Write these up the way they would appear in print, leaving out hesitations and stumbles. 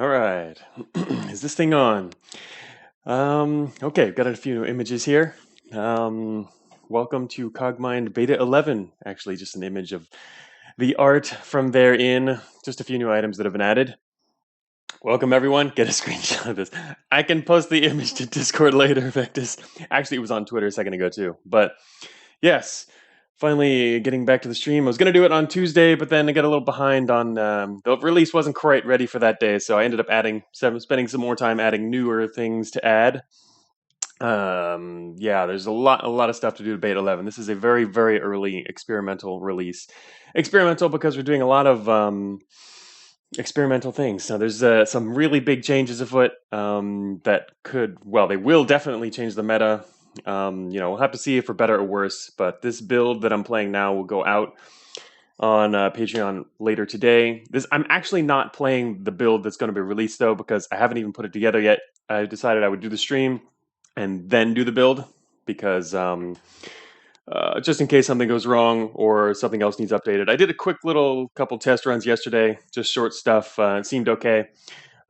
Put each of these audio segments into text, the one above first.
All right. Is this thing on? Okay, got a few new images here. Welcome to Cogmind Beta 11. Actually, just an image of the art from therein. Just a few new items that have been added. Welcome, everyone. Get a screenshot of this. I can post the image to Discord later, Vectus. Actually, it was on Twitter a second ago, too. But yes, finally getting back to the stream. I was going to do it on Tuesday, but then I got a little behind on the release wasn't quite ready for that day, so I ended up spending some more time adding newer things to add. Yeah, there's a lot of stuff to do to Beta 11. This is a very, very early experimental release. Experimental because we're doing a lot of experimental things. So there's some really big changes afoot that they will definitely change the meta. We'll have to see if for better or worse, but this build that I'm playing now will go out on Patreon later today. I'm actually not playing the build that's going to be released though, because I haven't even put it together yet. I decided I would do the stream and then do the build because just in case something goes wrong or something else needs updated. I did a quick little couple test runs yesterday, just short stuff. It seemed okay.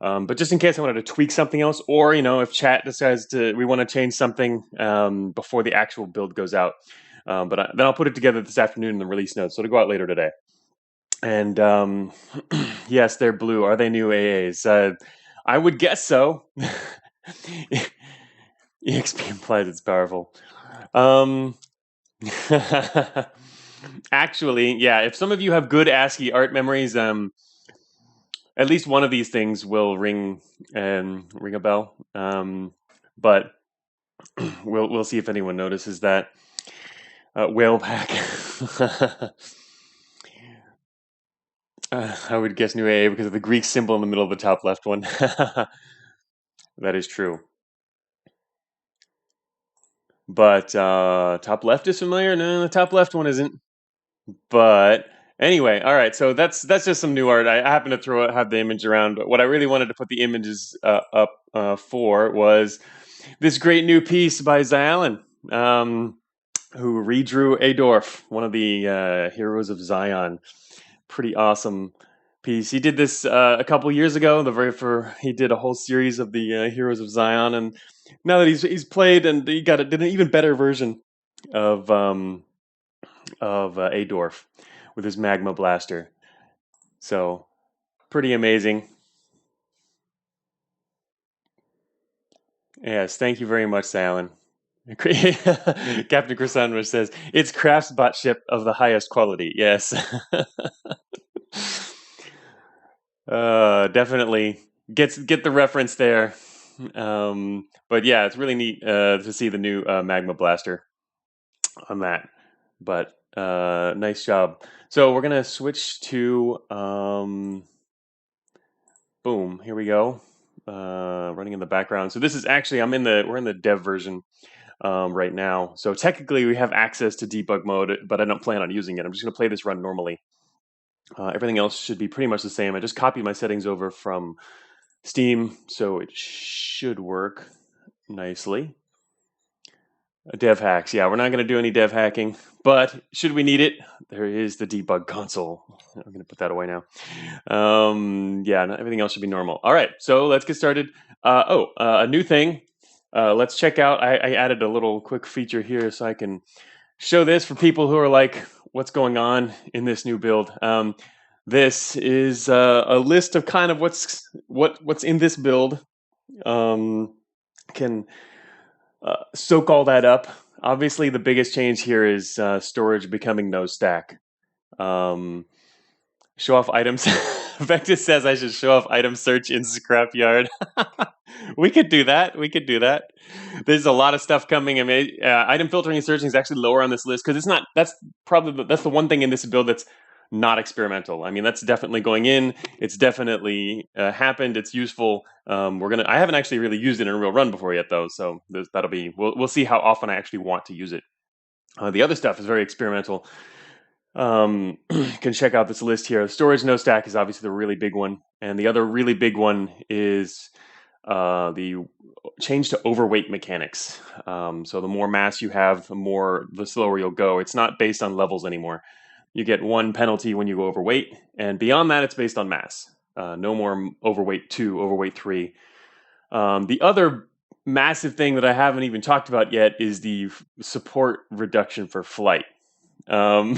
But just in case I wanted to tweak something else, or if chat decides we want to change something before the actual build goes out. Then I'll put it together this afternoon in the release notes, so it'll go out later today. And yes, they're blue. Are they new AAs? I would guess so. EXP implies it's powerful. Actually, yeah, if some of you have good ASCII art memories, at least one of these things will ring a bell. But we'll see if anyone notices that. Whale pack. I would guess new AA because of the Greek symbol in the middle of the top left one. That is true. But top left is familiar? No, the top left one isn't. But anyway, all right. So that's just some new art. I happen to have the image around, but what I really wanted to put the images up for was this great new piece by Zyallen, who redrew Adorf, one of the heroes of Zion. Pretty awesome piece. He did this a couple years ago. He did a whole series of the heroes of Zion, and now that he's played and he did an even better version of Adorf with his magma blaster. So pretty amazing. Yes, thank you very much, Alan. Captain Chrysandra says it's craftsbot ship of the highest quality. Yes. Definitely get the reference there. But yeah, it's really neat to see the new magma blaster on that. But nice job. So we're gonna switch to boom. Here we go. Running in the background. So this is actually we're in the dev version right now. So technically we have access to debug mode, but I don't plan on using it. I'm just gonna play this run normally. Everything else should be pretty much the same. I just copied my settings over from Steam, so it should work nicely. Dev hacks. Yeah, we're not going to do any dev hacking, but should we need it, there is the debug console. I'm going to put that away now. Yeah, everything else should be normal. All right, so let's get started. A new thing. Let's check out. I added a little quick feature here so I can show this for people who are like, what's going on in this new build? This is a list of kind of what's in this build. Can soak all that up. Obviously, the biggest change here is storage becoming no stack. Show off items. Vectus says I should show off item search in Scrapyard. We could do that. There's a lot of stuff coming. I mean, item filtering and searching is actually lower on this list because it's not. That's the one thing in this build that's not experimental. I mean, that's definitely going in. It's definitely happened. It's useful. I haven't actually really used it in a real run before yet, though. So that'll be. We'll see how often I actually want to use it. The other stuff is very experimental. Can check out this list here. Storage no stack is obviously the really big one, and the other really big one is the change to overweight mechanics. So the more mass you have, the slower you'll go. It's not based on levels anymore. You get one penalty when you go overweight, and beyond that, it's based on mass. No more Overweight 2, Overweight 3. The other massive thing that I haven't even talked about yet is the support reduction for flight. Um,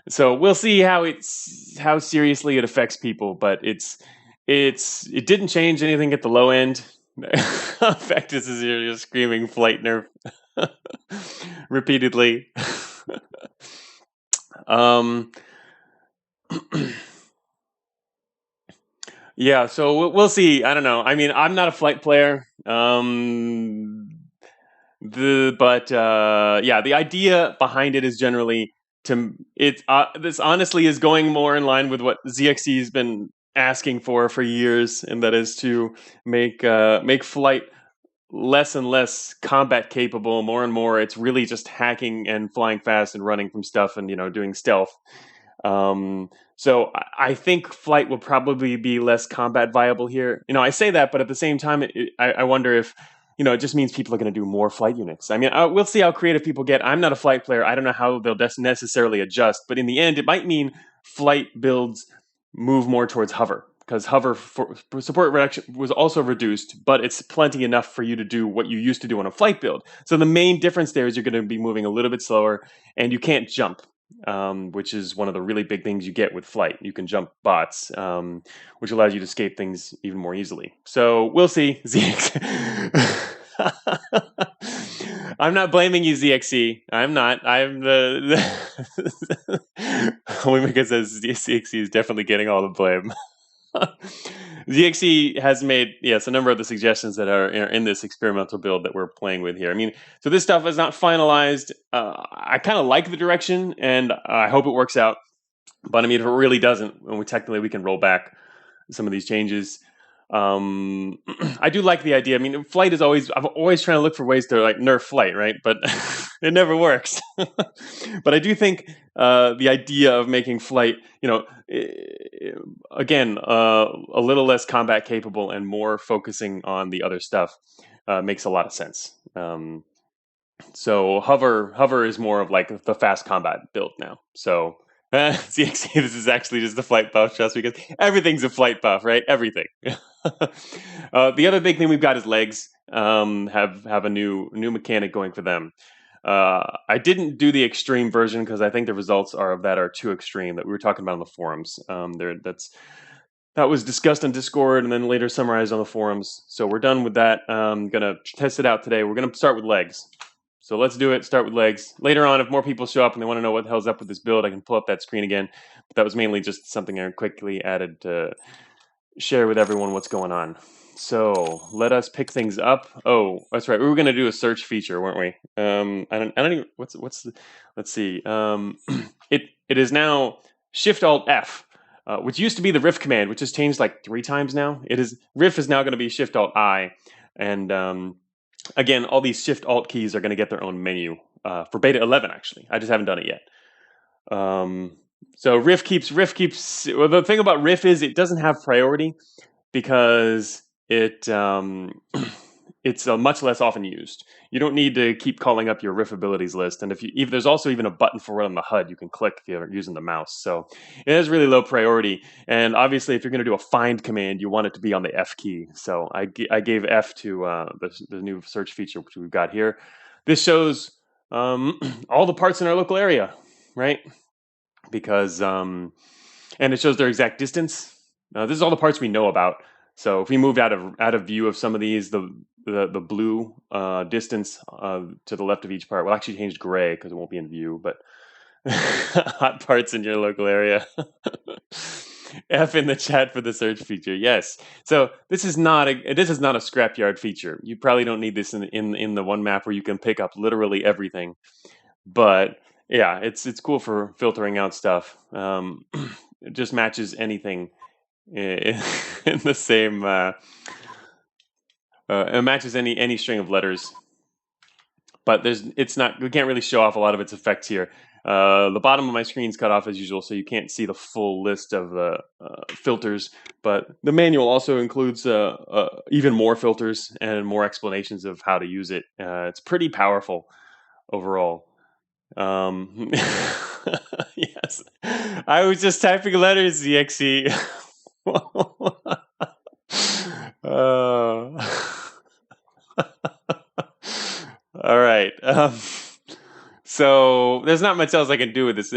so we'll see how seriously it affects people, but it didn't change anything at the low end. In fact, this is you're just screaming flight nerf repeatedly. um, yeah, so we'll see. I don't know. I mean, I'm not a flight player. Yeah, the idea behind it is generally this honestly is going more in line with what ZXE has been asking for years, and that is to make flight less and less combat capable. More and more, it's really just hacking and flying fast and running from stuff and doing stealth. So I think flight will probably be less combat viable here. I say that, but at the same time, I wonder if it just means people are going to do more flight units. I mean, we'll see how creative people get. I'm not a flight player. I don't know how they'll necessarily adjust, but in the end, it might mean flight builds move more towards hover, because hover for support reduction was also reduced, but it's plenty enough for you to do what you used to do on a flight build. So the main difference there is you're going to be moving a little bit slower, and you can't jump. Which is one of the really big things you get with flight. You can jump bots, which allows you to escape things even more easily. So we'll see. I'm not blaming you, ZXE. I'm not. I'm the only because ZXE is definitely getting all the blame. ZXE has made a number of the suggestions that are in this experimental build that we're playing with here. I mean, so this stuff is not finalized. I kind of like the direction, and I hope it works out. But I mean, if it really doesn't, we can roll back some of these changes. I do like the idea. I mean, flight is I'm always trying to look for ways to nerf flight, right? But it never works. But I do think the idea of making flight, again, a little less combat capable and more focusing on the other stuff makes a lot of sense. So hover is more of the fast combat build now. So ZXE, this is actually just the flight buff, just because everything's a flight buff, right? Everything. The other big thing we've got is legs. Have a new mechanic going for them. I didn't do the extreme version because I think the results are too extreme, that we were talking about on the forums. That was discussed on Discord and then later summarized on the forums. So we're done with that. I'm gonna test it out today. We're gonna start with legs. So let's do it. Start with legs. Later on, if more people show up and they want to know what the hell's up with this build, I can pull up that screen again. But that was mainly just something I quickly added to share with everyone what's going on. So let us pick things up. Oh, that's right. We were going to do a search feature, weren't we? I don't even. Let's see. It is now Shift Alt F, which used to be the RIF command, which has changed 3 times now. RIF is now going to be Shift Alt I, and again, all these Shift Alt keys are going to get their own menu for Beta 11. Actually, I just haven't done it yet. So RIF keeps. Well, the thing about RIF is it doesn't have priority because it's much less often used. You don't need to keep calling up your RIF abilities list, and if there's also even a button for it on the HUD you can click if you're using the mouse. So it has really low priority, and obviously if you're going to do a find command, you want it to be on the F key. So I gave F to the new search feature which we've got here. This shows all the parts in our local area, right? Because and it shows their exact distance. This is all the parts we know about. So if we moved out of view of some of these, the blue distance to the left of each part will actually change gray because it won't be in view. But hot parts in your local area. F in the chat for the search feature. Yes. So this is not a scrapyard feature. You probably don't need this in the one map where you can pick up literally everything. But yeah, it's cool for filtering out stuff. It just matches anything in the same. It matches any string of letters, but we can't really show off a lot of its effects here. The bottom of my screen's cut off as usual, so you can't see the full list of the filters. But the manual also includes even more filters and more explanations of how to use it. It's pretty powerful overall. Yes, I was just typing letters, ZXE. All right. So there's not much else I can do with this.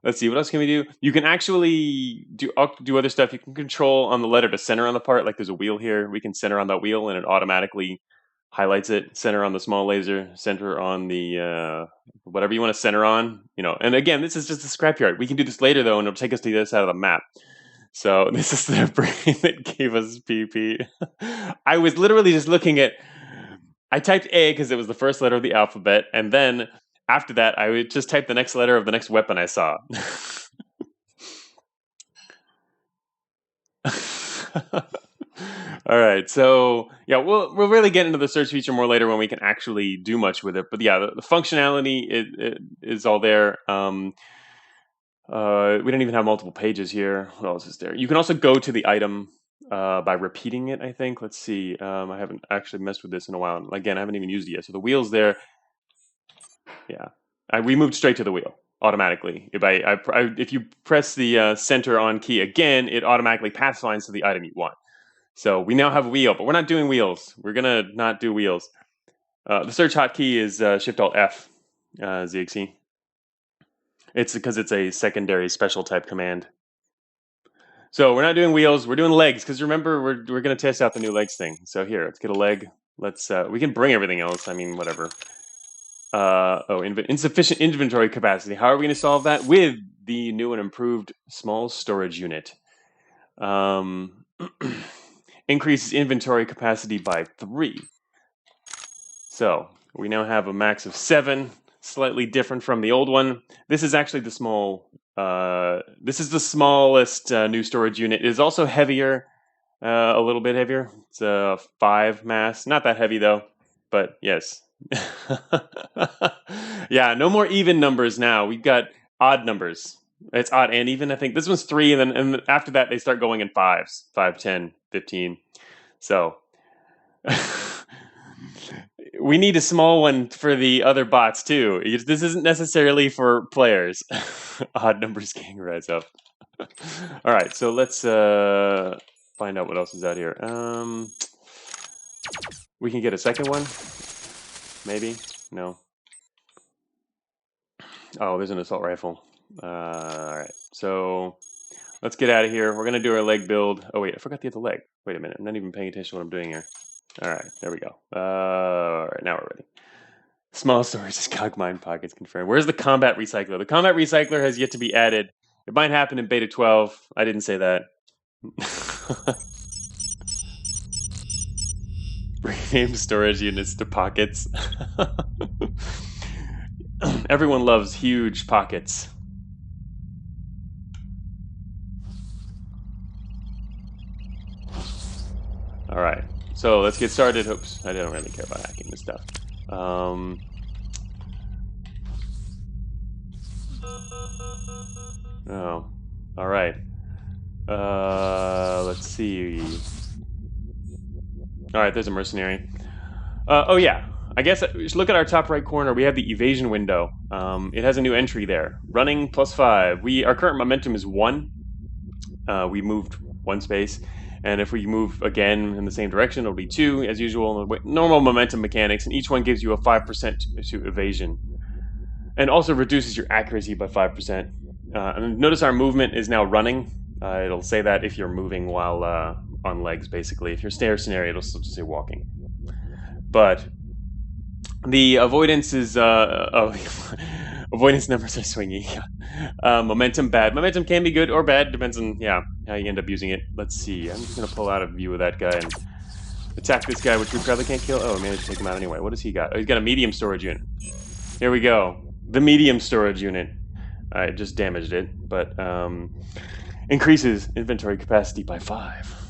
Let's see, what else can we do? You can actually do other stuff. You can control on the letter to center on the part. Like there's a wheel here. We can center on that wheel, and it automatically highlights it. Center on the small laser. Center on the whatever you want to center on. And again, this is just a scrapyard. We can do this later though, and it'll take us to the other side of the map. So this is the brain that gave us PP. I was literally just looking at. I typed A because it was the first letter of the alphabet, and then after that, I would just type the next letter of the next weapon I saw. All right, so yeah, we'll really get into the search feature more later when we can actually do much with it. But yeah, the functionality it is all there. We don't even have multiple pages here. What else is there? You can also go to the item by repeating it, I think. Let's see. I haven't actually messed with this in a while. Again, I haven't even used it yet. So the wheel's there. Yeah, we moved straight to the wheel automatically. If you press the center on key again, it automatically pathfinds to the item you want. So we now have a wheel, but we're not doing wheels. We're gonna not do wheels. The search hotkey is Shift Alt F, ZXE. It's because it's a secondary special type command. So we're not doing wheels. We're doing legs because remember we're gonna test out the new legs thing. So here, let's get a leg. We can bring everything else. I mean, whatever. Insufficient inventory capacity. How are we going to solve that? With the new and improved small storage unit. Increases inventory capacity by 3. So we now have a max of 7, slightly different from the old one. This is actually the this is the smallest new storage unit. It is also heavier, a little bit heavier. It's a 5 mass, not that heavy though, but yes. Yeah, no more even numbers now. We've got odd numbers. It's odd and even. I think this one's 3, and then after that they start going in 5s. 5, 10, 15. So we need a small one for the other bots too. This isn't necessarily for players. Odd numbers gang rise up. All right, so let's find out what else is out here. We can get a second one. Maybe? No. Oh, there's an assault rifle. All right, so let's get out of here. We're going to do our leg build. Oh, wait, I forgot the other leg. Wait a minute. I'm not even paying attention to what I'm doing here. All right, there we go. All right, now we're ready. Small storage is Cogmind pockets confirmed. Where's the combat recycler? The combat recycler has yet to be added. It might happen in beta 12. I didn't say that. Rename storage units to pockets. Everyone loves huge pockets. All right, so let's get started. Oops, I don't really care about hacking this stuff. Oh, all right. Let's see. All right, there's a mercenary. Oh yeah, I guess look at our top right corner. We have the evasion window. It has a new entry there. Running +5. Our current momentum is 1. We moved 1 space. And if we move again in the same direction, it'll be 2, as usual. Normal momentum mechanics, and each one gives you a 5% to evasion. And also reduces your accuracy by 5%. And notice our movement is now running. It'll say that if you're moving while on legs, basically. If you're stationary, it'll still just say walking. But the avoidance is... avoidance numbers are swingy. Momentum bad. Momentum can be good or bad, depends on how you end up using it. Let's see. I'm just gonna pull out a view of that guy and attack this guy, which we probably can't kill. Oh, I managed to take him out anyway. What does he got? Oh, he's got a medium storage unit. Here we go. The medium storage unit. I just damaged it, but increases inventory capacity by 5.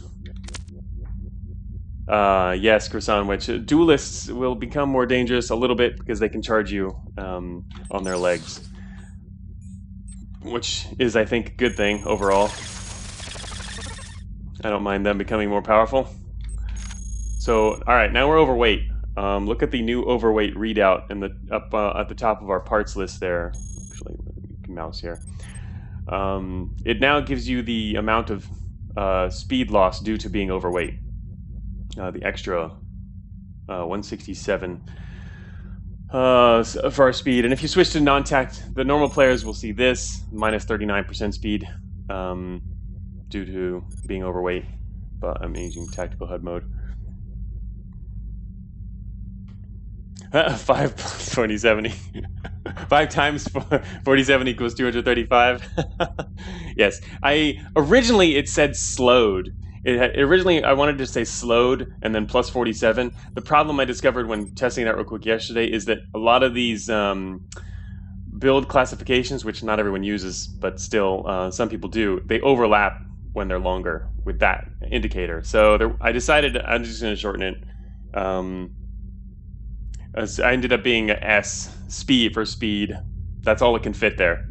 Yes, Croissant Witch. Duelists will become more dangerous a little bit because they can charge you on their legs. Which is, I think, a good thing overall. I don't mind them becoming more powerful. So, alright, now we're overweight. Look at the new overweight readout in up at the top of our parts list there. Actually, mouse here. It now gives you the amount of speed loss due to being overweight. The extra 167 for our speed. And if you switch to non-tact, the normal players will see this, minus 39% speed due to being overweight. But I'm using tactical HUD mode. 5 plus 4070. 5 times 4070 equals 235. Yes. Originally it said slowed. Originally I wanted to say slowed and then plus 47. The problem I discovered when testing it out real quick yesterday is that a lot of these build classifications, which not everyone uses, but still some people do, they overlap when they're longer with that indicator. So I decided I'm just going to shorten it. I ended up being a S, speed for speed. That's all it can fit there.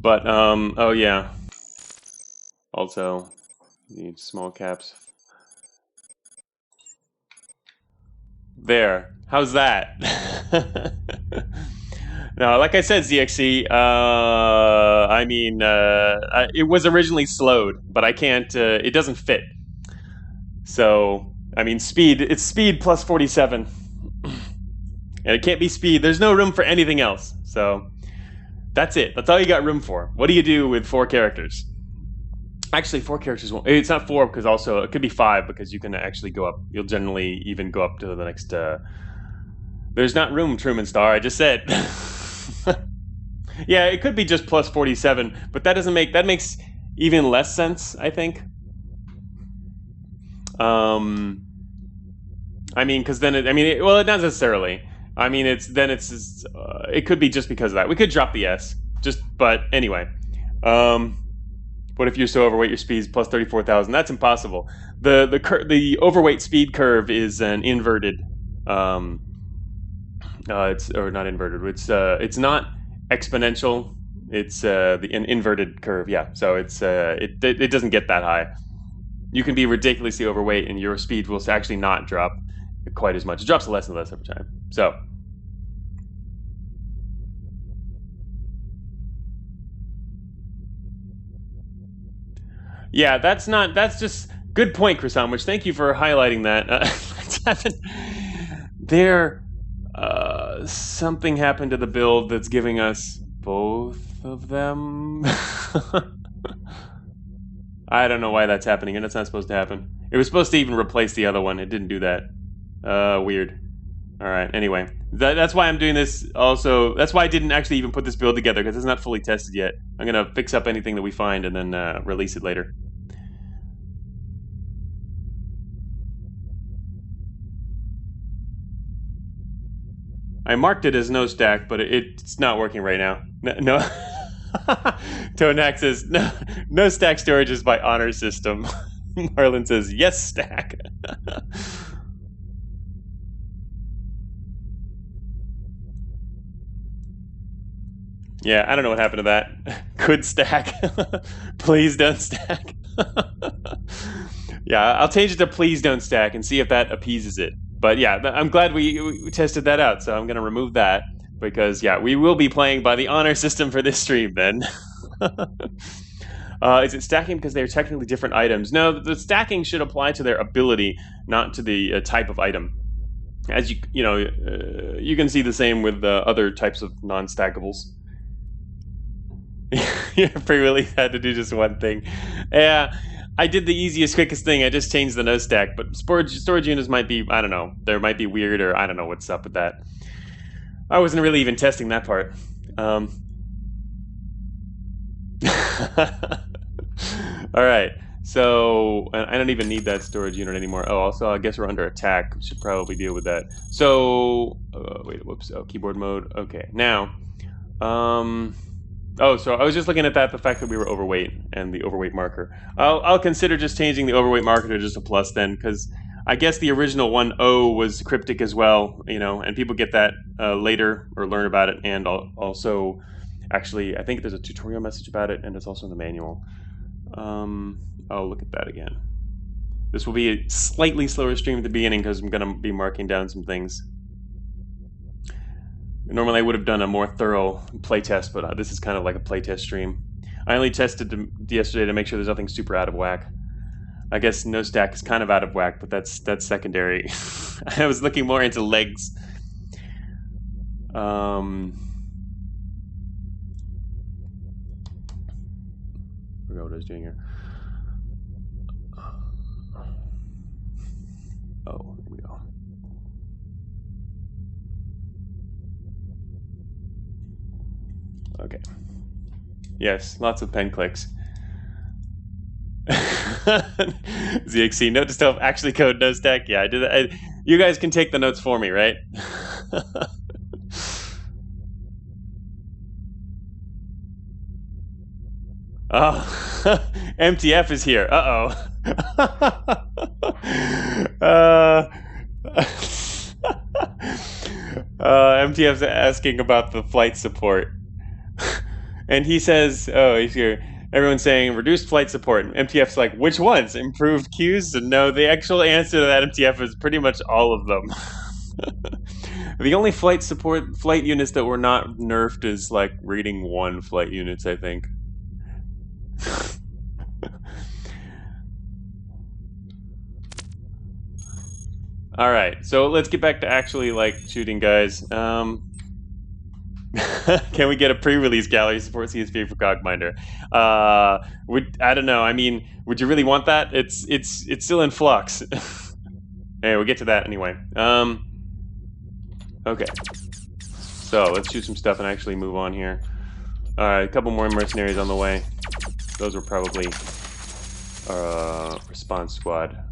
But, oh yeah. Also, need small caps. There. How's that? No, like I said, ZXC, it was originally slowed, but I can't, it doesn't fit. So, I mean, it's speed plus 47. And it can't be speed. There's no room for anything else. So, that's it. That's all you got room for. What do you do with 4 characters? Actually, 4 characters won't. It's not 4 because also, it could be 5 because you can actually go up. You'll generally even go up to the next, there's not room, Truman Star, I just said. Yeah, it could be just plus 47, but that makes even less sense, I think. I mean, because then well, not necessarily. I mean, it could be just because of that. We could drop the S, but anyway. What if you're so overweight, your speed's plus 34,000? That's impossible. The overweight speed curve is an inverted. It's not inverted. It's not exponential. It's an inverted curve. Yeah. So it doesn't get that high. You can be ridiculously overweight, and your speed will actually not drop quite as much. It drops less and less over time. So. Yeah, that's just good point, Chris Homwich. Thank you for highlighting that. Something happened to the build that's giving us both of them. I don't know why that's happening, and it's not supposed to happen. It was supposed to even replace the other one. It didn't do that. Weird. All right, anyway. That's why I'm doing this also. That's why I didn't actually even put this build together, because it's not fully tested yet. I'm going to fix up anything that we find and then release it later. I marked it as no stack, but it's not working right now. No. Tonax says, no stack storage is by honor system. Marlon says, yes, stack. Yeah, I don't know what happened to that. Could stack. Please don't stack. Yeah, I'll change it to please don't stack and see if that appeases it. But yeah, I'm glad we tested that out, so I'm going to remove that. Because, yeah, we will be playing by the honor system for this stream, then. Is it stacking because they're technically different items? No, the stacking should apply to their ability, not to the type of item. As you can see the same with other types of non-stackables. Yeah, pre-release had to do just one thing. Yeah, I did the easiest, quickest thing. I just changed the no stack, but storage units might be, I don't know, there might be weird, or I don't know what's up with that. I wasn't really even testing that part. All right, so I don't even need that storage unit anymore. Oh, also, I guess we're under attack. We should probably deal with that. So, wait, whoops. Oh, keyboard mode. Okay, now, oh, so I was just looking at the fact that we were overweight and the overweight marker. I'll consider just changing the overweight marker to just a plus then, because I guess the original 1.0 was cryptic as well, and people get that later or learn about it, and also, actually, I think there's a tutorial message about it, and it's also in the manual. I'll look at that again. This will be a slightly slower stream at the beginning because I'm going to be marking down some things. Normally I would have done a more thorough playtest, but this is kind of like a playtest stream. I only tested yesterday to make sure there's nothing super out of whack. I guess no stack is kind of out of whack, but that's secondary. I was looking more into legs. I forgot what I was doing here. Oh, here we go. Okay. Yes, lots of pen clicks. ZXC, note to self, actually code no stack. Yeah, I did that. You guys can take the notes for me, right? Oh, MTF is here. MTF's asking about the flight support. And he says, oh, he's here. Everyone's saying reduced flight support. And MTF's like, which ones? Improved queues? And no, the actual answer to that, MTF, is pretty much all of them. The only flight units that were not nerfed is like rating 1 flight units, I think. All right, so let's get back to actually like shooting guys. Can we get a pre-release gallery support CSP for Cogminder? I don't know. I mean, would you really want that? It's still in flux. Hey, we'll get to that anyway. Okay. So let's shoot some stuff and actually move on here. All right, a couple more mercenaries on the way. Those were probably response squad.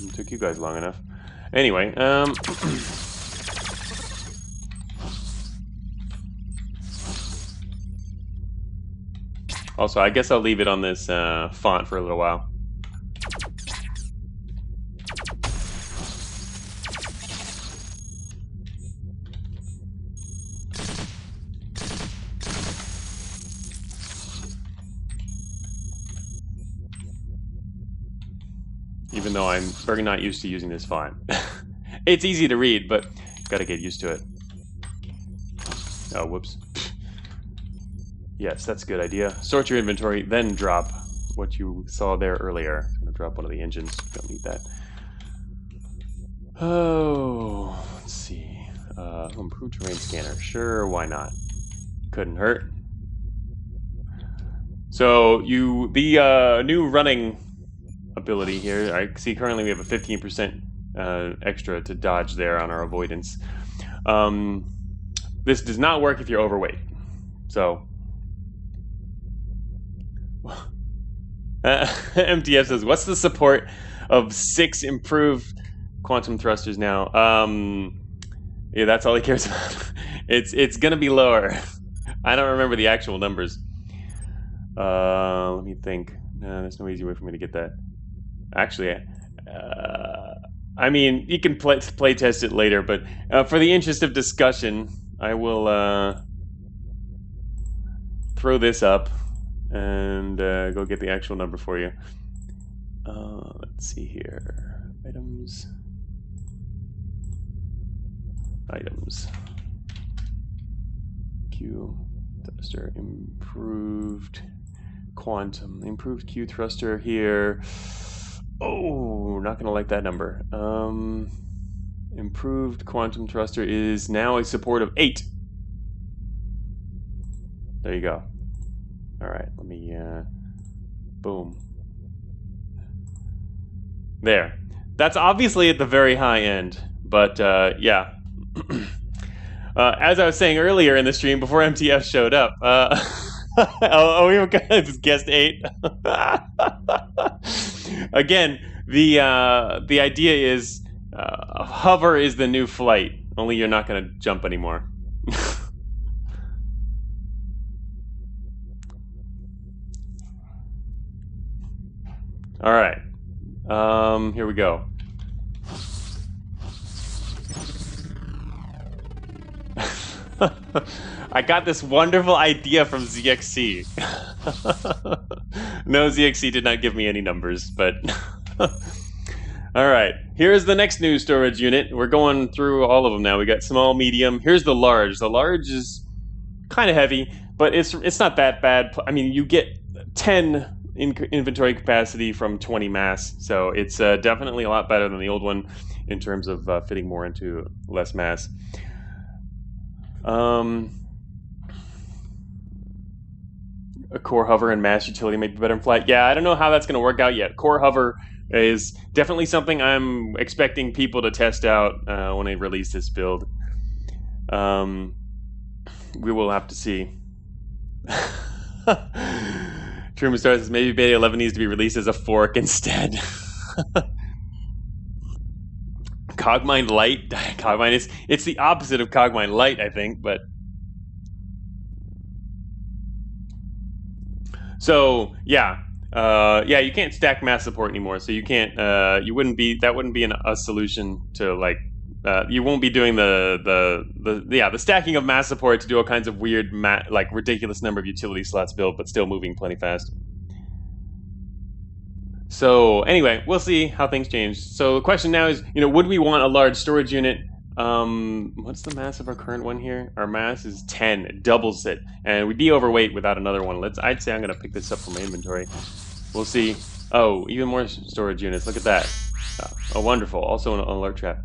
It took you guys long enough. Anyway, also, I guess I'll leave it on this font for a little while. Even though I'm very not used to using this font. It's easy to read, but gotta get used to it. Oh, whoops. Yes, that's a good idea. Sort your inventory, then drop what you saw there earlier. I'm gonna drop one of the engines. Don't need that. Oh, let's see. Improved terrain scanner. Sure, why not? Couldn't hurt. So the new running ability here. I see currently we have a 15% extra to dodge there on our avoidance. This does not work if you're overweight. So MTF says, what's the support of 6 improved quantum thrusters now? Yeah, that's all he cares about. It's gonna be lower. I don't remember the actual numbers. Let me think. No, there's no easy way for me to get that. Actually, I mean, you can play test it later, but for the interest of discussion, I will throw this up and go get the actual number for you. Let's see here. Items. Q thruster, improved quantum, improved Q thruster here. Oh, not gonna like that number. Improved quantum thruster is now a support of 8. There you go. All right, let me, boom. There. That's obviously at the very high end, but yeah. As I was saying earlier in the stream, before MTF showed up, oh, we just guessed 8. Again, the idea is hover is the new flight, only you're not going to jump anymore. All right, here we go. I got this wonderful idea from ZXC. No, ZXC did not give me any numbers, but... Alright, here's the next new storage unit. We're going through all of them now. We got small, medium. Here's the large. The large is kind of heavy, but it's not that bad. I mean, you get 10 inventory capacity from 20 mass, so it's definitely a lot better than the old one in terms of fitting more into less mass. A core hover and mass utility may be better in flight. Yeah, I don't know how that's going to work out yet. Core hover is definitely something I'm expecting people to test out when I release this build. We will have to see. Truman Star says maybe Beta 11 needs to be released as a fork instead. Cogmind Light? Cogmind it's the opposite of Cogmind Light, I think, but... So, yeah. Yeah, you can't stack mass support anymore, so you can't, that wouldn't be a solution to, like, you won't be doing the stacking of mass support to do all kinds of weird, like, ridiculous number of utility slots build, but still moving plenty fast. So, anyway, we'll see how things change. So, the question now is, would we want a large storage unit? What's the mass of our current one here? Our mass is 10. It doubles it. And we'd be overweight without another one. I'd say I'm going to pick this up from my inventory. We'll see. Oh, even more storage units. Look at that. Oh, wonderful. Also an alarm trap.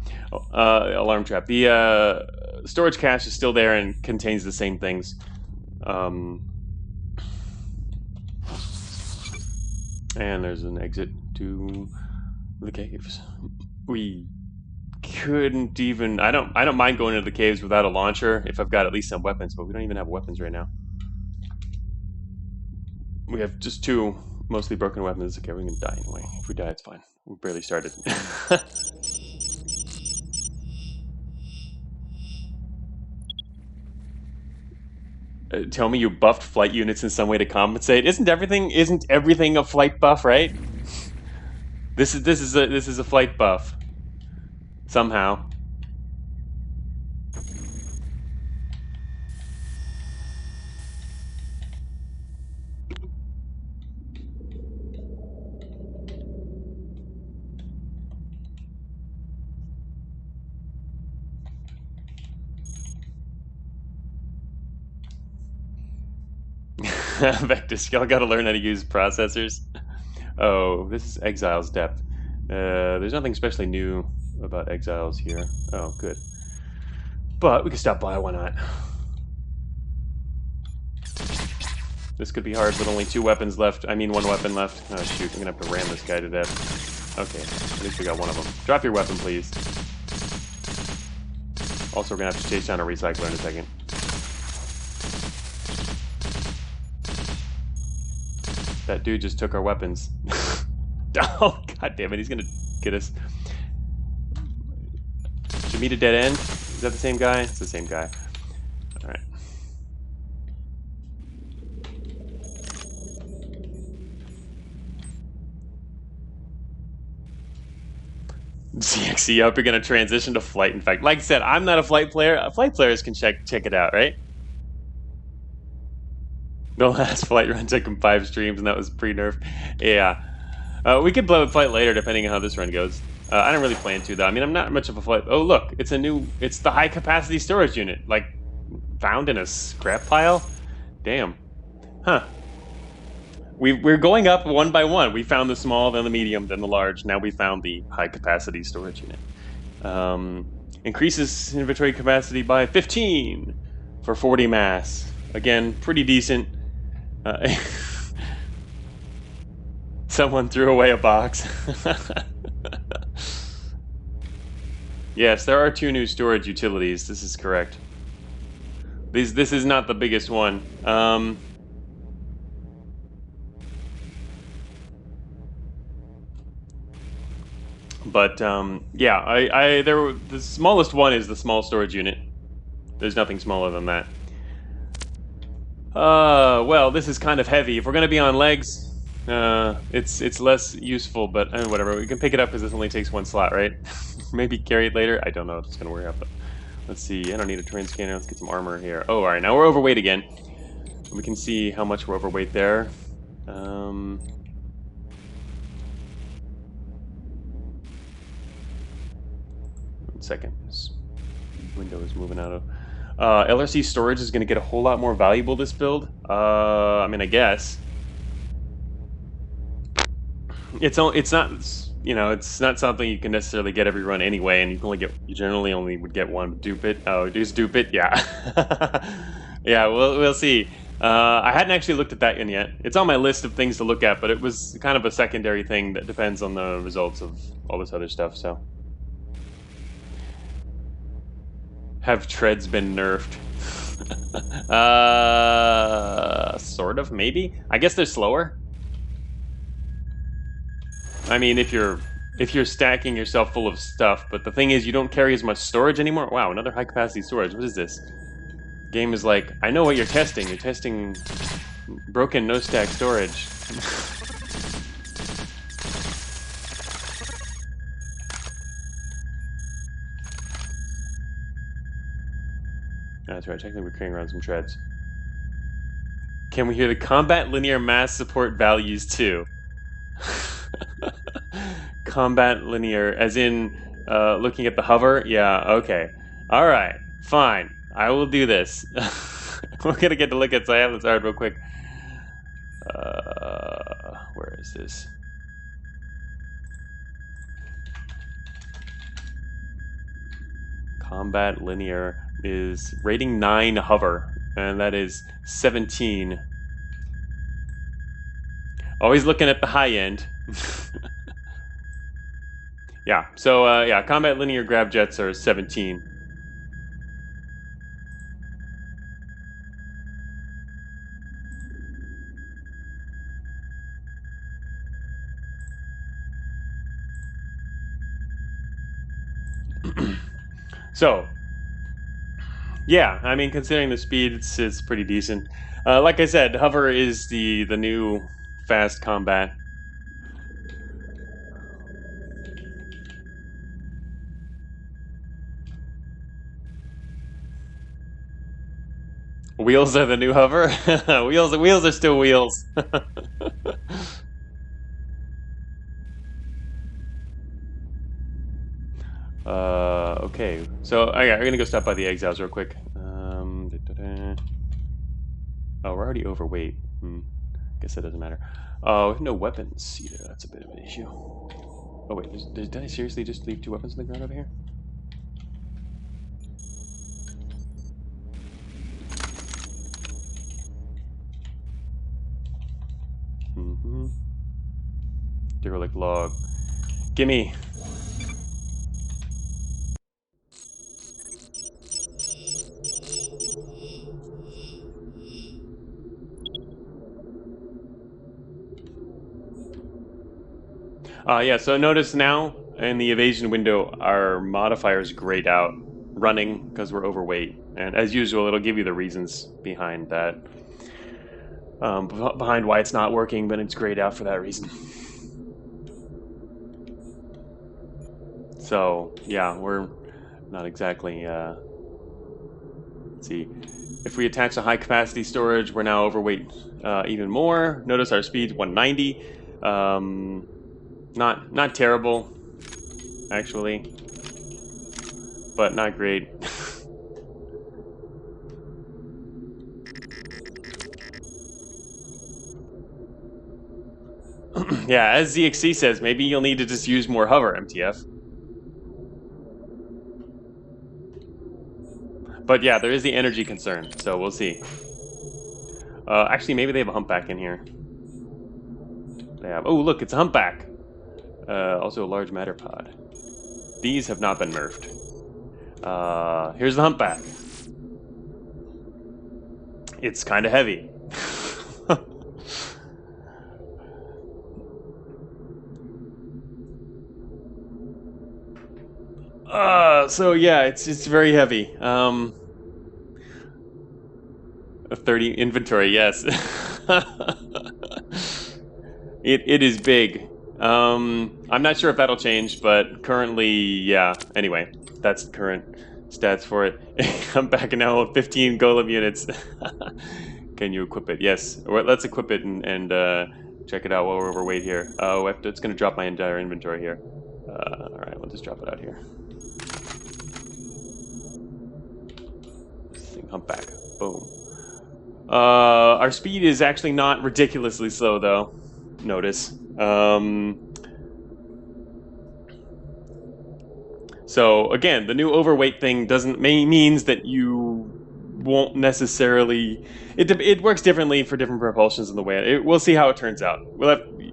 Alarm trap. The storage cache is still there and contains the same things. And there's an exit to the caves. We couldn't even... I don't mind going into the caves without a launcher if I've got at least some weapons, but we don't even have weapons right now. We have just 2 mostly broken weapons. Okay, we're gonna die anyway. If we die, it's fine. We barely started. Tell me you buffed flight units in some way to compensate. Isn't everything a flight buff, right? This is a flight buff. Somehow. Vectus, y'all gotta learn how to use processors. Oh, this is Exile's depth. There's nothing especially new about Exiles here. Oh, good. But we can stop by, why not? This could be hard with only 2 weapons left. I mean 1 weapon left. Oh shoot, I'm gonna have to ram this guy to death. Okay, at least we got 1 of them. Drop your weapon, please. Also, we're gonna have to chase down a recycler in a second. That dude just took our weapons. Oh, god damn it, he's gonna get us. Should meet a dead end? Is that the same guy? It's the same guy. Alright. ZXC, I hope you're gonna transition to flight. In fact, like I said, I'm not a flight player. Flight players can check it out, right? The last flight run took him 5 streams, and that was pre-nerf. Yeah. We could blow a flight later, depending on how this run goes. I don't really plan to, though. I mean, I'm not much of a flight... Oh, look. It's the high-capacity storage unit. Like, found in a scrap pile? Damn. Huh. We're going up one by one. We found the small, then the medium, then the large. Now we found the high-capacity storage unit. Increases inventory capacity by 15 for 40 mass. Again, pretty decent. Someone threw away a box. Yes, there are 2 new storage utilities. This is correct. This is not the biggest one. Yeah, the smallest one is the small storage unit. There's nothing smaller than that. Well, this is kind of heavy. If we're gonna be on legs, it's less useful, but whatever. We can pick it up because this only takes 1 slot, right? Maybe carry it later. I don't know if it's gonna work out, but Let's see. I don't need a terrain scanner. Let's get some armor here. Oh, all right. Now we're overweight again. We can see how much we're overweight there. 1 second. This window is moving out of. LRC storage is going to get a whole lot more valuable this build. I mean, I guess it's not, you know, it's not something you can necessarily get every run anyway, and you generally only would get one. Dupe it. Oh, do dupe it. Yeah. Yeah. We'll see. I hadn't actually looked at that one yet. It's on my list of things to look at, but it was kind of a secondary thing that depends on the results of all this other stuff. So, have treads been nerfed? Sort of, maybe. I guess they're slower. I mean, if you're stacking yourself full of stuff, but the thing is, you don't carry as much storage anymore. Wow, another high capacity storage. What is this? Game is like, I know what you're testing. You're testing broken no stack storage. That's right. Technically, we're carrying around some treads. Can we hear the combat linear mass support values too? Combat linear, as in looking at the hover? Yeah, okay. Alright, fine. I will do this. We're gonna get to look at, so I have this art real quick. Where is this? Combat linear is rating 9 hover, and that is 17. Always looking at the high end. Yeah, so yeah, combat linear grab jets are 17. So, yeah, I mean, considering the speed, it's pretty decent. Like I said, hover is the new fast combat. Wheels are the new hover. Wheels are still wheels. Okay, so yeah, we're gonna go stop by the exiles real quick. Oh, we're already overweight. Guess that doesn't matter. Oh, no weapons either. That's a bit of an issue. Oh wait, did I seriously just leave 2 weapons on the ground over here? Derelict log. Gimme. Yeah, so notice now in the evasion window, our modifiers grayed out, running because we're overweight. And as usual, it'll give you the reasons behind that. Behind why it's not working, but it's grayed out for that reason. So, yeah, we're not exactly, let's see. If we attach a high capacity storage, we're now overweight even more. Notice our speed's 190. Not terrible, actually, but not great. Yeah, as ZXC says, maybe you'll need to just use more hover, MTF. But yeah, there is the energy concern, so we'll see. Actually, maybe they have a humpback in here. They have. Oh, look, it's a humpback. Also a large matter pod. These have not been nerfed. Here's the humpback. It's kind of heavy. So yeah, it's very heavy. 30 inventory, yes. It is big. I'm not sure if that'll change, but currently, yeah. Anyway, that's the current stats for it. I'm back now with 15 golem units. Can you equip it? Yes. Or let's equip it and check it out while we're overweight here. Oh, it's going to drop my entire inventory here. All right, we'll just drop it out here. Humpback. Boom. Our speed is actually not ridiculously slow, though. Notice. So again, the new overweight thing means that you won't necessarily. It works differently for different propulsions in the way. We'll see how it turns out.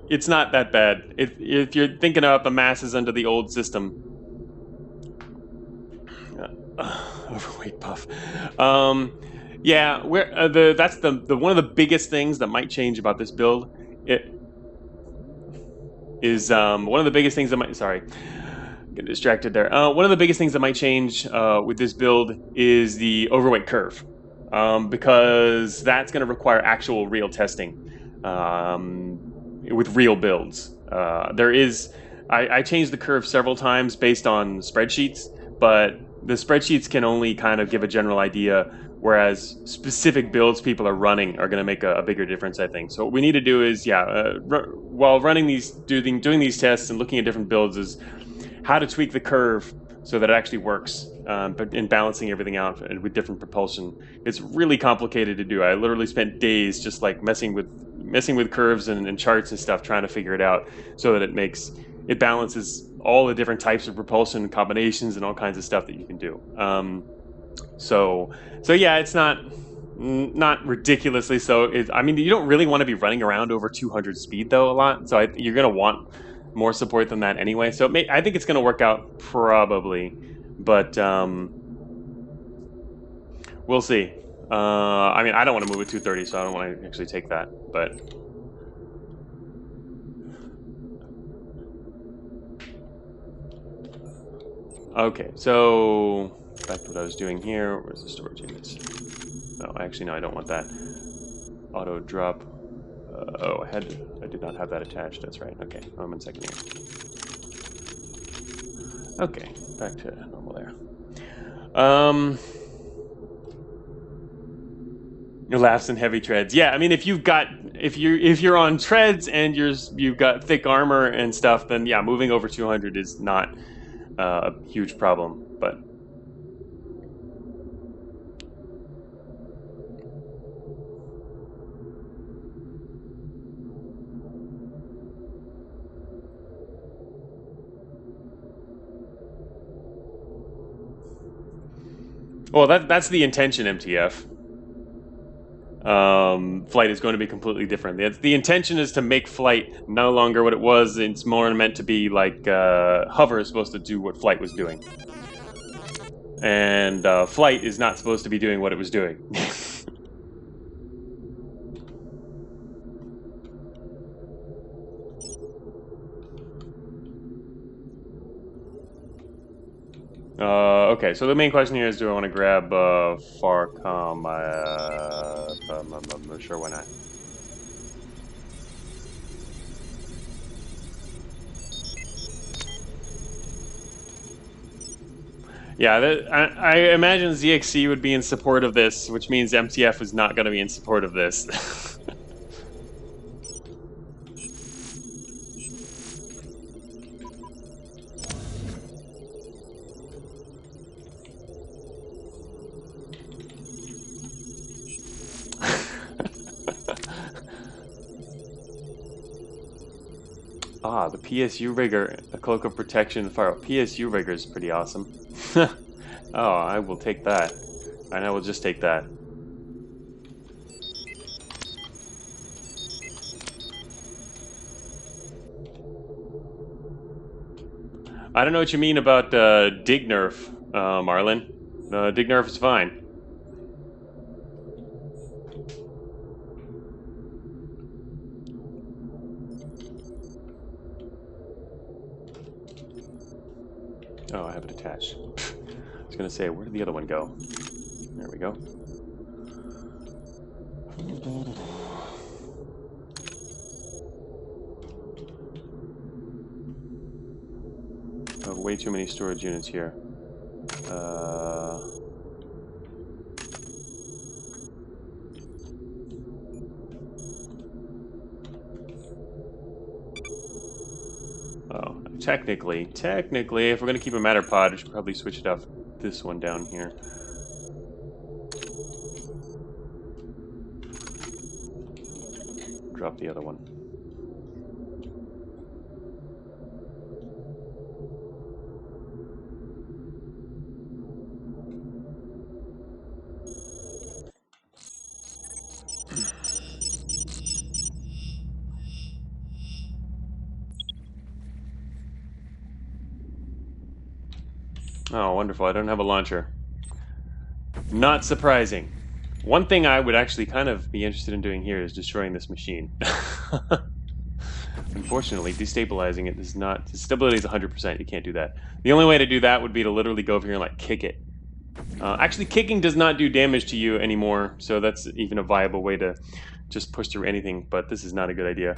It's not that bad. If you're thinking about the masses under the old system. Overweight buff. Yeah, that's the one of the biggest things that might change about this build. It is one of the biggest things that might. Sorry, get distracted there. One of the biggest things that might change with this build is the overweight curve, because that's going to require actual real testing with real builds. I changed the curve several times based on spreadsheets, but the spreadsheets can only kind of give a general idea, whereas specific builds people are running are going to make a bigger difference, I think. So what we need to do is, while running doing these tests and looking at different builds, is how to tweak the curve so that it actually works, but in balancing everything out with different propulsion. It's really complicated to do. I literally spent days just like messing with curves and charts and stuff, trying to figure it out so that it balances all the different types of propulsion combinations and all kinds of stuff that you can do. So yeah, it's not ridiculously so. I mean, you don't really want to be running around over 200 speed though a lot. So you're gonna want more support than that anyway. So I think it's gonna work out probably, but we'll see. I mean, I don't want to move at 230, so I don't want to actually take that, but. Okay, so back to what I was doing here. Where's the storage units? No, actually, no, I don't want that. Auto drop. I did not have that attached. That's right. Okay, I'm in second here. Okay, back to normal there. Your laughs and heavy treads. Yeah, I mean, if you're on treads and you've got thick armor and stuff, then yeah, moving over 200 is not a huge problem, but well, that's the intention, MTF. Flight is going to be completely different. The intention is to make flight no longer what it was. It's more meant to be like hover is supposed to do what flight was doing, and flight is not supposed to be doing what it was doing. Okay, so the main question here is, do I want to grab Farcom? I'm not sure why not. Yeah, I imagine ZXC would be in support of this, which means MTF is not going to be in support of this. The PSU rigger, a cloak of protection, fire. PSU rigger is pretty awesome. Oh, I will take that. And I will just take that. I don't know what you mean about dig nerf, Marlin. Dig nerf is fine. Oh, I have it attached. I was gonna say, where did the other one go? There we go. I have way too many storage units here. technically, if we're going to keep a matter pod, I should probably switch it off this one down here. Drop the other one. Oh, wonderful. I don't have a launcher. Not surprising. One thing I would actually kind of be interested in doing here is destroying this machine. Unfortunately, destabilizing it is not... The stability is 100%. You can't do that. The only way to do that would be to literally go over here and, like, kick it. Actually, kicking does not do damage to you anymore, so that's even a viable way to just push through anything, but this is not a good idea.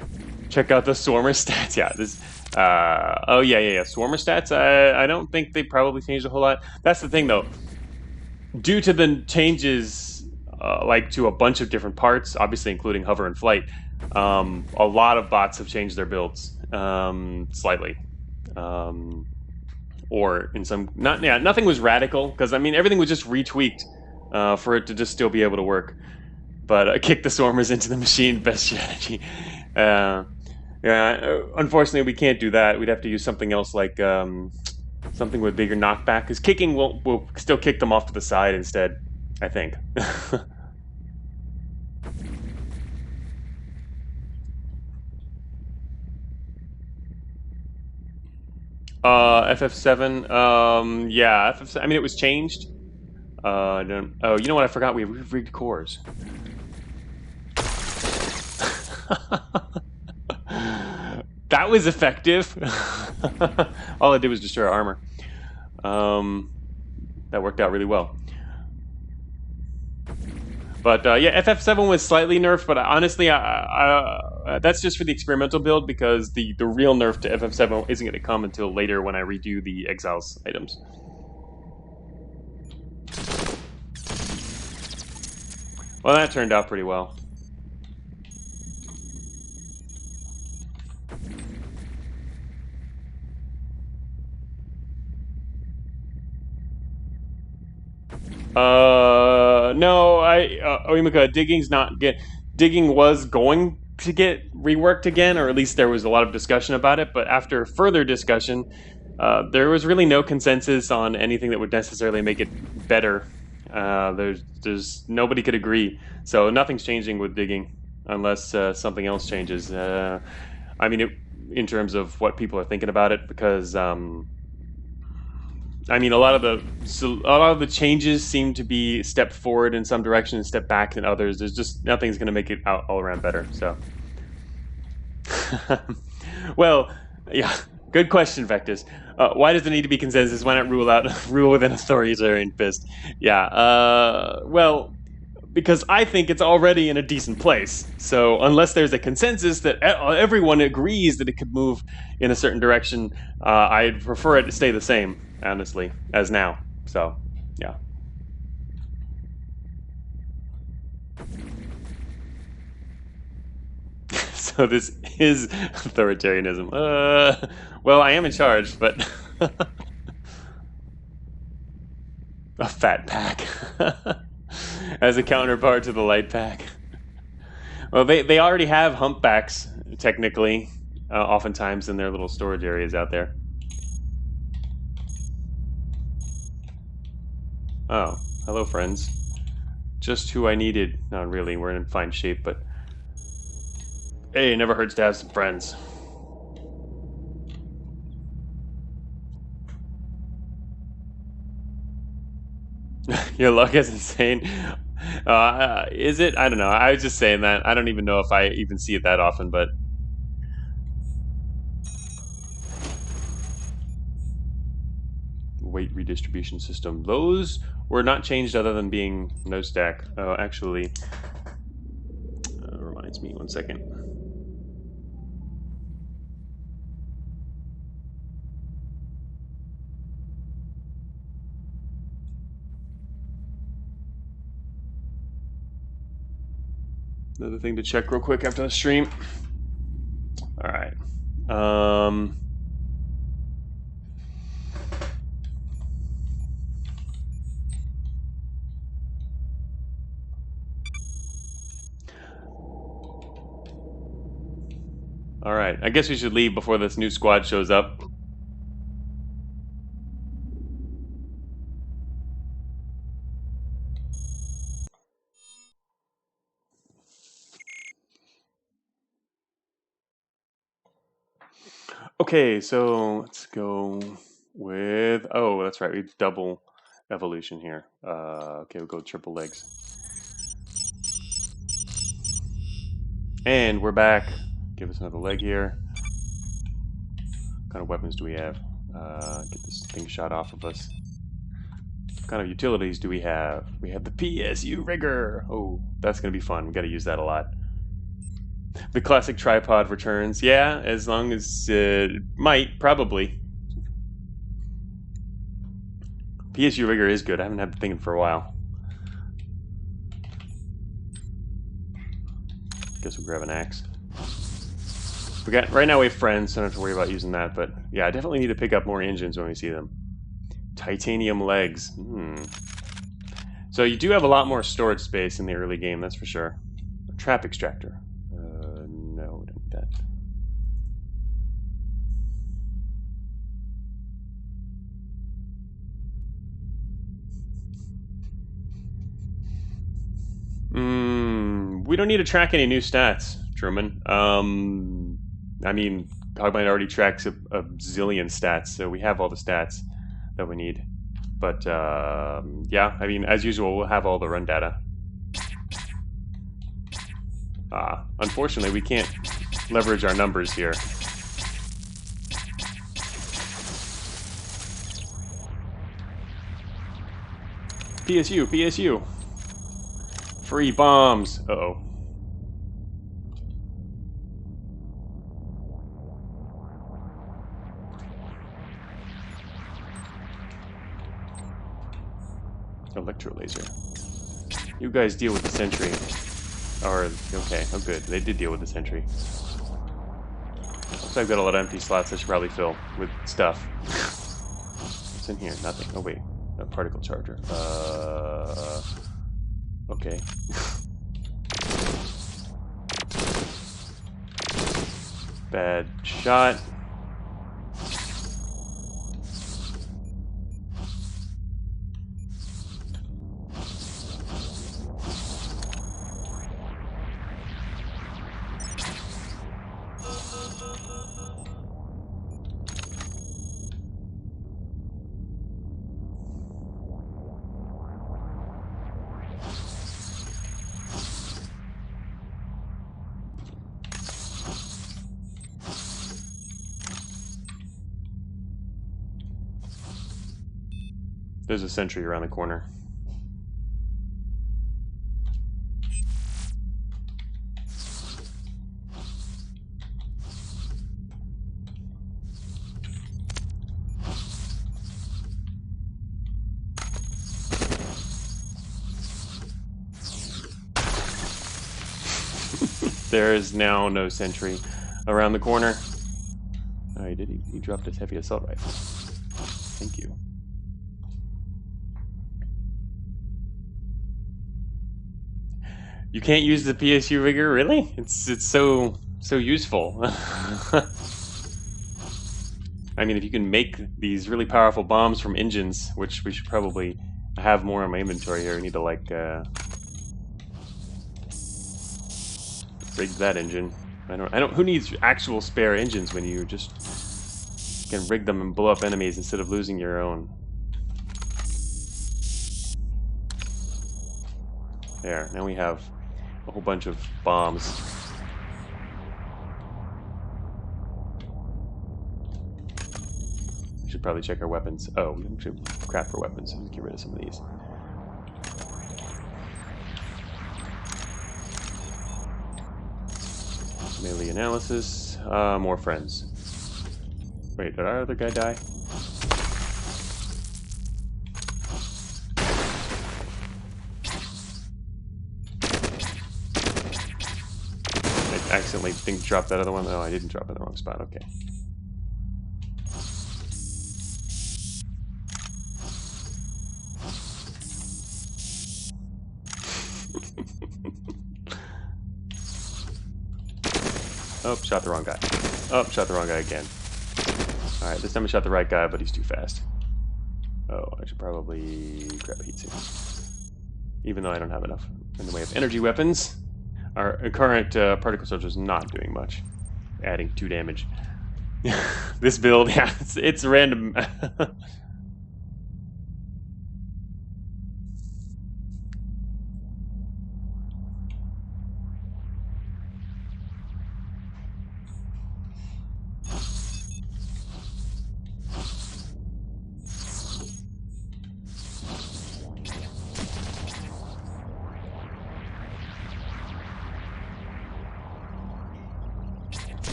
Check out the Swarmer stats. Yeah, this... oh, yeah. Swarmer stats, I don't think they probably changed a whole lot. That's the thing, though. Due to the changes, like, to a bunch of different parts, obviously including hover and flight, a lot of bots have changed their builds, slightly. Or in some... nothing was radical, because, I mean, everything was just retweaked for it to just still be able to work. But kick the Swarmers into the machine, best strategy. Yeah, unfortunately, we can't do that. We'd have to use something else, like something with bigger knockback. Because kicking will still kick them off to the side instead, I think. FF7. Yeah, FF7. I mean, it was changed. Oh, you know what? I forgot we have rigged cores. That was effective. All I did was destroy our armor. That worked out really well. But yeah, FF7 was slightly nerfed, but honestly, that's just for the experimental build, because the real nerf to FF7 isn't going to come until later when I redo the Exiles items. Well, that turned out pretty well. No, Oimika, digging was going to get reworked again, or at least there was a lot of discussion about it, but after further discussion, there was really no consensus on anything that would necessarily make it better. There's nobody could agree, so nothing's changing with digging unless something else changes. I mean, in terms of what people are thinking about it, because I mean, a lot of the changes seem to be step forward in some direction and step back in others. There's just nothing's going to make it all around better. So, well, yeah, good question, Vectus. Why does there need to be consensus? Why not rule with an authoritarian fist? Yeah, well, because I think it's already in a decent place. So unless there's a consensus that everyone agrees that it could move in a certain direction, I'd prefer it to stay the same, honestly, as now. So, yeah. So this is authoritarianism. Well, I am in charge, but... A fat pack. As a counterpart to the light pack. Well, they already have humpbacks, technically, oftentimes in their little storage areas out there. Oh, hello, friends. Just who I needed. Not really, we're in fine shape, but... Hey, it never hurts to have some friends. Your luck is insane. Is it? I don't know. I was just saying that. I don't even know if I even see it that often, but... Weight redistribution system. Those were not changed other than being no stack. Actually... reminds me, 1 second. Another thing to check real quick after the stream. All right. Alright, I guess we should leave before this new squad shows up. Okay, so let's go with... Oh, that's right, we double evolution here. Okay, we'll go triple legs. And we're back. Give us another leg here. What kind of weapons do we have? Get this thing shot off of us. What kind of utilities do we have? We have the PSU rigger. Oh, that's going to be fun. We got to use that a lot. The classic tripod returns. Yeah, as long as might, probably. PSU rigger is good. I haven't had the thing for a while. Guess we'll grab an axe. Right now we have friends, so I don't have to worry about using that, but yeah, I definitely need to pick up more engines when we see them. Titanium legs. So you do have a lot more storage space in the early game, that's for sure. A trap extractor. No, we don't need that. We don't need to track any new stats, Truman. I mean, Cogmind already tracks a zillion stats, so we have all the stats that we need. But, yeah, I mean, as usual, we'll have all the run data. Unfortunately, we can't leverage our numbers here. PSU, PSU. Free bombs. Uh-oh. Electro laser. You guys deal with the sentry. Or, okay, oh good. They did deal with the sentry. Looks like I've got a lot of empty slots I should probably fill with stuff. What's in here? Nothing. Oh wait. A particle charger. Okay. Bad shot. There's a sentry around the corner. There is now no sentry around the corner. Oh, he did. He dropped his heavy assault rifle. Thank you. You can't use the PSU rigger, really? It's so useful. I mean, if you can make these really powerful bombs from engines, which we should probably have more in my inventory here. We need to like rig that engine. I don't. Who needs actual spare engines when you just can rig them and blow up enemies instead of losing your own? There. Now we have a whole bunch of bombs. We should probably check our weapons. Oh, we should craft for weapons. Let's get rid of some of these. Melee analysis. More friends. Wait, did our other guy die? I accidentally dropped that other one. Oh, I didn't drop it in the wrong spot. Okay. Oh, shot the wrong guy. Oh, shot the wrong guy again. Alright, this time I shot the right guy, but he's too fast. Oh, I should probably grab a heat sink. Even though I don't have enough in the way of energy weapons. Our current particle soldier is not doing much. Adding 2 damage. This build, yeah, it's random.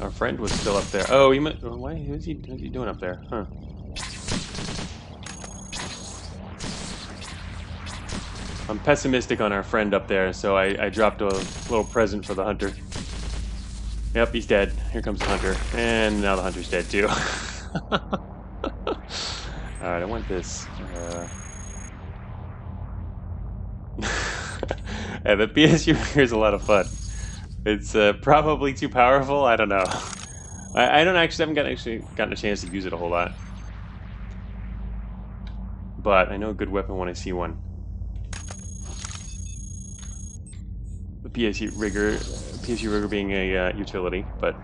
Our friend was still up there. Oh, he might. Why? Who's he doing up there? Huh? I'm pessimistic on our friend up there, so I dropped a little present for the hunter. Yep, he's dead. Here comes the hunter, and now the hunter's dead too. All right, I want this. Yeah, the PSU here is a lot of fun. It's probably too powerful. I don't know. I haven't gotten a chance to use it a whole lot. But I know a good weapon when I see one. The PSU rigger being a utility, but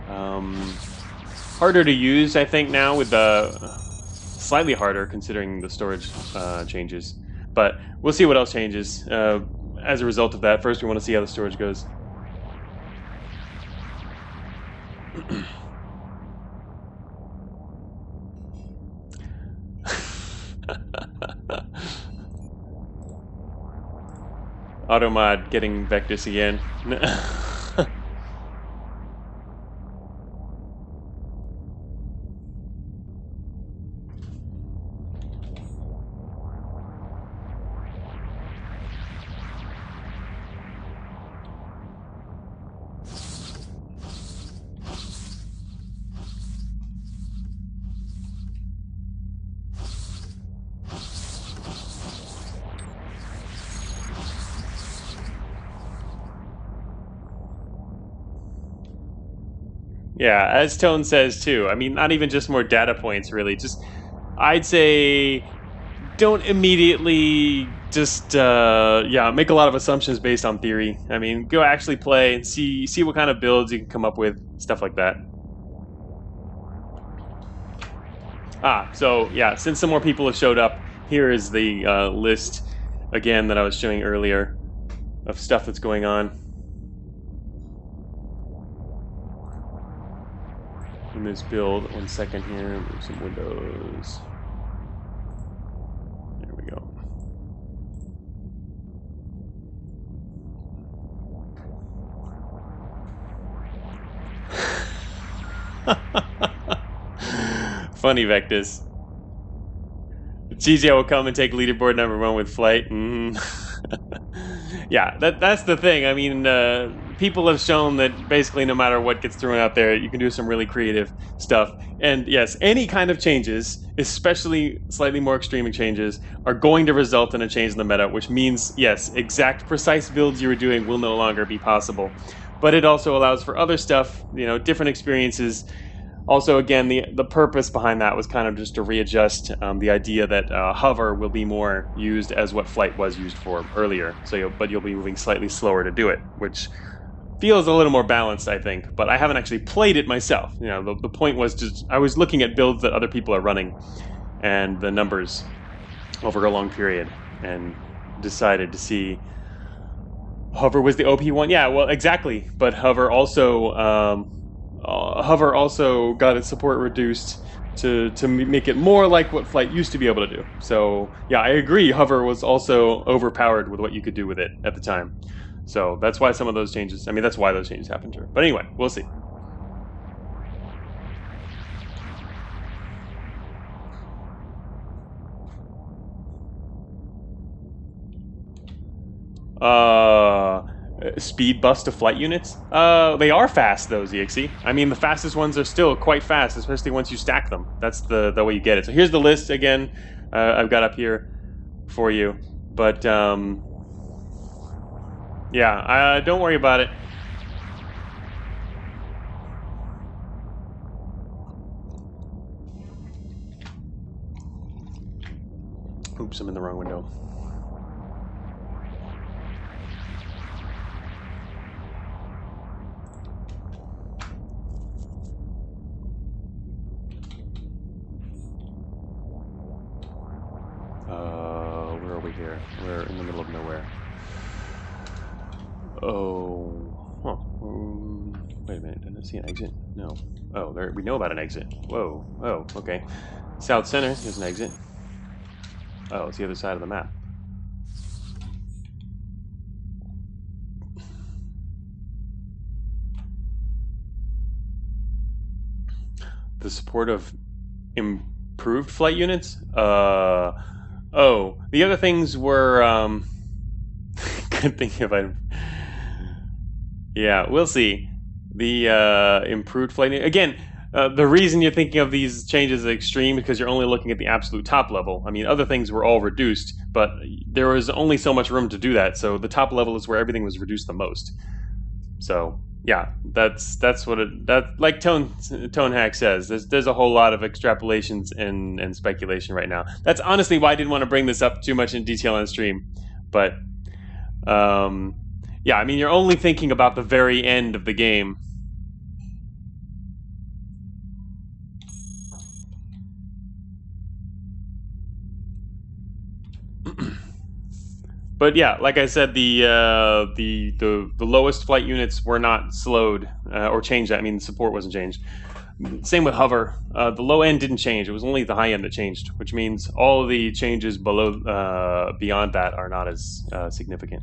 harder to use, I think, now with slightly harder considering the storage changes. But we'll see what else changes as a result of that. First, we want to see how the storage goes. Automod getting Vectus again. Yeah, as Tone says too. I mean, not even just more data points, really. Just, I'd say, don't immediately just, make a lot of assumptions based on theory. I mean, go actually play and see what kind of builds you can come up with, stuff like that. So yeah, since some more people have showed up, here is the list again that I was showing earlier of stuff that's going on. In this build, 1 second here, move some windows. There we go. Funny, Vectus. GJ will come and take leaderboard #1 with flight. Yeah, that's the thing. I mean, people have shown that basically no matter what gets thrown out there, you can do some really creative stuff. And yes, any kind of changes, especially slightly more extreme changes, are going to result in a change in the meta, which means, yes, exact precise builds you were doing will no longer be possible. But it also allows for other stuff, different experiences. Also, again, the purpose behind that was kind of just to readjust the idea that hover will be more used as what flight was used for earlier. So, but you'll be moving slightly slower to do it, which feels a little more balanced, I think. But I haven't actually played it myself. The point was just I was looking at builds that other people are running and the numbers over a long period, and decided to see hover was the OP one. Yeah, well, exactly. But hover also got its support reduced to make it more like what flight used to be able to do. So yeah, I agree. Hover was also overpowered with what you could do with it at the time. So that's why some of those changes. I mean, that's why those changes happened to her. But anyway, we'll see. Speed bust to flight units? They are fast though, ZXE. I mean, the fastest ones are still quite fast, especially once you stack them. That's the way you get it. So here's the list again. I've got up here for you. But yeah, don't worry about it. Oops, I'm in the wrong window. Where are we here? We're in the middle of nowhere. Oh, huh. Wait a minute, didn't I see an exit? No. Oh, there, we know about an exit. Whoa. Oh, okay. South center, there's an exit. Oh, it's the other side of the map. The support of improved flight units? Oh, the other things were, good thing if I... Yeah, we'll see. The improved flight... Again, the reason you're thinking of these changes as extreme is because you're only looking at the absolute top level. I mean, other things were all reduced, but there was only so much room to do that, so the top level is where everything was reduced the most. So, yeah, that's what it... like Tone Hack says, there's a whole lot of extrapolations and speculation right now. That's honestly why I didn't want to bring this up too much in detail on stream, but... yeah, I mean, you're only thinking about the very end of the game. But yeah, like I said, the lowest flight units were not slowed or changed. I mean, the support wasn't changed. Same with hover. The low end didn't change. It was only the high end that changed, which means all of the changes below beyond that are not as significant.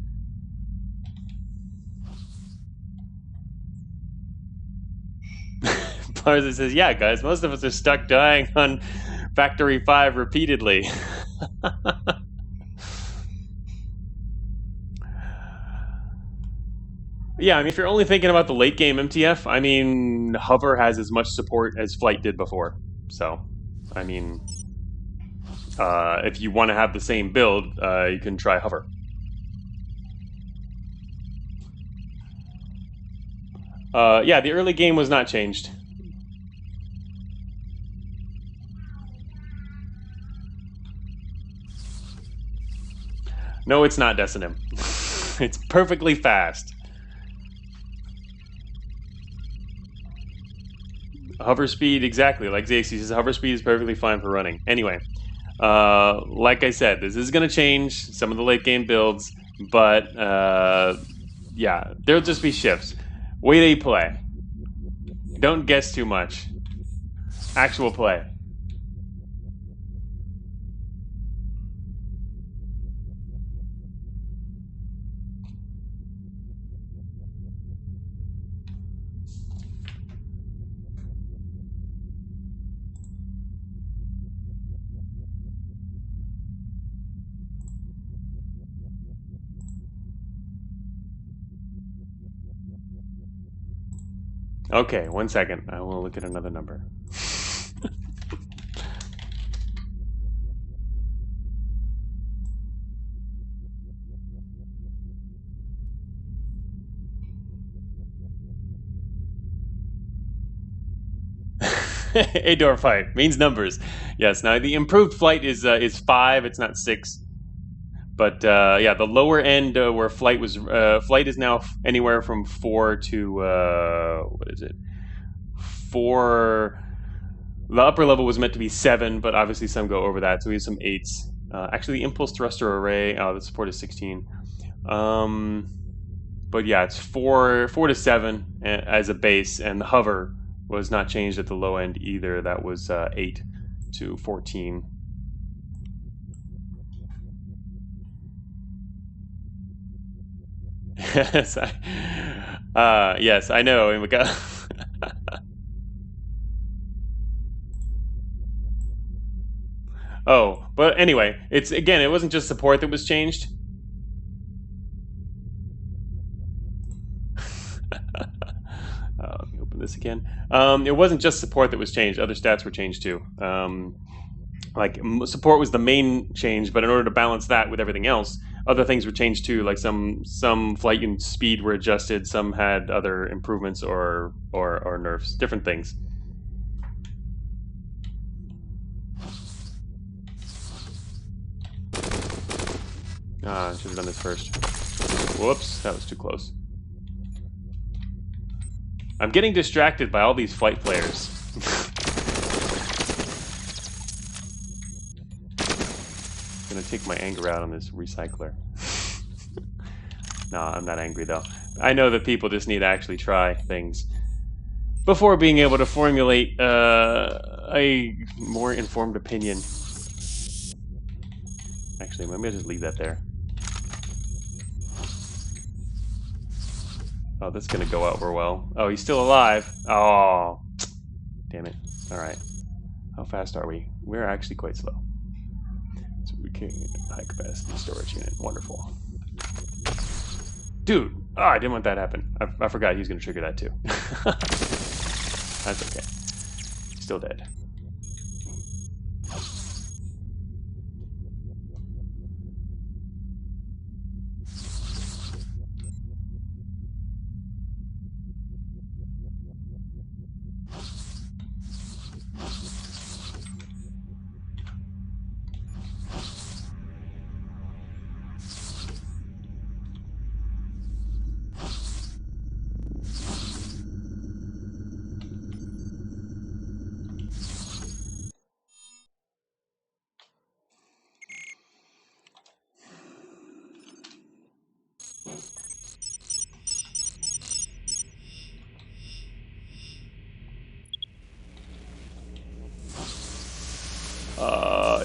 Barza says, yeah, guys, most of us are stuck dying on Factory 5 repeatedly. Yeah, I mean, if you're only thinking about the late game MTF, I mean, hover has as much support as flight did before. So, I mean, if you want to have the same build, you can try hover. Yeah, the early game was not changed. No, it's not Decinim. It's perfectly fast. Hover speed, exactly. Like Zaxy says, hover speed is perfectly fine for running. Anyway, like I said, this is going to change some of the late game builds, but yeah, there'll just be shifts. Wait till you play. Don't guess too much. Actual play. Okay, 1 second. I will look at another number. Ador fight means numbers. Yes. Now the improved flight is 5. It's not 6. But yeah, the lower end where flight was flight is now anywhere from 4 to what is it? 4. The upper level was meant to be 7, but obviously some go over that, so we have some 8s. Actually, the impulse thruster array. Oh, the support is 16. But yeah, it's 4 to 7 as a base, and the hover was not changed at the low end either. That was 8 to 14. Yes, yes, I know. And we got oh, but anyway, it's again, it wasn't just support that was changed. Let me open this again. It wasn't just support that was changed. Other stats were changed too. Like support was the main change, but in order to balance that with everything else, other things were changed too. Like some flight unit speed were adjusted. Some had other improvements or nerfs, different things. Ah, I should have done this first. Whoops, that was too close. I'm getting distracted by all these flight flares. I'm gonna take my anger out on this recycler. No, I'm not angry though. I know that people just need to actually try things before being able to formulate a more informed opinion. Actually, maybe I'll just leave that there. Oh, that's gonna go over well. Oh, he's still alive. Oh, damn it. All right. How fast are we? We're actually quite slow. So we can high capacity storage unit. Wonderful. Dude, oh, I didn't want that to happen. I forgot he was gonna trigger that too. That's okay. Still dead.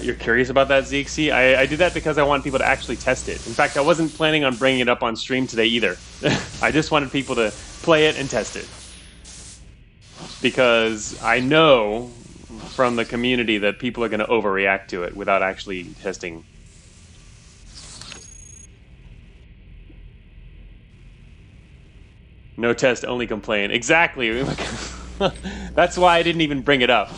You're curious about that, Zeke? See, I did that because I want people to actually test it. In fact, I wasn't planning on bringing it up on stream today either. I just wanted people to play it and test it. Because I know from the community that people are going to overreact to it without actually testing. No test, only complain. Exactly. That's why I didn't even bring it up.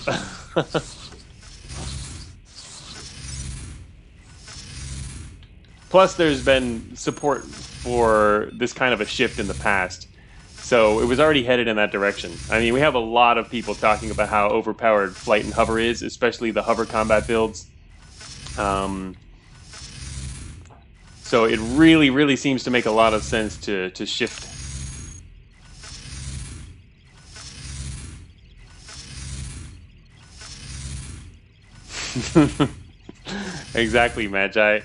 Plus, there's been support for this kind of a shift in the past. So it was already headed in that direction. I mean, we have a lot of people talking about how overpowered flight and hover is, especially the hover combat builds. So it really, really seems to make a lot of sense to shift. Exactly, Magi.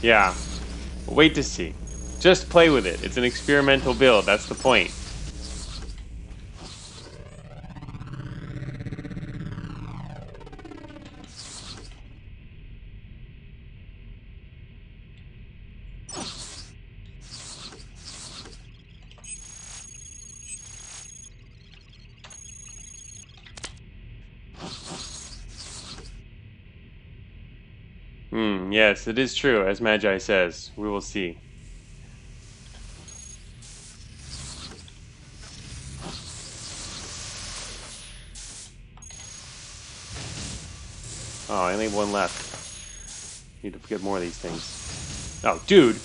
Yeah. Wait to see. Just play with it. It's an experimental build. That's the point. Yes, it is true, as Magi says. We will see. Oh, I only have one left. Need to get more of these things. Oh, dude!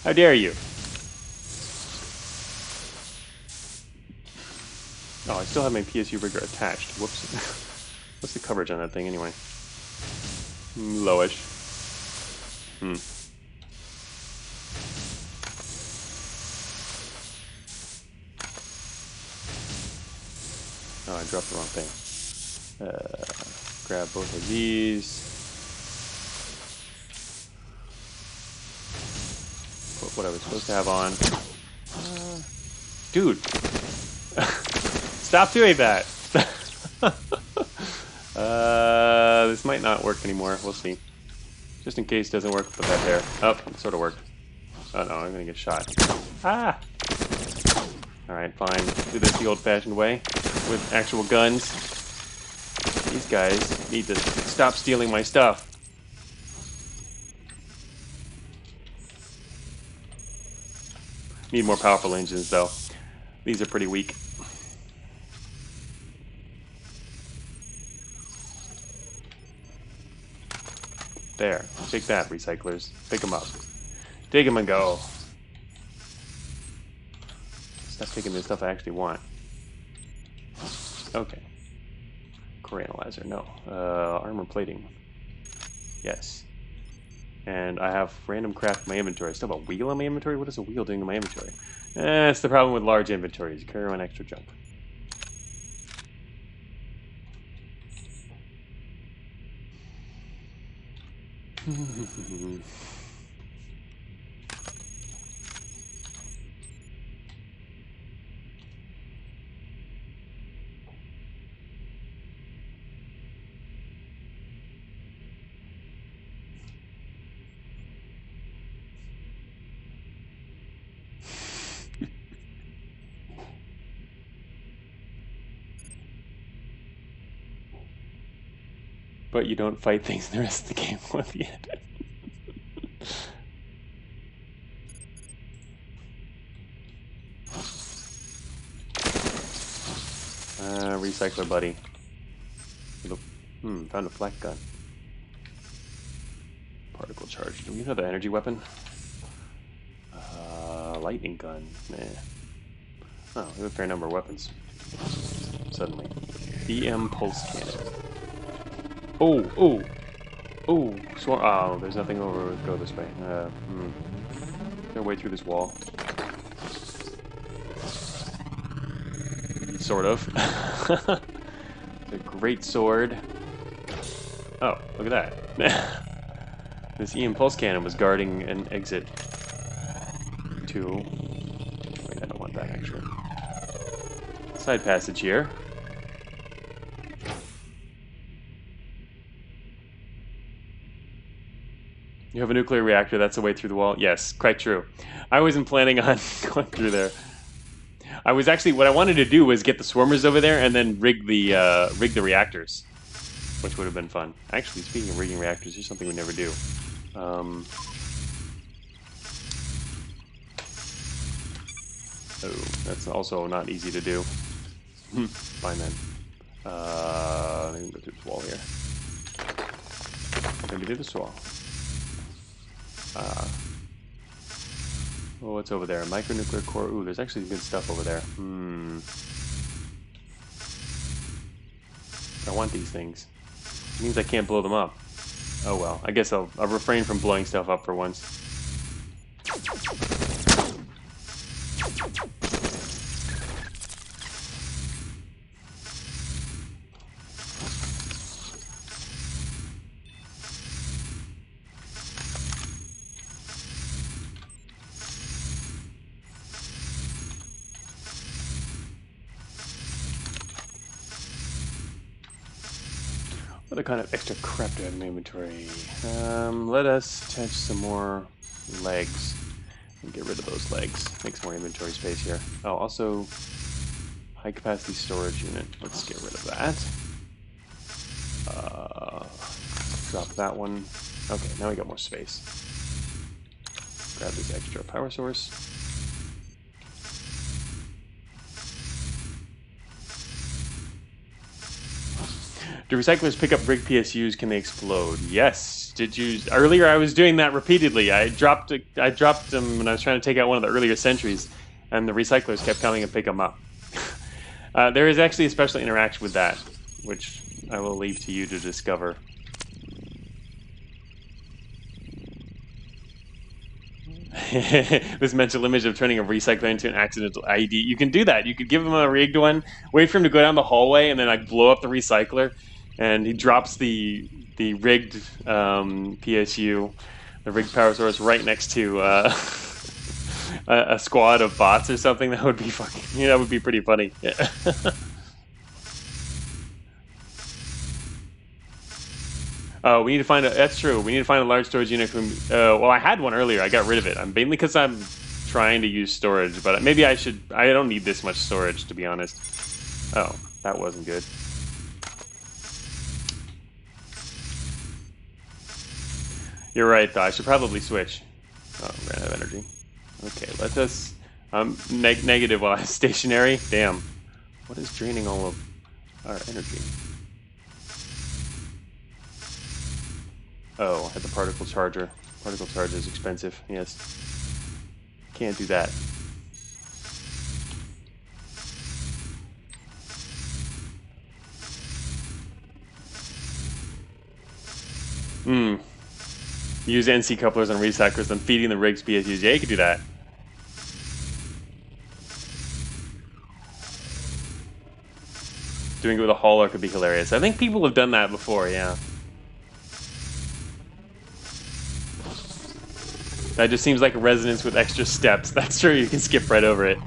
How dare you? Oh, I still have my PSU rigger attached. Whoops. What's the coverage on that thing anyway? Lowish. Oh, I dropped the wrong thing. Grab both of these. Put what I was supposed to have on. Dude! Stop doing that! This might not work anymore. We'll see. Just in case it doesn't work, put that there. Oh, it sort of worked. Oh no, I'm gonna get shot. Ah! Alright, fine. Do this the old-fashioned way with actual guns. These guys need to stop stealing my stuff. Need more powerful engines, though. These are pretty weak. There. Take that, recyclers. Pick them up. Dig them and go. Stop taking the stuff I actually want. Okay. Core analyzer, no. Armor plating. Yes. And I have random crap in my inventory. I still have a wheel in my inventory? What is a wheel doing in my inventory? That's the problem with large inventories. You carry around extra junk. But you don't fight things in the rest of the game with yet. Recycler buddy. Found a flak gun. Particle charge. Do we have another energy weapon? Lightning gun. Nah. Oh, we have a fair number of weapons. Suddenly. EM pulse cannon. Oh! Oh, there's nothing over. Go this way. Is there a way through this wall? Sort of. It's a great sword. Oh, look at that. This EM pulse cannon was guarding an exit to... Wait, I don't want that actually. Side passage here. You have a nuclear reactor, that's the way through the wall? Yes, quite true. I wasn't planning on going through there. I was actually, what I wanted to do was get the swarmers over there and then rig the reactors, which would have been fun. Actually, speaking of rigging reactors, here's something we never do. Oh, that's also not easy to do. Fine then. Let me go through this wall here. Maybe do this wall. Oh, what's over there? A micronuclear core. Ooh, there's actually good stuff over there. I want these things. It means I can't blow them up. Oh well, I guess I'll refrain from blowing stuff up for once. What kind of extra crap do I have in my inventory? Let us attach some more legs and get rid of those legs. Make some more inventory space here. Oh, also high capacity storage unit. Let's get rid of that. Drop that one. Okay, now we got more space. Grab this extra power source. Do recyclers pick up rig PSUs? Can they explode? Yes. Did you earlier? I was doing that repeatedly. I dropped them when I was trying to take out one of the earlier sentries, and the recyclers kept coming and pick them up. There is actually a special interaction with that, which I will leave to you to discover. This mental image of turning a recycler into an accidental IED. You can do that. You could give him a rigged one, wait for him to go down the hallway, and then like blow up the recycler. And he drops the rigged PSU, the rigged power source, right next to a squad of bots or something. That would be fucking. That would be pretty funny. Yeah. Oh, we need to find a. That's true. We need to find a large storage unit. Well, I had one earlier. I got rid of it. I'm mainly because I'm trying to use storage, but maybe I should. I don't need this much storage, to be honest. Oh, that wasn't good. You're right, though. I should probably switch. Oh, I'm gonna have energy. Okay, let us. Negative while I'm stationary. Damn. What is draining all of our energy? Oh, I had the particle charger. Particle charger is expensive. Yes. Can't do that. Use NC couplers on recyclers, then feeding the rigs BSUs. Yeah, you could do that. Doing it with a hauler could be hilarious. I think people have done that before, yeah. That just seems like a resonance with extra steps. That's true, you can skip right over it.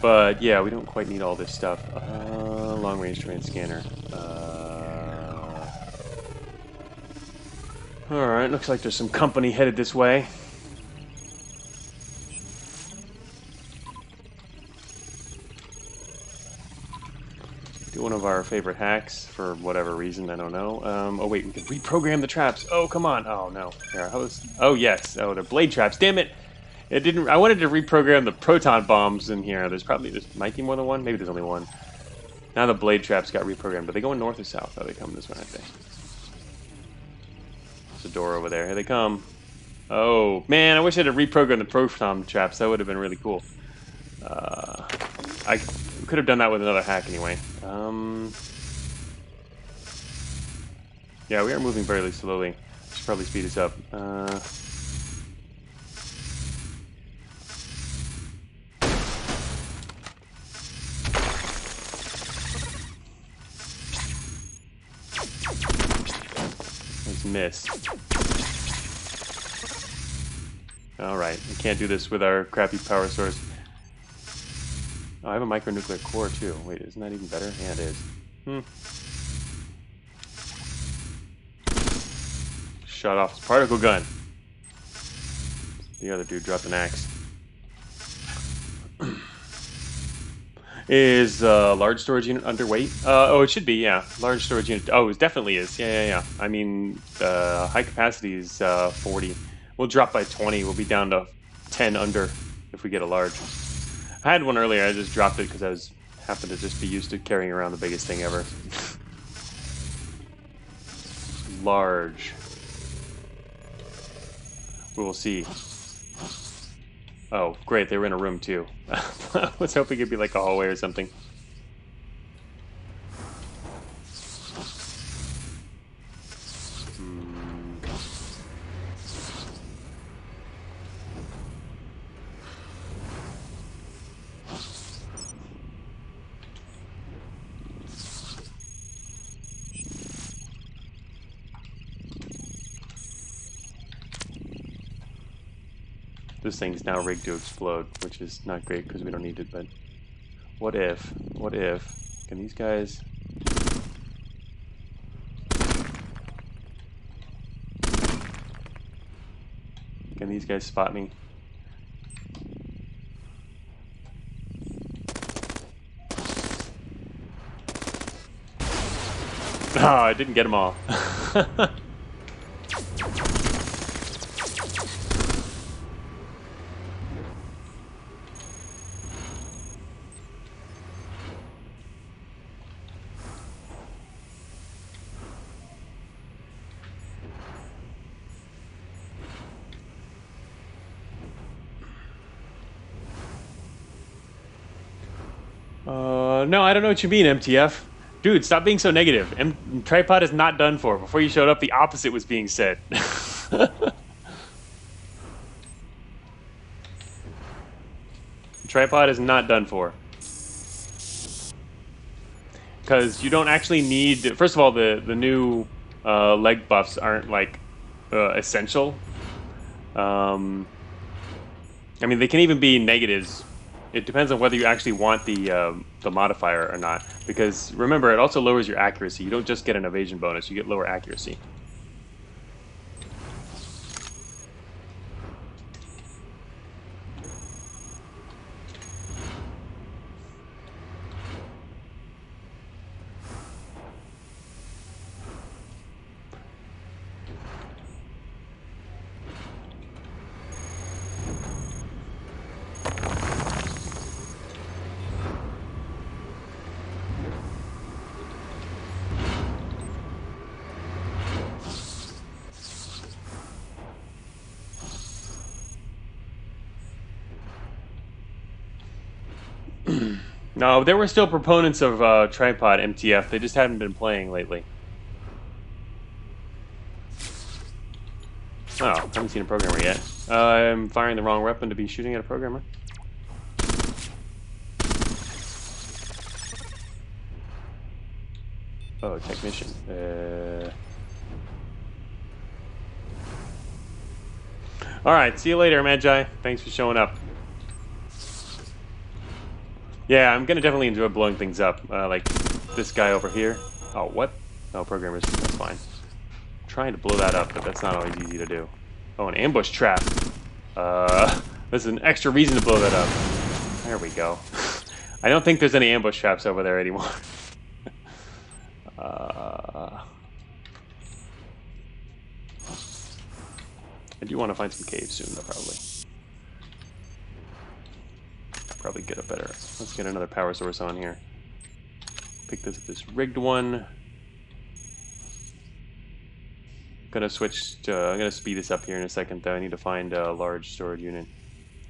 But yeah, we don't quite need all this stuff. Long range terrain scanner. Alright, looks like there's some company headed this way. Do one of our favorite hacks for whatever reason, I don't know. Oh wait, we can reprogram the traps. Oh, come on. Oh no. Here, oh yes. Oh, they're blade traps. Damn it. It didn't. I wanted to reprogram the proton bombs in here. There might be more than one. Maybe there's only one. Now the blade traps got reprogrammed. But they going north or south? Oh, they come this way, aren't they? There's a door over there. Here they come. Oh man, I wish I had reprogrammed the proton traps. That would have been really cool. I could have done that with another hack anyway. Yeah, we are moving fairly slowly. Should probably speed this up. Nice miss. Alright, we can't do this with our crappy power source. Oh, I have a micronuclear core too. Wait, isn't that even better? Yeah, it is. Shot off his particle gun. The other dude dropped an axe. Is large storage unit underweight? Oh, it should be, yeah. Large storage unit. Oh, it definitely is. Yeah. I mean, high capacity is 40. We'll drop by 20. We'll be down to 10 under if we get a large. I had one earlier. I just dropped it because I happened to just be used to carrying around the biggest thing ever. Large. We will see. Oh, great. They were in a room, too. I was hoping it'd be like a hallway or something. This thing's now rigged to explode, which is not great because we don't need it, but what if, can these guys... Can these guys spot me? Oh, I didn't get them all. No, I don't know what you mean, MTF. Dude, stop being so negative. Tripod is not done for. Before you showed up, the opposite was being said. Tripod is not done for. Because you don't actually need... First of all, the new leg buffs aren't, like, essential. I mean, they can even be negatives. It depends on whether you actually want the modifier or not. Because remember, it also lowers your accuracy. You don't just get an evasion bonus; you get lower accuracy. No, there were still proponents of tripod MTF. They just hadn't been playing lately. Oh, I haven't seen a programmer yet. I'm firing the wrong weapon to be shooting at a programmer. Oh, technician. Alright, see you later, Magi. Thanks for showing up. Yeah, I'm gonna definitely enjoy blowing things up. Like this guy over here. Oh, what? No, programmers. That's fine. I'm trying to blow that up, but that's not always easy to do. Oh, an ambush trap. This is an extra reason to blow that up. There we go. I don't think there's any ambush traps over there anymore. I do want to find some caves soon, though, probably get a better. Let's get another power source on here. Pick this rigged one. Gonna switch to. I'm gonna speed this up here in a second, though. I need to find a large storage unit,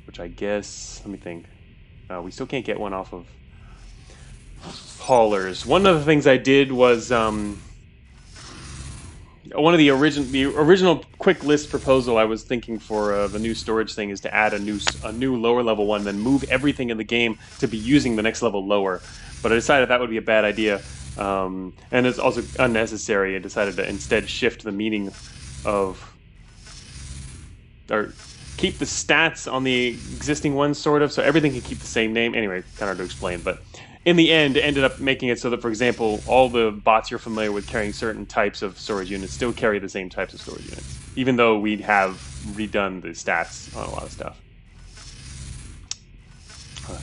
which I guess. Let me think. We still can't get one off of haulers. One of the things I did was one of the original quick list proposal I was thinking for the new storage thing is to add a new lower level one, then move everything in the game to be using the next level lower. But I decided that would be a bad idea, and it's also unnecessary. I decided to instead shift the meaning of, or keep the stats on the existing ones, sort of, so everything can keep the same name. Anyway, kind of hard to explain, but in the end, ended up making it so that, for example, all the bots you're familiar with carrying certain types of storage units still carry the same types of storage units, even though we have redone the stats on a lot of stuff.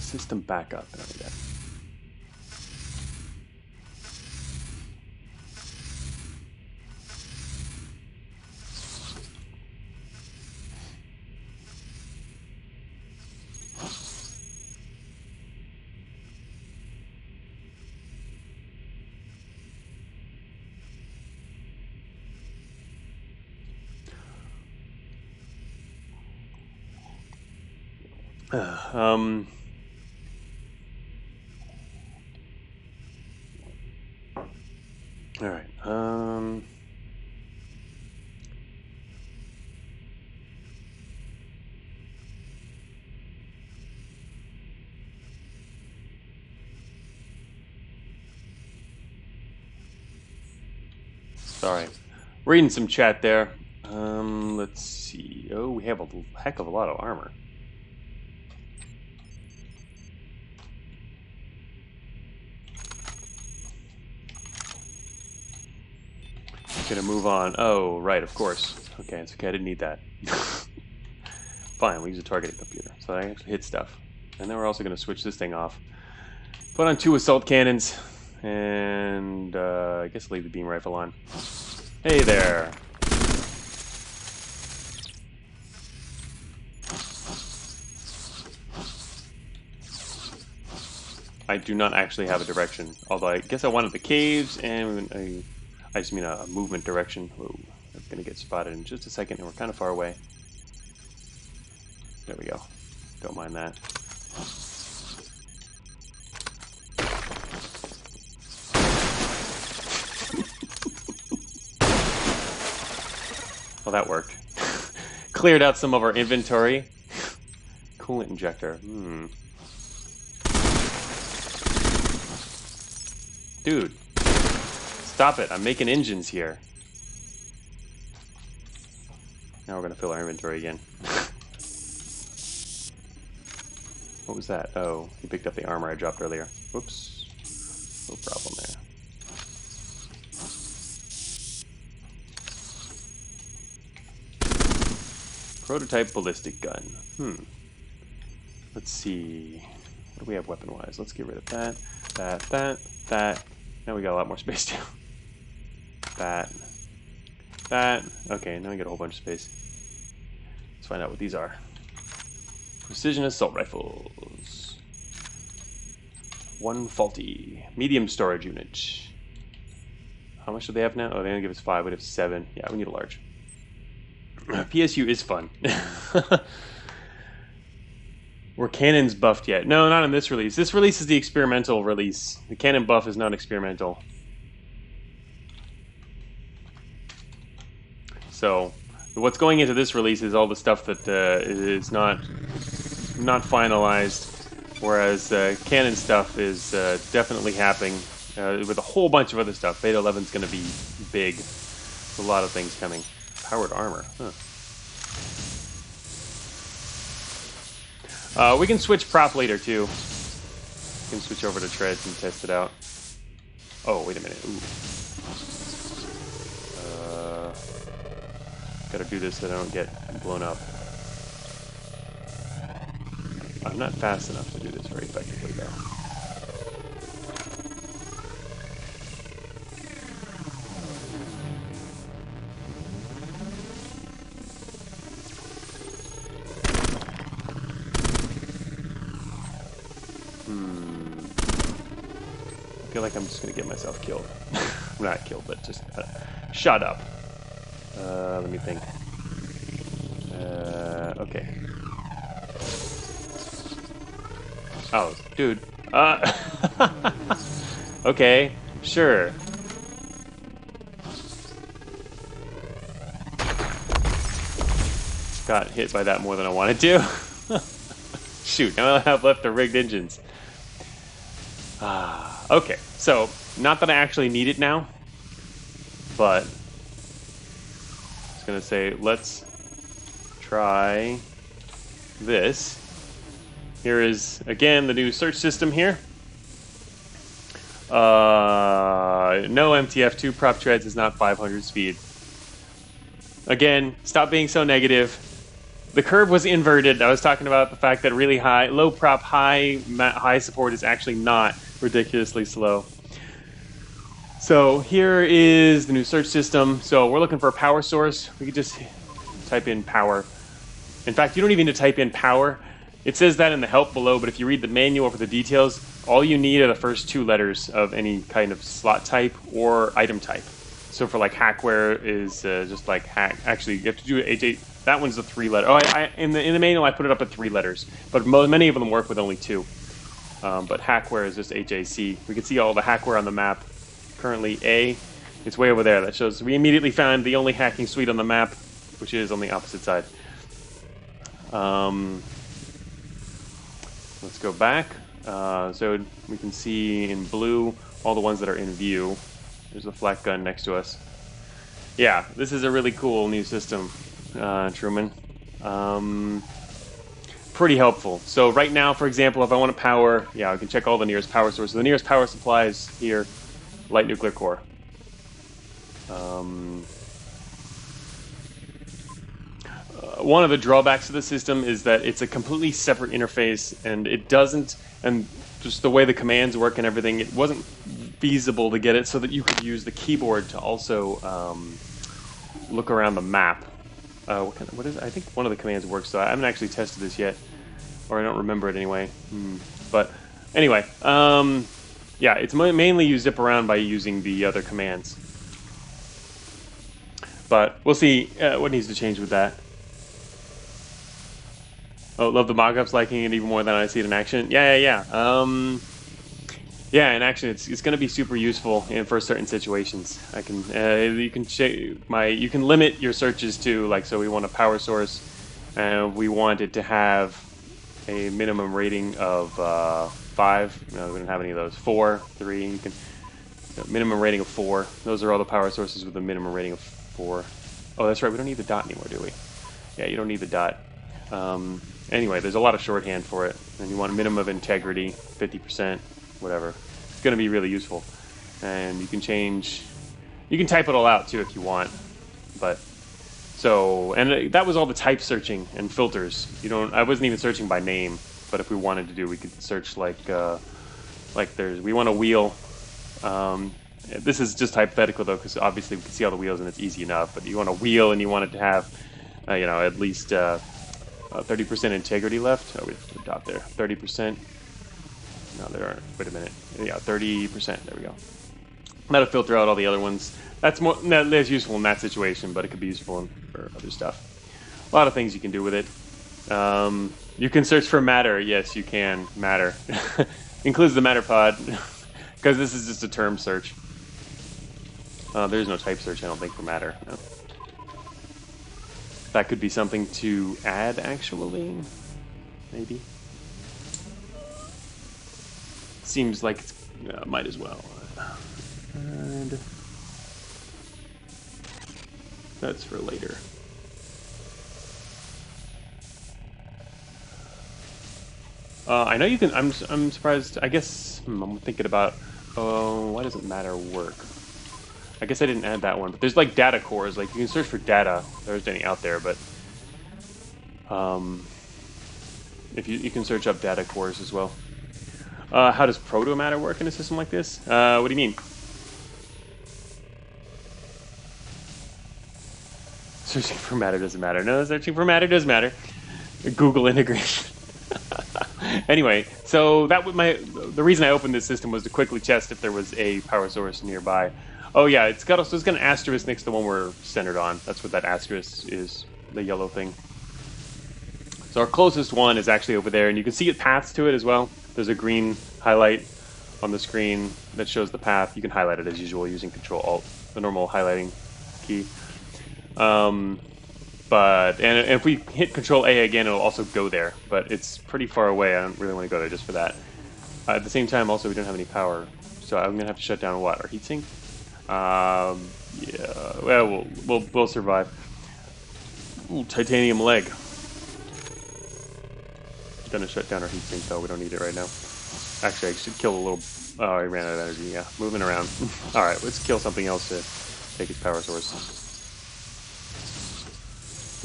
System backup. There we go. All right. Sorry. Reading some chat there. Let's see. Oh, we have a heck of a lot of armor. Gonna move on. Oh, right, of course. Okay, it's okay. I didn't need that. Fine, we use a targeting computer, so I actually hit stuff. And then we're also gonna switch this thing off. Put on 2 assault cannons, and I guess leave the beam rifle on. Hey there. I do not actually have a direction, although I guess I wanted the caves, and I just mean a movement direction. Whoa, I'm going to get spotted in just a second, and we're kind of far away. There we go. Don't mind that. Well, that worked. Cleared out some of our inventory. Coolant injector. Dude. Stop it, I'm making engines here. Now we're gonna fill our inventory again. What was that? Oh, he picked up the armor I dropped earlier. Whoops. No problem there. Prototype ballistic gun. Let's see. What do we have weapon-wise? Let's get rid of that, that. Now we got a lot more space too. That. Okay, now we got a whole bunch of space. Let's find out what these are. Precision assault rifles. 1 faulty. Medium storage unit. How much do they have now? Oh, they only give us 5. We have 7. Yeah, we need a large. PSU is fun. Were cannons buffed yet? No, not in this release. This release is the experimental release. The cannon buff is not experimental. So, what's going into this release is all the stuff that is not finalized, whereas canon stuff is definitely happening with a whole bunch of other stuff. Beta 11 is going to be big. There's a lot of things coming. Powered armor. Huh. We can switch prop later too. We can switch over to treads and test it out. Oh, wait a minute. Ooh. Gotta do this so I don't get blown up. I'm not fast enough to do this very effectively, though. I feel like I'm just gonna get myself killed. Not killed, but just shot up. Let me think. Okay. Oh, dude. Okay, sure. Got hit by that more than I wanted to. Shoot, now I have left the rigged engines. Okay, so, not that I actually need it now, but I was going to say, let's try this. Here is, again, the new search system here. No MTF2 prop treads is not 500 speed. Again, stop being so negative. The curve was inverted. I was talking about the fact that really high, low prop, high support is actually not ridiculously slow. So here is the new search system. So we're looking for a power source. We could just type in power. In fact, you don't even need to type in power. It says that in the help below, but if you read the manual for the details, all you need are the first two letters of any kind of slot type or item type. So for like hackware is just like hack. Actually, you have to do HA. That one's a 3-letter. Oh, in the manual I put it up at 3 letters, but many of them work with only 2. But hackware is just HAC. We can see all the hackware on the map. Currently A, it's way over there. That shows we immediately found the only hacking suite on the map, which is on the opposite side. Let's go back. So we can see in blue all the ones that are in view. There's a flak gun next to us. Yeah, this is a really cool new system, Truman. Pretty helpful. So right now, for example, if I want to power, yeah, I can check all the nearest power sources. The nearest power supply is here, light nuclear core. One of the drawbacks of the system is that it's a completely separate interface, and it doesn't, and just the way the commands work and everything, it wasn't feasible to get it so that you could use the keyboard to also look around the map. What is it? I think one of the commands works, so I haven't actually tested this yet, or I don't remember it anyway. But anyway, yeah, it's mainly you zip around by using the other commands. But we'll see what needs to change with that. Oh, love the mock-ups, liking it even more than I see it in action. Yeah. Yeah, in action, it's going to be super useful for certain situations. I can you can limit your searches to, like, so we want a power source, and we want it to have a minimum rating of 5. No, we don't have any of those. 4, 3. You can minimum rating of 4. Those are all the power sources with a minimum rating of 4. Oh, that's right. We don't need the dot anymore, do we? Yeah, you don't need the dot. Anyway, there's a lot of shorthand for it, and you want a minimum of integrity, 50%, whatever. It's going to be really useful, and you can change. You can type it all out too if you want, but so and that was all the type searching and filters. You don't. I wasn't even searching by name, but if we wanted to do, we could search like we want a wheel. This is just hypothetical though, because obviously we can see all the wheels and it's easy enough. But you want a wheel and you want it to have, at least 30% integrity left. Oh, we have a dot there. 30%. No, there aren't. Wait a minute. Yeah, 30%. There we go. That'll filter out all the other ones. That's useful in that situation, but it could be useful for other stuff. A lot of things you can do with it. You can search for matter. Yes, you can. Matter. Includes the matter pod. Because this is just a term search. There's no type search, I don't think, for matter. No. That could be something to add, actually. Maybe. Seems like it's... might as well. And that's for later. I know you can... I'm surprised... I guess... I'm thinking about... Oh, why doesn't matter work? I guess I didn't add that one, but there's like data cores. Like you can search for data. There's any out there, but if you can search up data cores as well. How does proto matter work in a system like this? What do you mean? Searching for matter doesn't matter. No, searching for matter does matter. Google integration. Anyway, so that was the reason I opened this system was to quickly test if there was a power source nearby. Oh yeah, it's got an asterisk next to the one we're centered on. That's what that asterisk is, the yellow thing. So our closest one is actually over there, and you can see it paths to it as well. There's a green highlight on the screen that shows the path. You can highlight it as usual using Control-Alt, the normal highlighting key. But if we hit Control-A again, it'll also go there. But it's pretty far away. I don't really want to go there just for that. At the same time, also, we don't have any power. So I'm going to have to shut down what? Our heatsink? Yeah. Well, we'll survive. Ooh, titanium leg. Gonna shut down our heatsink though. We don't need it right now. Actually, I should kill a little. Oh, I ran out of energy. Yeah, moving around. All right, let's kill something else to take its power source.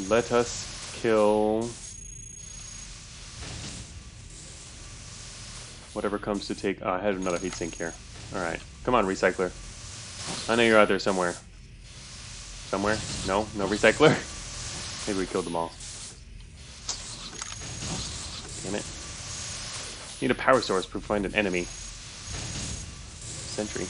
Let us kill whatever comes to take. Oh, I had another heatsink here. All right, come on, recycler. I know you're out there somewhere. Somewhere? No recycler. Maybe we killed them all. Damn it. Need a power source to find an enemy. Sentry.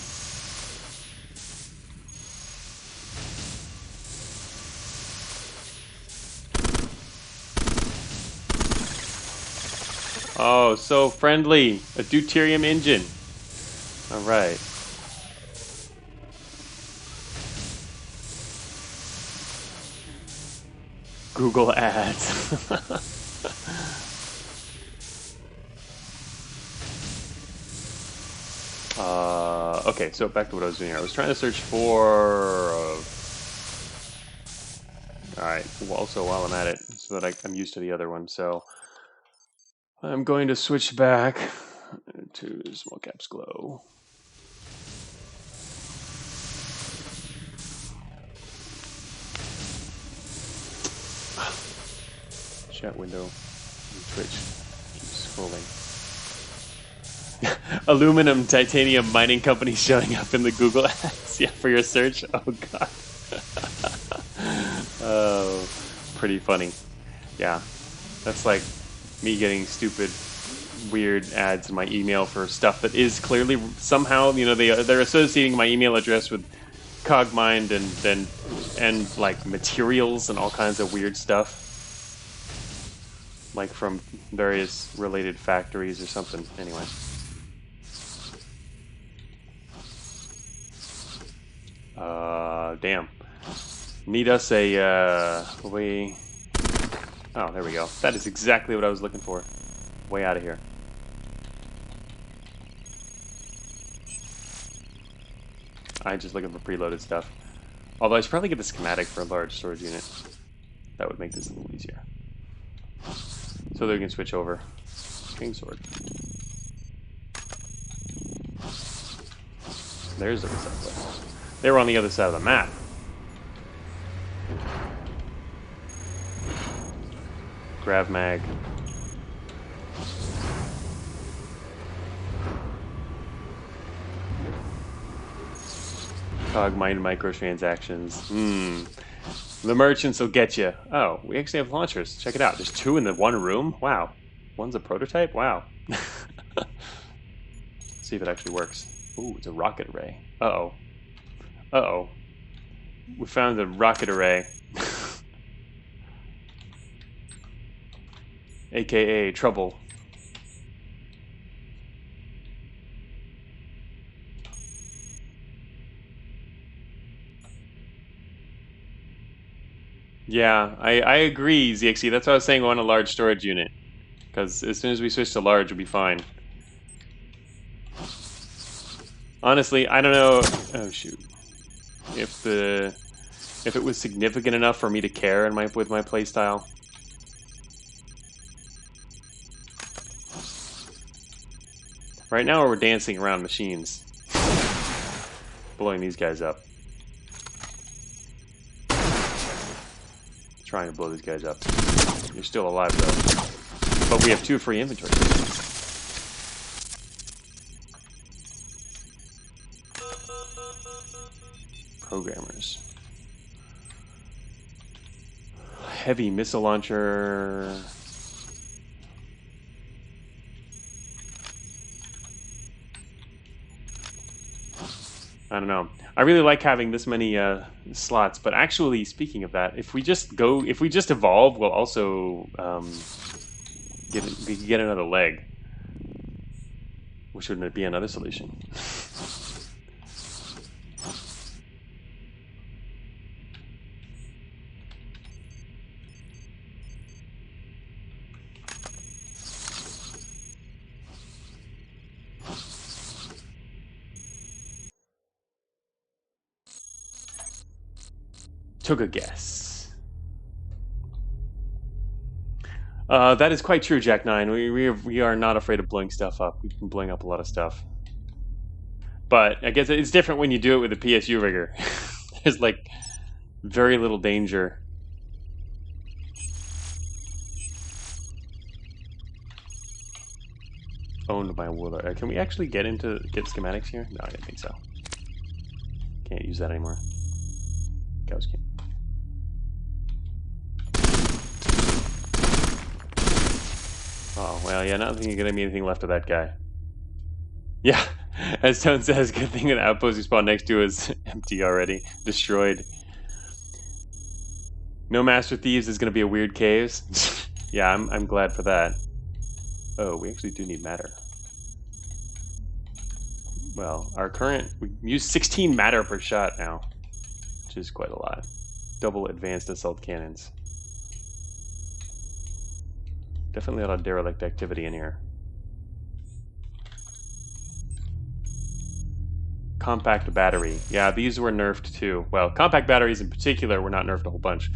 Oh, so friendly. A deuterium engine. Alright. Google Ads. Okay, so back to what I was doing here. I was trying to search for... Alright, also while I'm at it, so that I'm used to the other one, so... I'm going to switch back to small caps glow. Chat window, Twitch, keep scrolling. Aluminum, titanium mining company showing up in the Google ads. Yeah, for your search. Oh god. Oh, pretty funny. Yeah, that's like me getting stupid, weird ads in my email for stuff that is clearly somehow, you know, they're associating my email address with Cogmind and like materials and all kinds of weird stuff, like from various related factories or something. Anyway. Damn. Need us a, way... Oh, there we go. That is exactly what I was looking for. Way out of here. I'm just looking for preloaded stuff. Although I should probably get the schematic for a large storage unit. That would make this a little easier. So that we can switch over. String sword. There's the recycler. They were on the other side of the map. Grav mag. Cogmind microtransactions. The merchants will get you. Oh, we actually have launchers. Check it out. There's 2 in the one room. Wow. One's a prototype? Wow. See if it actually works. Ooh, it's a rocket array. Uh-oh. Uh-oh. We found the rocket array. aka trouble. Yeah, I agree, ZXE. That's why I was saying we want a large storage unit. Because as soon as we switch to large, we'll be fine. Honestly, I don't know. Oh shoot! If it was significant enough for me to care in with my playstyle. Right now, we're dancing around machines, blowing these guys up. Trying to blow these guys up. You're still alive though, but we have 2 free inventory. Programmers. Heavy missile launcher. I don't know. I really like having this many slots, but actually, speaking of that, if we just evolve, we'll also get another leg, which wouldn't be another solution. Took a guess. That is quite true, Jack 9. We are not afraid of blowing stuff up. We've been blowing up a lot of stuff. But I guess it's different when you do it with a PSU rigger. There's like very little danger. Owned by Wooler. Can we actually get schematics here? No, I didn't think so. Can't use that anymore. Cows can. Oh, well, yeah, not thinking gonna be anything left of that guy. Yeah, as Tone says, good thing an outpost you spawned next to is empty already. Destroyed. No Master Thieves is gonna be a weird caves. Yeah, I'm glad for that. Oh, we actually do need matter. Well, we use 16 matter per shot now, which is quite a lot. Double advanced assault cannons. Definitely a lot of derelict activity in here. Compact battery. Yeah, these were nerfed too. Well, compact batteries in particular were not nerfed a whole bunch,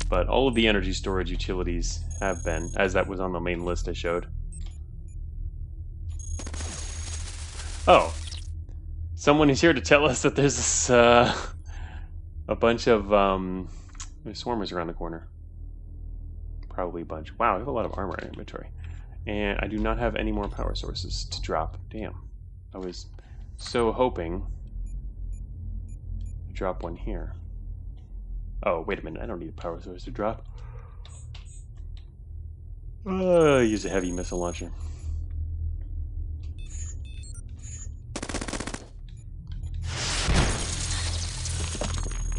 but all of the energy storage utilities have been, as that was on the main list I showed. Oh. Someone is here to tell us that there's this, a bunch of there's swarmers around the corner. Probably a bunch. Wow, I have a lot of armor in inventory. And I do not have any more power sources to drop. Damn. I was so hoping to drop one here. Oh, wait a minute. I don't need a power source to drop. Use a heavy missile launcher.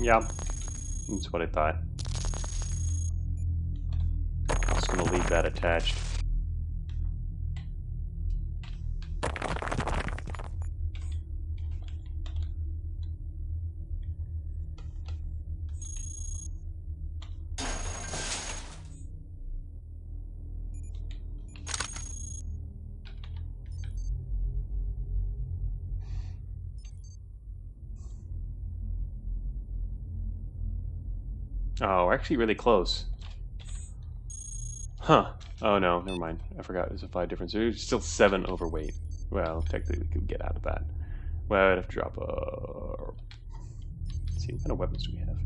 Yeah, that's what I thought. Just gonna leave that attached. Oh, we're actually really close. Huh. Oh no, never mind. I forgot there's a 5 difference. There's still 7 overweight. Well, technically we could get out of that. Well, I'd have to drop a... Let's see, what kind of weapons do we have?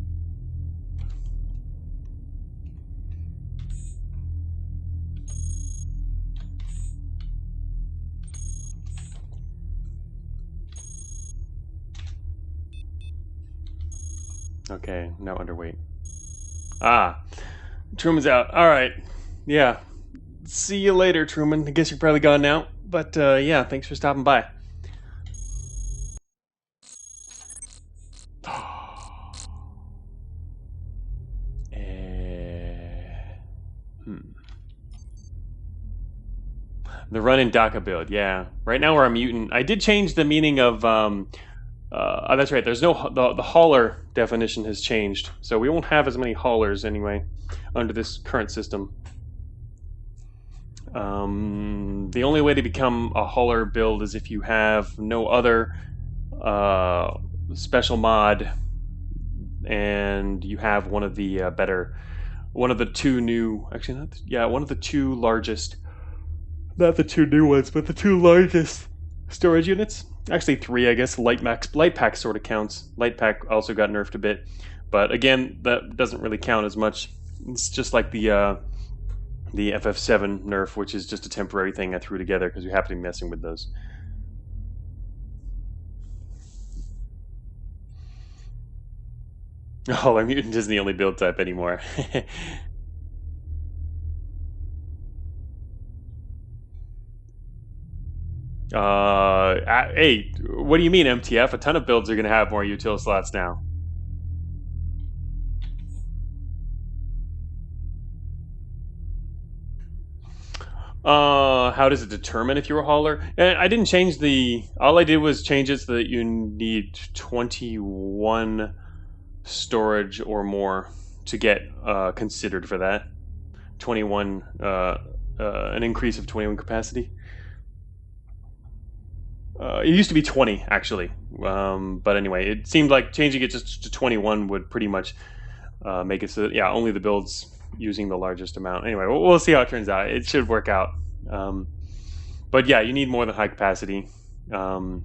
Okay, now underweight. Ah, Truman's out. All right. Yeah. See you later, Truman. I guess you're probably gone now. But yeah, thanks for stopping by. The run in DACA build, yeah. Right now we're a mutant. I did change the meaning of... oh, that's right. There's no... The hauler definition has changed. So we won't have as many haulers anyway under this current system. The only way to become a hauler build is if you have no other special mod and you have one of the one of the two new... Actually, not... Yeah, one of the two largest... Not the two new ones, but the two largest storage units. Actually, three, I guess. Light pack sort of counts. Light pack also got nerfed a bit, but again, that doesn't really count as much. It's just like the FF7 nerf, which is just a temporary thing I threw together because we happen to be messing with those. Oh, our mutant isn't the only build type anymore. Hey, what do you mean, MTF? A ton of builds are going to have more util slots now. How does it determine if you're a hauler? I didn't change the... All I did was change it so that you need 21 storage or more to get considered for that. 21, an increase of 21 capacity. It used to be 20, actually. But anyway, it seemed like changing it just to 21 would pretty much make it so that, yeah, only the builds using the largest amount. Anyway, we'll see how it turns out. It should work out. But yeah, you need more than high capacity. In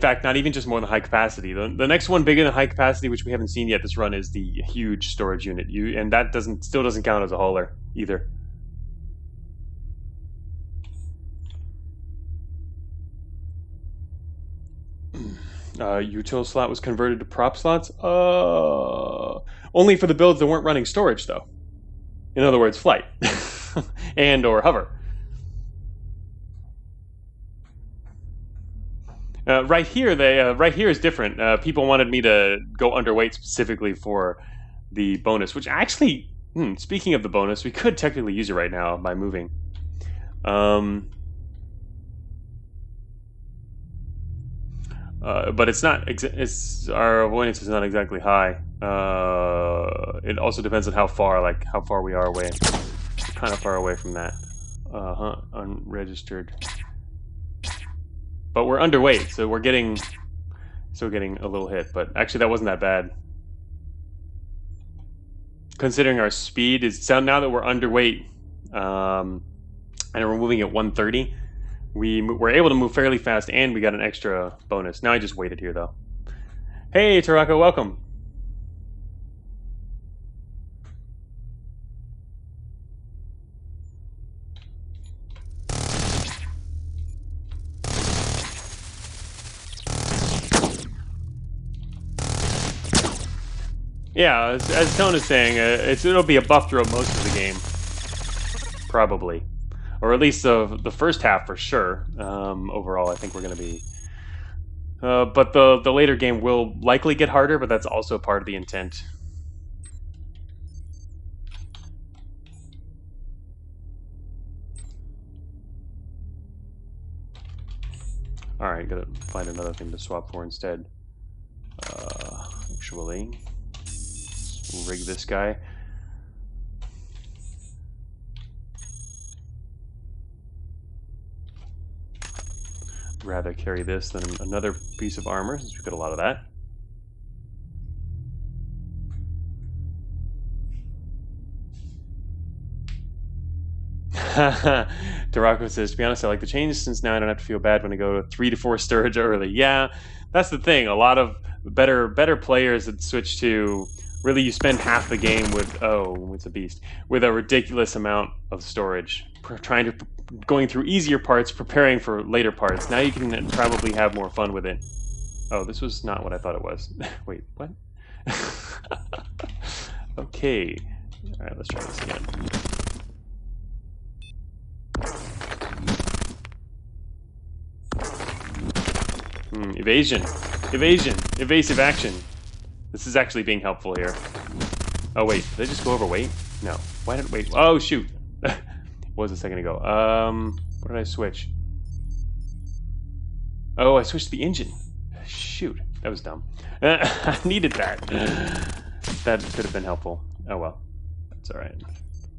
fact, not even just more than high capacity. The next one bigger than high capacity, which we haven't seen yet this run, is the huge storage unit. And that still doesn't count as a hauler either. Util slot was converted to prop slots? Only for the builds that weren't running storage, though. In other words, flight. And or hover. Right here, right here is different. People wanted me to go underweight specifically for the bonus, which actually, speaking of the bonus, we could technically use it right now by moving. But it's not. Our avoidance is not exactly high. It also depends on how far, how far we are away. We're kind of far away from that. Unregistered. But we're underweight, so we're getting a little hit. But actually, that wasn't that bad. Considering our speed is now that we're underweight, and we're moving at 130. We were able to move fairly fast, and we got an extra bonus. Now I just waited here, though. Hey, Tarako, welcome. Yeah, as Tone is saying, it'll be a buff throughout most of the game. Probably. Or at least the first half for sure. Overall, I think we're going to be... but the later game will likely get harder, but that's also part of the intent. Alright, gotta find another thing to swap for instead. Actually, let's rig this guy. Rather carry this than another piece of armor, since we've got a lot of that. Darako says, to be honest, I like the change since now I don't have to feel bad when I go to 3 to 4 storage early. Yeah, that's the thing. A lot of better players that switch to... Really, you spend half the game with... Oh, it's a beast. With a ridiculous amount of storage. Going through easier parts, preparing for later parts. Now you can probably have more fun with it. Oh, this was not what I thought it was. Wait, what? Okay. Alright, let's try this again. Evasion. Evasion. Evasive action. This is actually being helpful here. Oh, wait. Did I just go overweight? No. Why did... Wait. Oh, shoot. was a second ago. What did I switch? Oh, I switched the engine. Shoot, that was dumb. I needed that. That could have been helpful. Oh well, that's all right.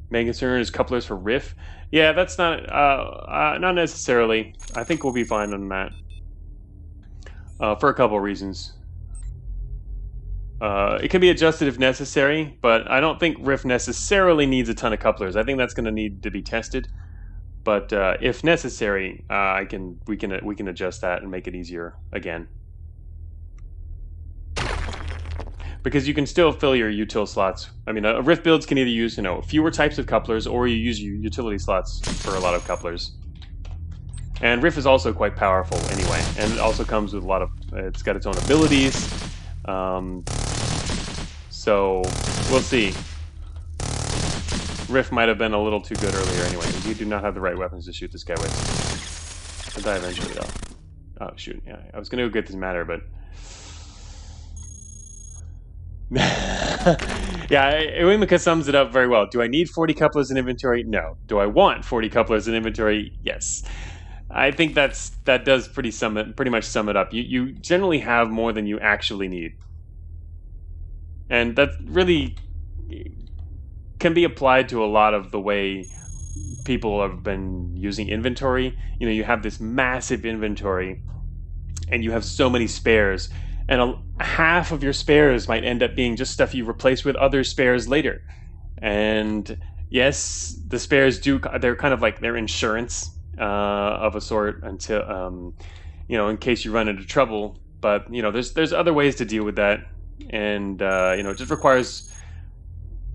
Main concern is couplers for riff. Yeah, that's not necessarily. I think we'll be fine on that for a couple of reasons. It can be adjusted if necessary, but I don't think riff necessarily needs a ton of couplers. I think that's going to need to be tested. But if necessary, we can adjust that and make it easier again. Because you can still fill your util slots. I mean, riff builds can either use fewer types of couplers, or you use your utility slots for a lot of couplers. And riff is also quite powerful anyway, and it also comes with a lot of. It's got its own abilities. So we'll see. Riff might have been a little too good earlier anyway. You do not have the right weapons to shoot this guy with. I'll die eventually though. Oh shoot! Yeah, I was gonna go get this matter, but. Yeah, Uemika sums it up very well. Do I need 40 couplers in inventory? No. Do I want 40 couplers in inventory? Yes. I think that does pretty much sum it up. You generally have more than you actually need, and that really can be applied to a lot of the way people have been using inventory. You have this massive inventory, and you have so many spares. And half of your spares might end up being just stuff you replace with other spares later. And yes, the spares they're kind of like their insurance of a sort until, in case you run into trouble. But, there's other ways to deal with that. And, it just requires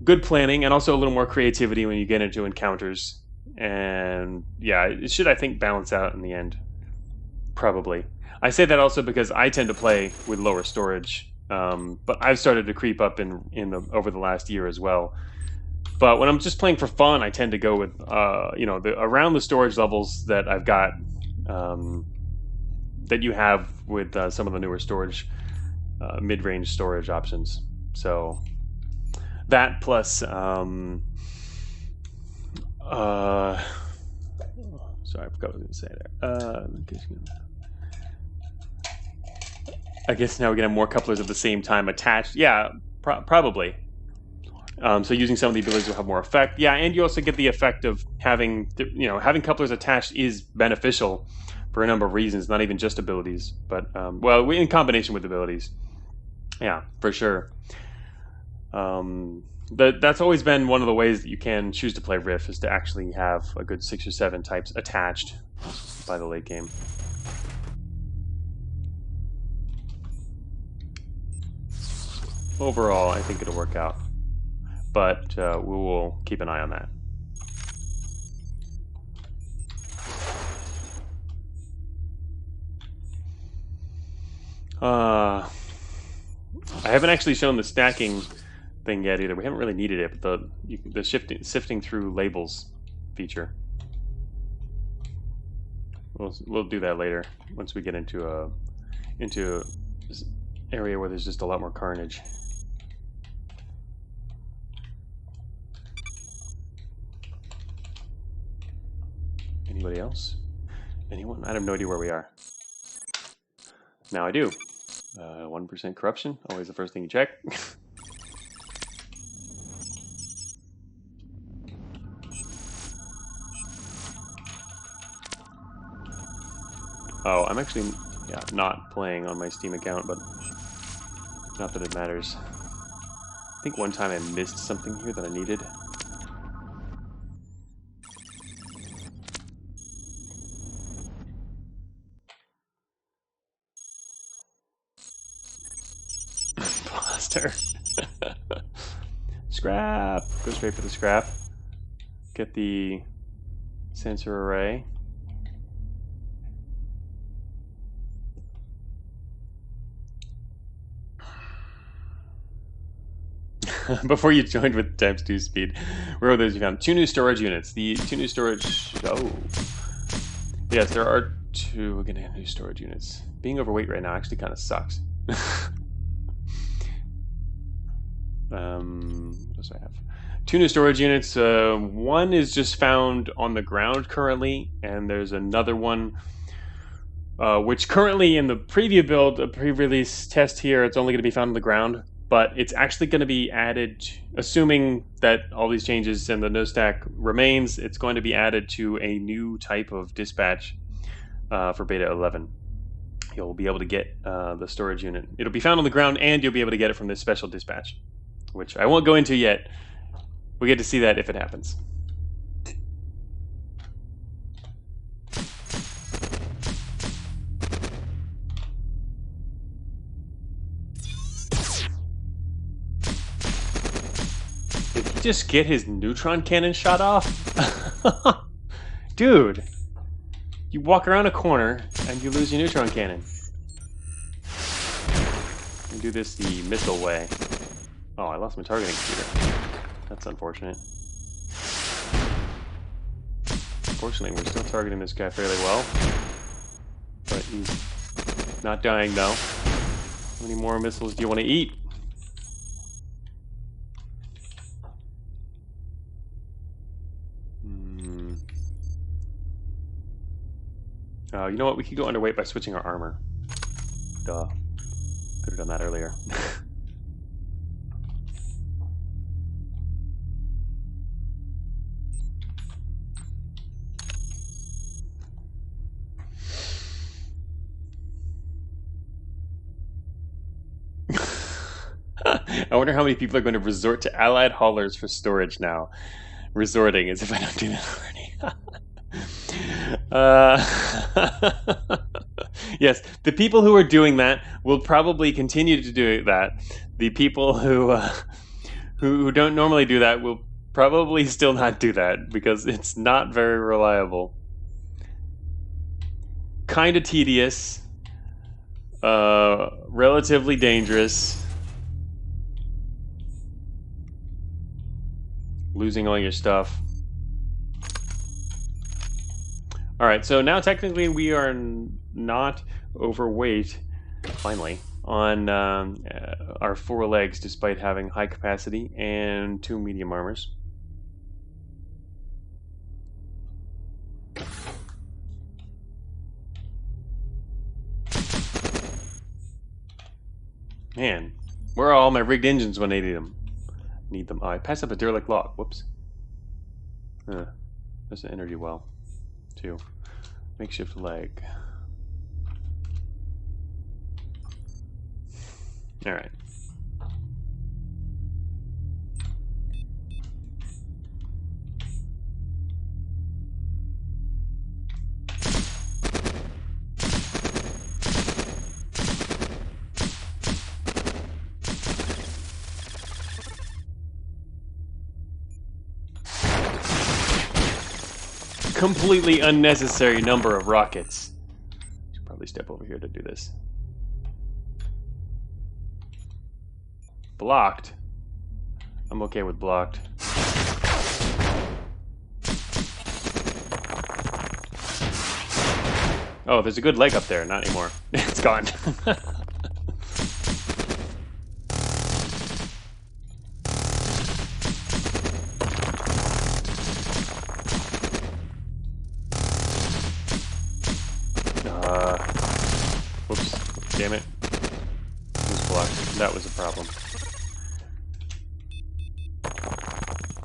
good planning and also a little more creativity when you get into encounters. And yeah, it should, I think, balance out in the end. Probably. I say that also because I tend to play with lower storage, but I've started to creep up over the last year as well. But when I'm just playing for fun, I tend to go with around the storage levels that I've got that you have with some of the newer storage, mid-range storage options. So that plus sorry, I forgot what I was going to say there. I guess now we're going to have more couplers at the same time attached. Yeah, probably. So using some of the abilities will have more effect. Yeah, and you also get the effect of having couplers attached is beneficial for a number of reasons, not even just abilities, but in combination with abilities. Yeah, for sure. That's always been one of the ways that you can choose to play Riff, is to actually have a good 6 or 7 types attached by the late game. Overall, I think it'll work out, but we will keep an eye on that. I haven't actually shown the stacking thing yet either. We haven't really needed it, but the sifting through labels feature. We'll do that later once we get into this area where there's just a lot more carnage. Anybody else? Anyone? I have no idea where we are. Now I do. 1% corruption, always the first thing you check. Oh, I'm actually not playing on my Steam account, but not that it matters. I think one time I missed something here that I needed. Scrap! Go straight for the scrap. Get the sensor array. Before you joined with ×2 speed, where are those you found? 2 new storage units. The 2 new storage... Oh. Yes, there are 2. We're going to have new storage units. Being overweight right now actually kind of sucks. What else do I have? 2 new storage units. One is just found on the ground currently, and there's another one which currently in the preview build, a pre-release test here, it's only going to be found on the ground, but it's actually going to be added, assuming that all these changes and the no stack remains, it's going to be added to a new type of dispatch for beta 11. You'll be able to get the storage unit. It'll be found on the ground, and you'll be able to get it from this special dispatch, which I won't go into yet. We get to see that if it happens. Did he just get his neutron cannon shot off? Dude, you walk around a corner and you lose your neutron cannon. You do this the missile way. Oh, I lost my targeting computer. That's unfortunate. Fortunately, we're still targeting this guy fairly well. But he's not dying now. How many more missiles do you want to eat? You know what? We could go underweight by switching our armor. Duh. Could have done that earlier. I wonder how many people are going to resort to allied haulers for storage now. Resorting as if I don't do that already. Yes, the people who are doing that will probably continue to do that. The people who don't normally do that will probably still not do that because it's not very reliable. Kind of tedious. Relatively dangerous. Losing all your stuff. Alright, so now technically we are not overweight, finally, on our 4 legs despite having high capacity and 2 medium armors. Man, where are all my rigged engines when I need them? Oh, I passed up a derelict lock. Whoops. There's an energy well, too. Makeshift leg. All right. Completely unnecessary number of rockets. Should probably step over here to do this. Blocked. I'm okay with blocked. Oh, there's a good leg up there. Not anymore. It's gone. Whoops. Damn it. It was blocked. That was a problem.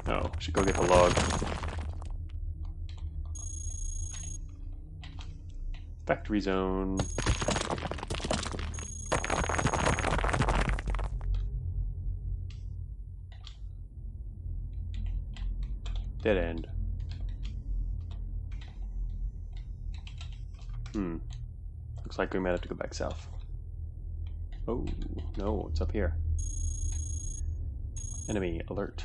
Oh, should go get the log. Factory zone. Dead end. Looks like we might have to go back south. Oh, no, it's up here. Enemy alert.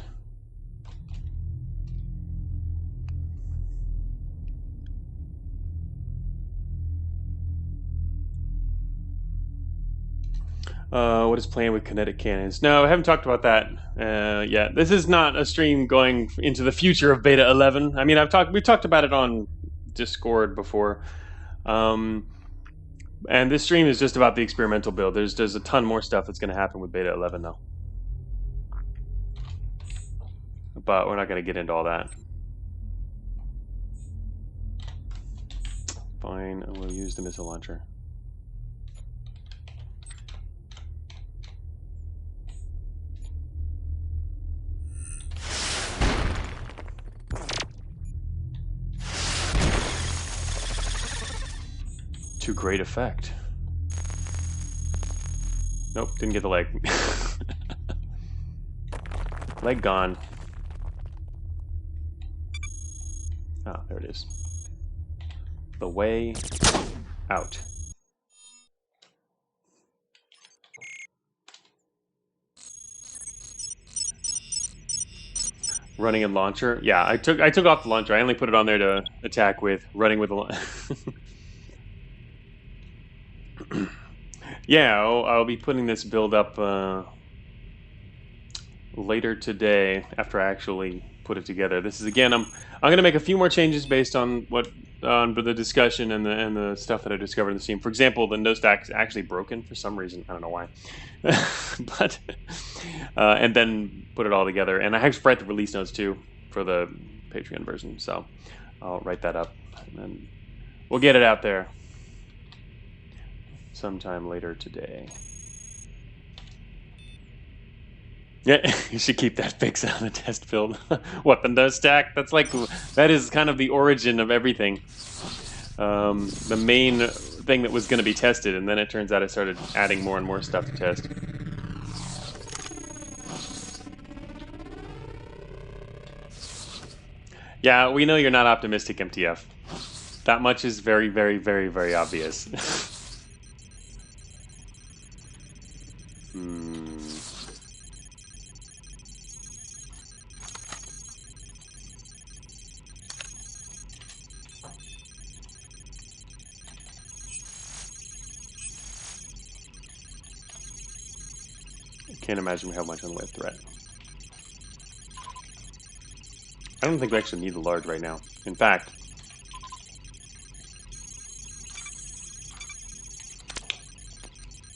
What is planned with kinetic cannons? No, I haven't talked about that yet. This is not a stream going into the future of Beta 11. I mean, we've talked about it on Discord before. And this stream is just about the experimental build. There's a ton more stuff that's going to happen with Beta 11, though. but we're not going to get into all that. Fine, we'll use the missile launcher. To great effect. Nope, didn't get the leg. Leg gone. Ah, there it is. The way out. Running and launcher. Yeah, I took off the launcher. I only put it on there to attack with. Running with the yeah, I'll be putting this build up later today after I actually put it together. This is again, I'm going to make a few more changes based on what on the discussion and the stuff that I discovered in the scene. For example, the no stack is actually broken for some reason. I don't know why, but and then put it all together. And I actually write the release notes too for the Patreon version, so I'll write that up and then we'll get it out there sometime later today. Yeah, you should keep that fix on the test build. What, the no stack? That's like, that is kind of the origin of everything. The main thing that was going to be tested, and then it turns out I started adding more and more stuff to test. Yeah, we know you're not optimistic, MTF. That much is very, very, very, very obvious. Can't imagine we have much on the way of threat. I don't think we actually need the large right now. In fact,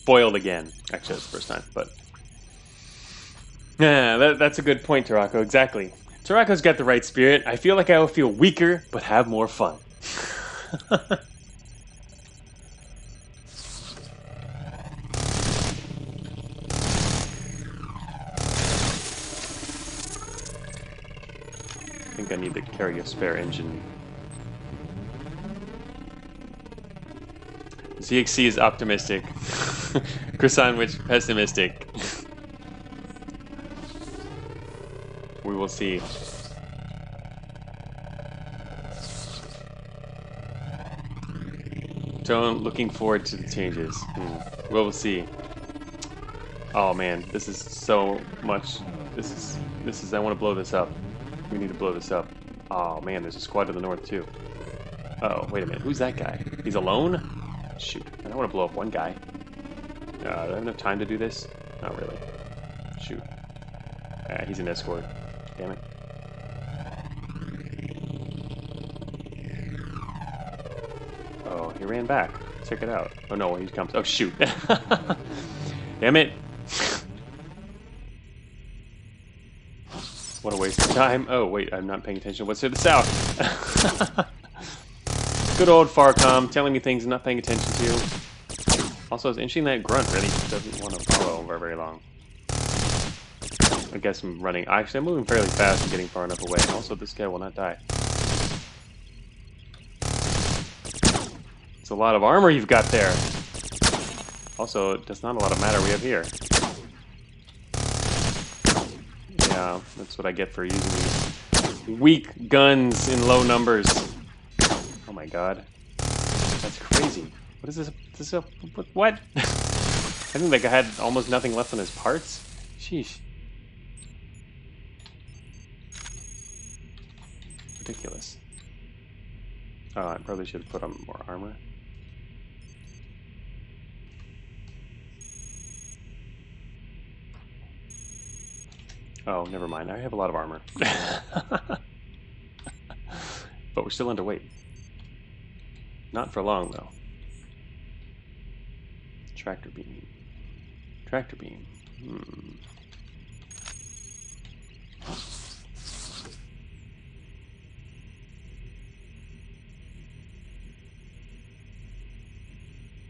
foiled again. Actually, that's the first time, but yeah, that's a good point, Tarako. Exactly. Tarako's got the right spirit. I feel like I will feel weaker, but have more fun. I think I need to carry a spare engine. ZXC is optimistic. Croissantwich pessimistic. We will see. Tone, looking forward to the changes. We'll see. Oh man, this is so much. This is. I want to blow this up. We need to blow this up. Oh man, there's a squad to the north too. Oh, wait a minute. Who's that guy? He's alone? Shoot. I don't want to blow up one guy. Do I have enough time to do this? Not really. Shoot. He's an escort. Damn it. Oh, he ran back. Check it out. Oh no, he comes. Oh shoot. Damn it. What a waste of time. Oh wait, I'm not paying attention. What's to the south? Good old Farcom telling me things I'm not paying attention to. Also, it's interesting that Grunt really doesn't want to follow for very long. I guess I'm running. Actually, I'm moving fairly fast and getting far enough away. Also, this guy will not die. It's a lot of armor you've got there. Also, that's not a lot of matter we have here. Yeah, that's what I get for using these weak guns in low numbers. Oh my god. That's crazy. What is this? What? I think that guy had almost nothing left on his parts. Sheesh. Ridiculous. Oh, I probably should have put on more armor. Oh, never mind. I have a lot of armor. But we're still underweight. Not for long, though. Tractor beam. Tractor beam.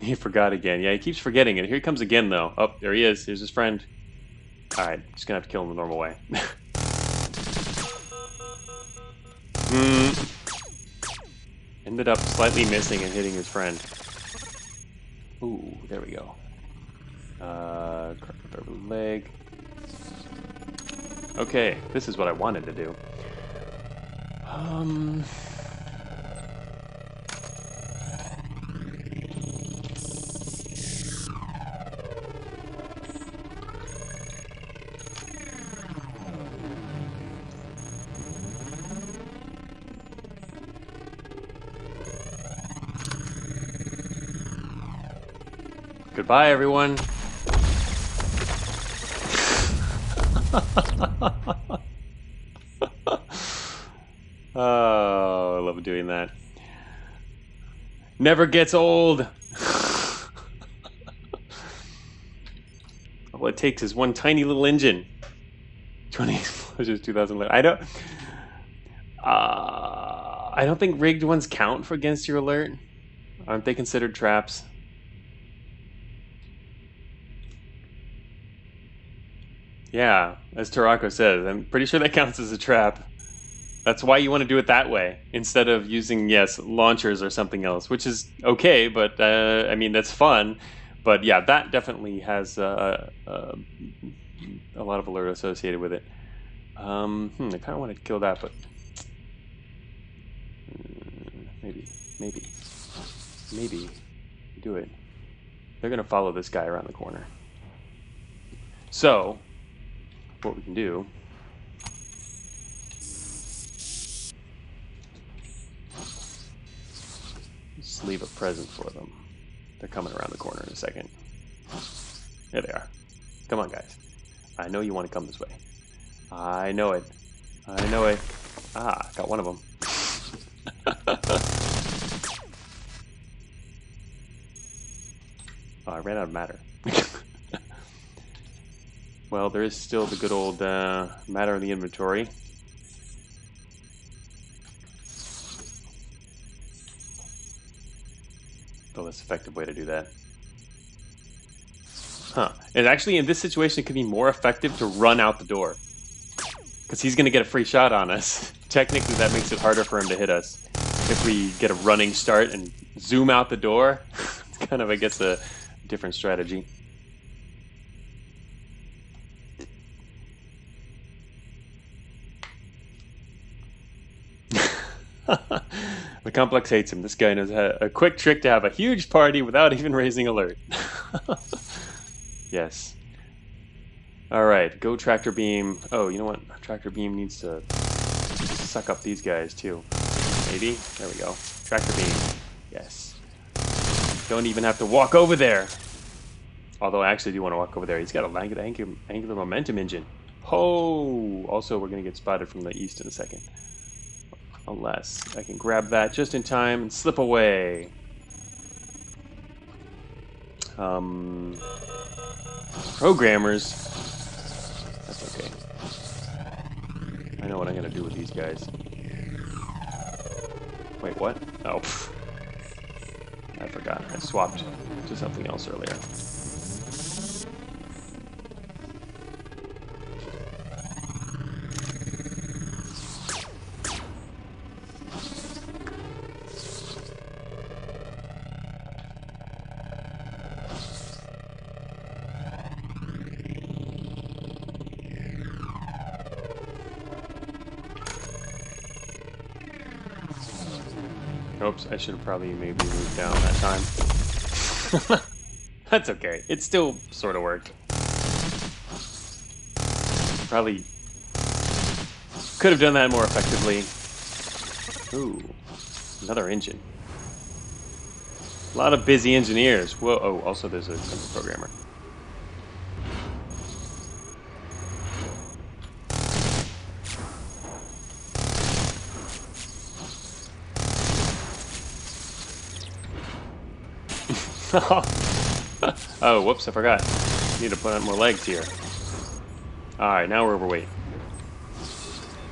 He forgot again. Yeah, he keeps forgetting it. Here he comes again, though. Oh, there he is. Here's his friend. Alright, just gonna have to kill him the normal way. Ended up slightly missing and hitting his friend. Ooh, there we go. Crack up every leg. Okay, this is what I wanted to do. Goodbye, everyone. Oh, I love doing that. Never gets old. All it takes is one tiny little engine. 20 explosions, 2,000. I don't think rigged ones count for against your alert. Aren't they considered traps? Yeah, as Tarako says, I'm pretty sure that counts as a trap. That's why you want to do it that way, instead of using, yes, launchers or something else, which is okay, but, I mean, that's fun. But yeah, that definitely has a lot of alert associated with it. I kind of want to kill that, but... Maybe do it. They're going to follow this guy around the corner. So... what we can do is leave a present for them. They're coming around the corner in a second. There they are. Come on, guys. I know you want to come this way. I know it. I know it. Ah, got one of them. Oh, I ran out of matter. Well, there is still the good old matter in the inventory. The less effective way to do that. Huh. And actually, in this situation, it could be more effective to run out the door. Because he's going to get a free shot on us. Technically, that makes it harder for him to hit us. If we get a running start and zoom out the door, it's kind of, I guess, a different strategy. The complex hates him. This guy knows a quick trick to have a huge party without even raising alert. Yes. Alright, go tractor beam. Oh, you know what? Tractor beam needs to suck up these guys too. Maybe? There we go. Tractor beam. Yes. Don't even have to walk over there. Although I actually do want to walk over there. He's got a angular momentum engine. Oh! Also, we're going to get spotted from the east in a second. Unless I can grab that just in time and slip away. Programmers. That's okay. I know what I'm going to do with these guys. Wait, what? Oh, pff. I forgot. I swapped to something else earlier. Oops, I should have probably maybe moved down that time. That's okay. It still sort of worked. Probably could have done that more effectively. Ooh, another engine. A lot of busy engineers. Whoa, oh, also there's a simple programmer. Oh, whoops, I forgot. Need to put on more legs here. Alright, now we're overweight.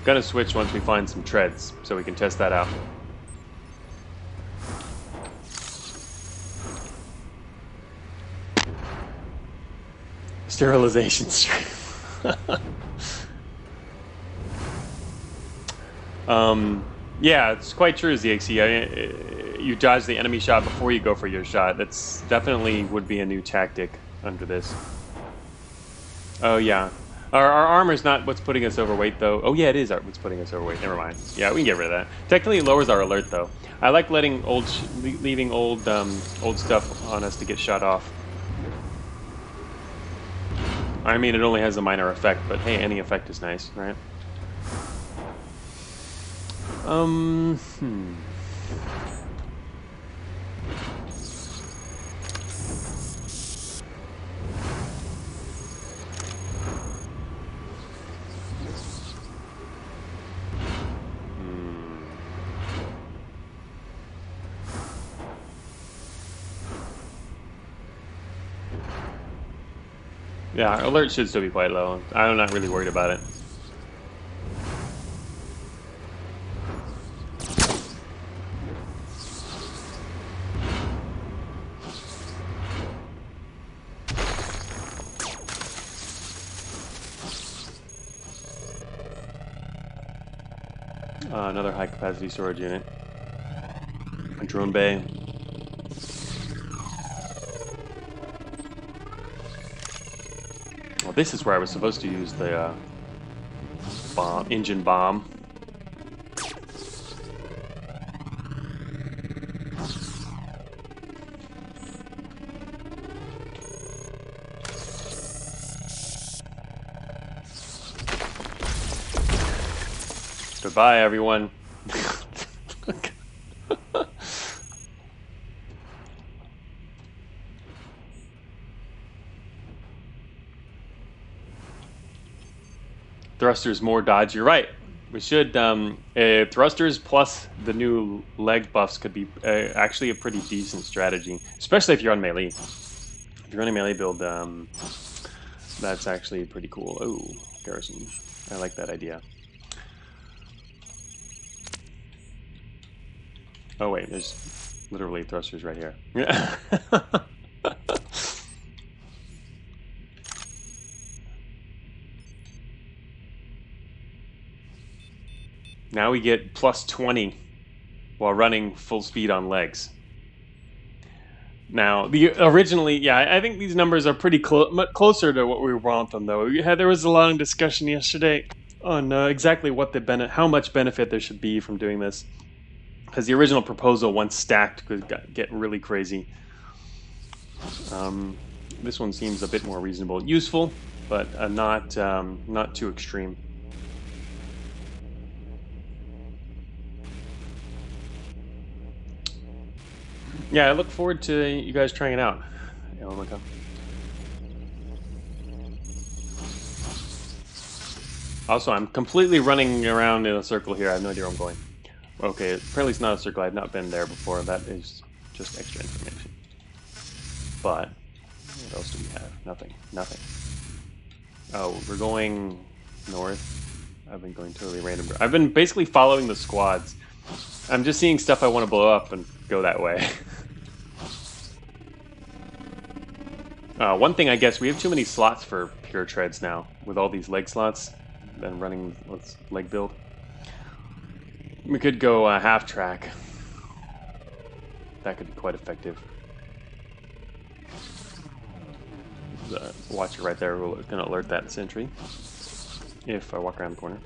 Gonna switch once we find some treads, so we can test that out. Sterilization stream. Yeah, it's quite true, ZXE. You dodge the enemy shot before you go for your shot. That's definitely would be a new tactic under this. Oh, yeah. Our armor's not what's putting us overweight, though. Oh, yeah, it is what's putting us overweight. Never mind. Yeah, we can get rid of that. Technically, it lowers our alert, though. I like leaving old stuff on us to get shot off. I mean, it only has a minor effect, but hey, any effect is nice, right? Yeah, alert should still be quite low. I'm not really worried about it. Another high-capacity storage unit. A drone bay. Well, this is where I was supposed to use the engine bomb. Goodbye, everyone. Thrusters, more dodge. You're right. We should thrusters plus the new leg buffs could be actually a pretty decent strategy, especially if you're on melee. If you're on a melee build, that's actually pretty cool. Oh, garrison. I like that idea. Oh wait, there's literally thrusters right here. Yeah. Now we get plus 20 while running full speed on legs. Now, originally, yeah, I think these numbers are pretty closer to what we want them, though. There was a long discussion yesterday on exactly what how much benefit there should be from doing this. Because the original proposal, once stacked, could get really crazy. This one seems a bit more reasonable, useful, but not too extreme. Yeah, I look forward to you guys trying it out. Yeah, oh my God. Also, I'm completely running around in a circle here. I have no idea where I'm going. Okay, apparently it's not a circle. I've not been there before. That is just extra information. But what else do we have? Nothing. Nothing. Oh, we're going north. I've been going totally random. I've been basically following the squads. I'm just seeing stuff I want to blow up and go that way. One thing, I guess, we have too many slots for pure treads now. With all these leg slots and running leg build. We could go half track. That could be quite effective. The watcher right there will gonna alert that sentry if I walk around the corner.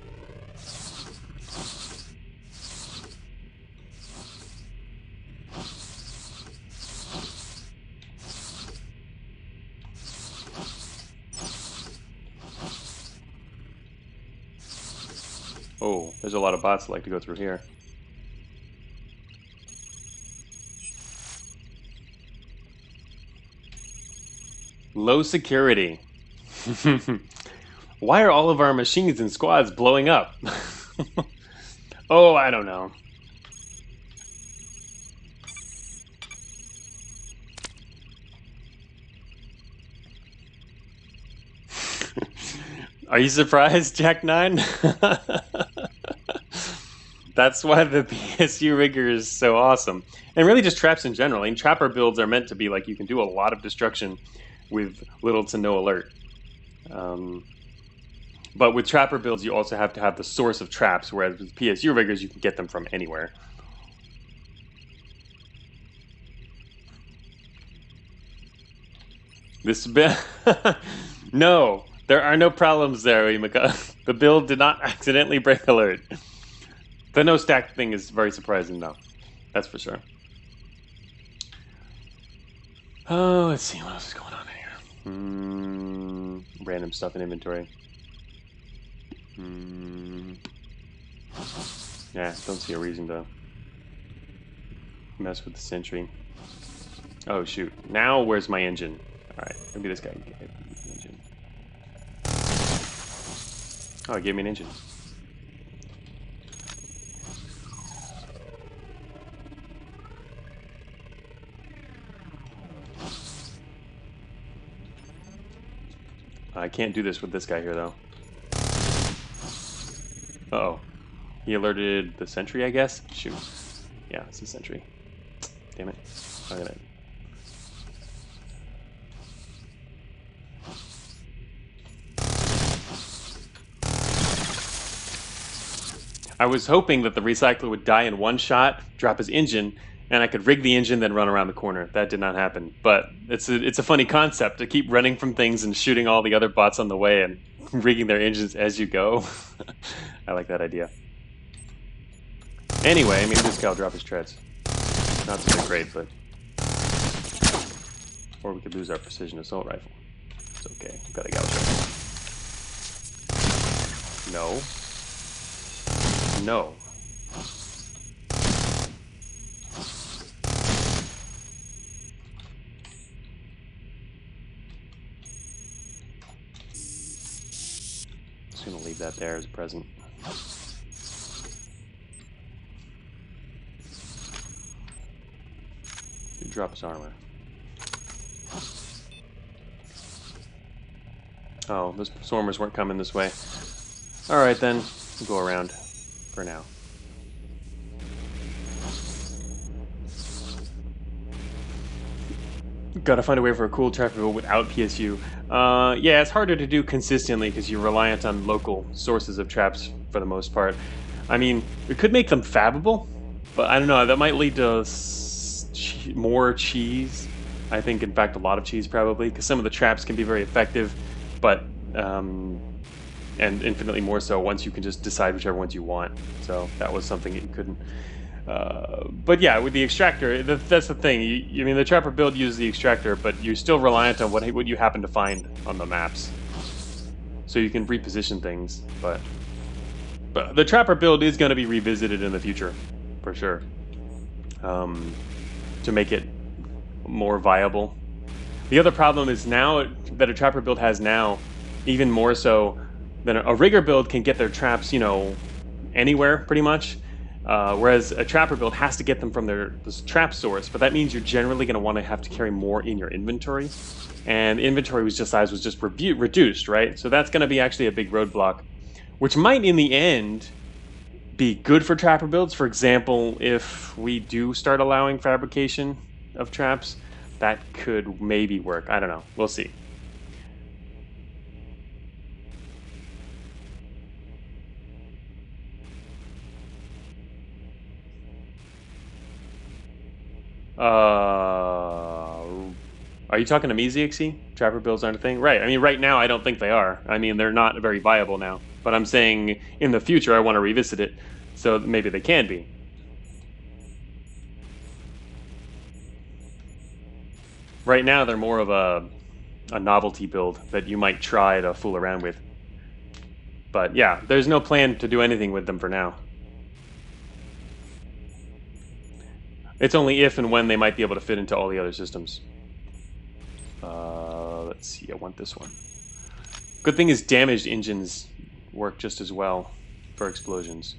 Oh, there's a lot of bots that like to go through here. Low security. Why are all of our machines and squads blowing up? Oh, I don't know. Are you surprised, Jack 9? That's why the PSU rigger is so awesome. And really just traps in general. I mean, trapper builds are meant to be like you can do a lot of destruction with little to no alert. But with trapper builds, you also have to have the source of traps, whereas with PSU riggers, you can get them from anywhere. This no, there are no problems there, Imika. The build did not accidentally break alert. The no stack thing is very surprising, though. That's for sure. Oh, let's see what else is going on here. Random stuff in inventory. Yeah, don't see a reason to mess with the sentry. Oh shoot! Now where's my engine? All right, maybe this guy can get the engine. Oh, it gave me an engine. I can't do this with this guy here, though. Uh-oh. He alerted the sentry, I guess? Shoot. Yeah, it's the sentry. Damn it. Look at it. I was hoping that the recycler would die in one shot, drop his engine, and I could rig the engine, then run around the corner. That did not happen. But it's a funny concept to keep running from things and shooting all the other bots on the way and rigging their engines as you go. I like that idea. Anyway, maybe this guy will drop his treads. Not so great, but... Or we could lose our precision assault rifle. It's okay. We've got a gouge rifle. No. No. Just gonna leave that there as a present. Dude, drop his armor. Oh, those swarmers weren't coming this way. Alright then, we'll go around for now. Gotta find a way for a cool trapper build without PSU. Yeah, it's harder to do consistently because you're reliant on local sources of traps for the most part. I mean, we could make them fabbable, but I don't know, that might lead to more cheese. I think, in fact, a lot of cheese probably, because some of the traps can be very effective, but, and infinitely more so once you can just decide whichever ones you want. So that was something that you couldn't. But yeah, with the extractor, that's the thing. I mean, the trapper build uses the extractor, but you're still reliant on what you happen to find on the maps. So you can reposition things, but the trapper build is going to be revisited in the future, for sure, to make it more viable. The other problem is now that a trapper build has now, even more so than a rigger build can get their traps, you know, anywhere pretty much. Whereas a trapper build has to get them from this trap source, but that means you're generally going to want to have to carry more in your inventory, and inventory size was just reduced, right? So that's going to be actually a big roadblock, which might in the end be good for trapper builds. For example, if we do start allowing fabrication of traps, that could maybe work. I don't know. We'll see. Are you talking to me, ZXC? Trapper builds aren't a thing? Right. I mean, right now, I don't think they are. I mean, they're not very viable now. But I'm saying in the future, I want to revisit it. So maybe they can be. Right now, they're more of a novelty build that you might try to fool around with. But yeah, there's no plan to do anything with them for now. It's only if and when they might be able to fit into all the other systems. Let's see, I want this one. Good thing is damaged engines work just as well for explosions.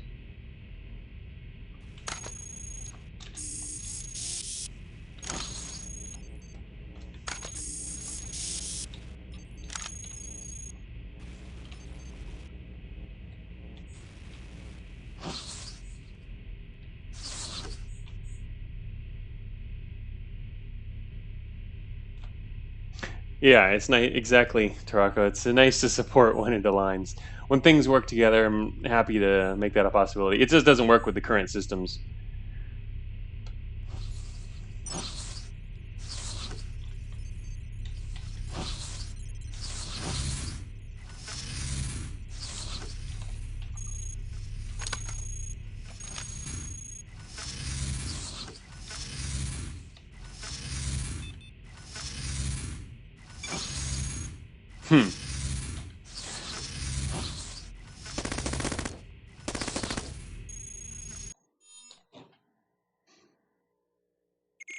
Yeah, it's nice. Exactly, Tarako. It's nice to support when it aligns. When things work together, I'm happy to make that a possibility. It just doesn't work with the current systems. Hmm.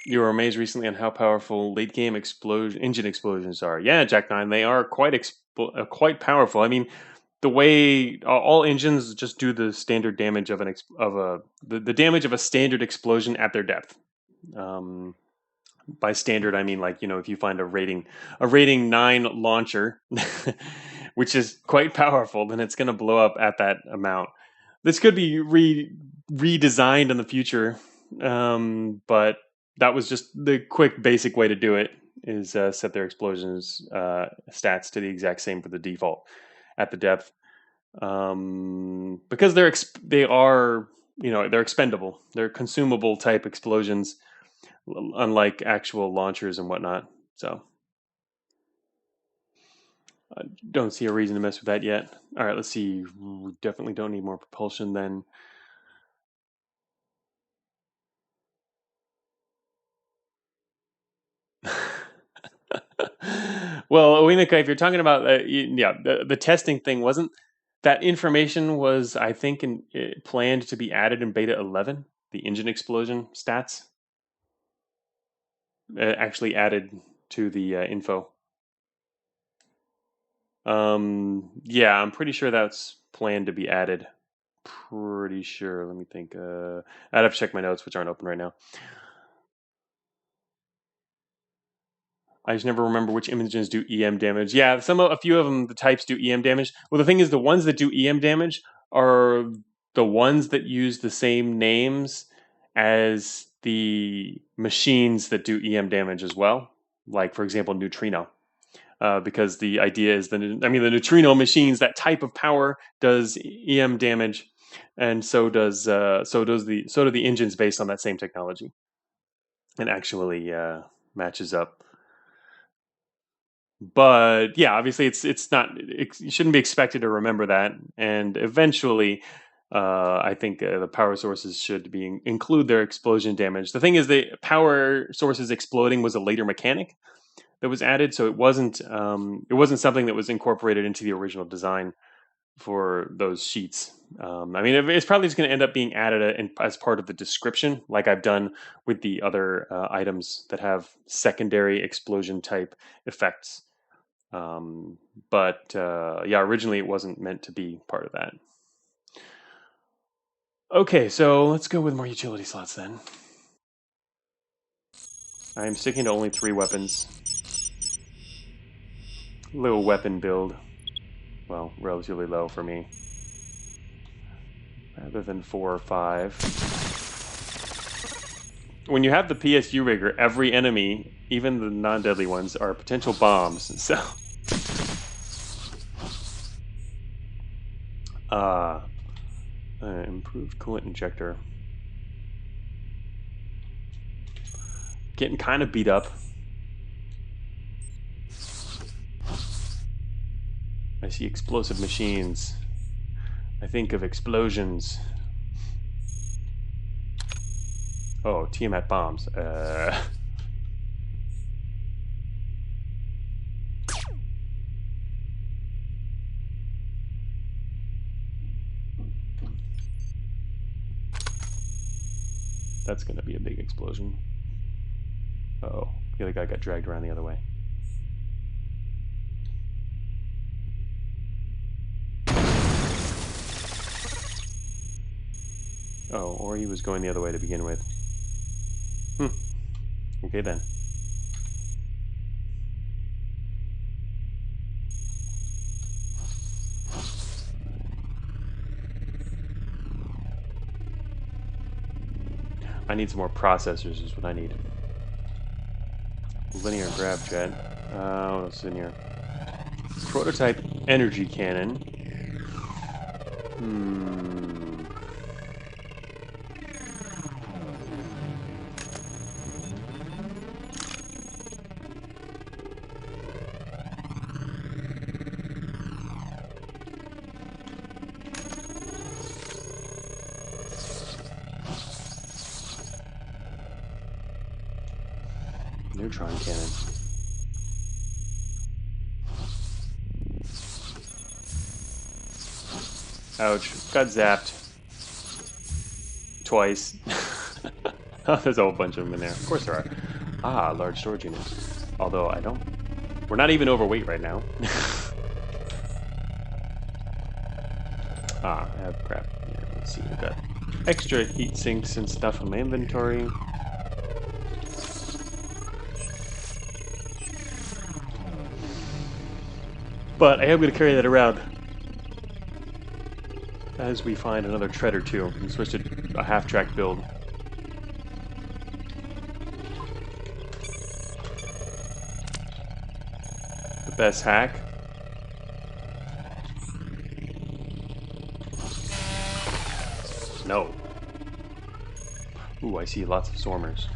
You were amazed recently on how powerful late game engine explosions are. Yeah, Jack Nine, they are quite powerful. I mean, the way all engines just do the standard damage of the damage of a standard explosion at their depth. Um, by standard, I mean, like, if you find a rating 9 launcher, which is quite powerful, then it's going to blow up at that amount. This could be redesigned in the future, but that was just the quick basic way to do it. Is set their explosions stats to the exact same for the default at the depth, because they are, they're expendable, they're consumable type explosions, unlike actual launchers and whatnot. So I don't see a reason to mess with that yet. All right, let's see. We definitely don't need more propulsion then. Well, Oimika, if you're talking about yeah, the testing thing, wasn't that information was, I think, planned to be added in beta 11, the engine explosion stats, actually added to the info. Yeah, I'm pretty sure that's planned to be added. Pretty sure. Let me think. I'd have to check my notes, which aren't open right now. I just never remember which images do EM damage. Yeah, a few of them, the types do EM damage. Well, the thing is, the ones that do EM damage are the ones that use the same names as the machines that do EM damage as well. Like, for example, neutrino. Because the idea is the neutrino machines, that type of power does EM damage, and so do the engines based on that same technology, and actually matches up. But yeah, obviously it's not, you shouldn't be expected to remember that, and eventually. I think the power sources should include their explosion damage. The thing is, the power sources exploding was a later mechanic that was added, so it wasn't something that was incorporated into the original design for those sheets. I mean, it's probably just going to end up being added as part of the description, like I've done with the other items that have secondary explosion type effects. But yeah, originally it wasn't meant to be part of that. Okay, so let's go with more utility slots then. I am sticking to only 3 weapons. Little weapon build. Well, relatively low for me, rather than 4 or 5. When you have the PSU rigger, every enemy, even the non-deadly ones, are potential bombs. So, improved coolant injector. Getting kind of beat up. I see explosive machines. I think of explosions. Oh, Tiamat bombs. That's going to be a big explosion. Uh-oh. The other guy got dragged around the other way. Oh, or he was going the other way to begin with. Okay then. I need some more processors is what I need. Linear grab jet. What else is in here? Prototype energy cannon. Neutron cannon. Ouch. Got zapped. Twice. Oh, there's a whole bunch of them in there. Of course there are. Ah, large storage unit. Although I don't... We're not even overweight right now. Ah, I have crap. Here, let's see. I've got extra heat sinks and stuff in my inventory. But I am going to carry that around as we find another tread or two. We switch to a half-track build. The best hack. No. Ooh, I see lots of swarmers.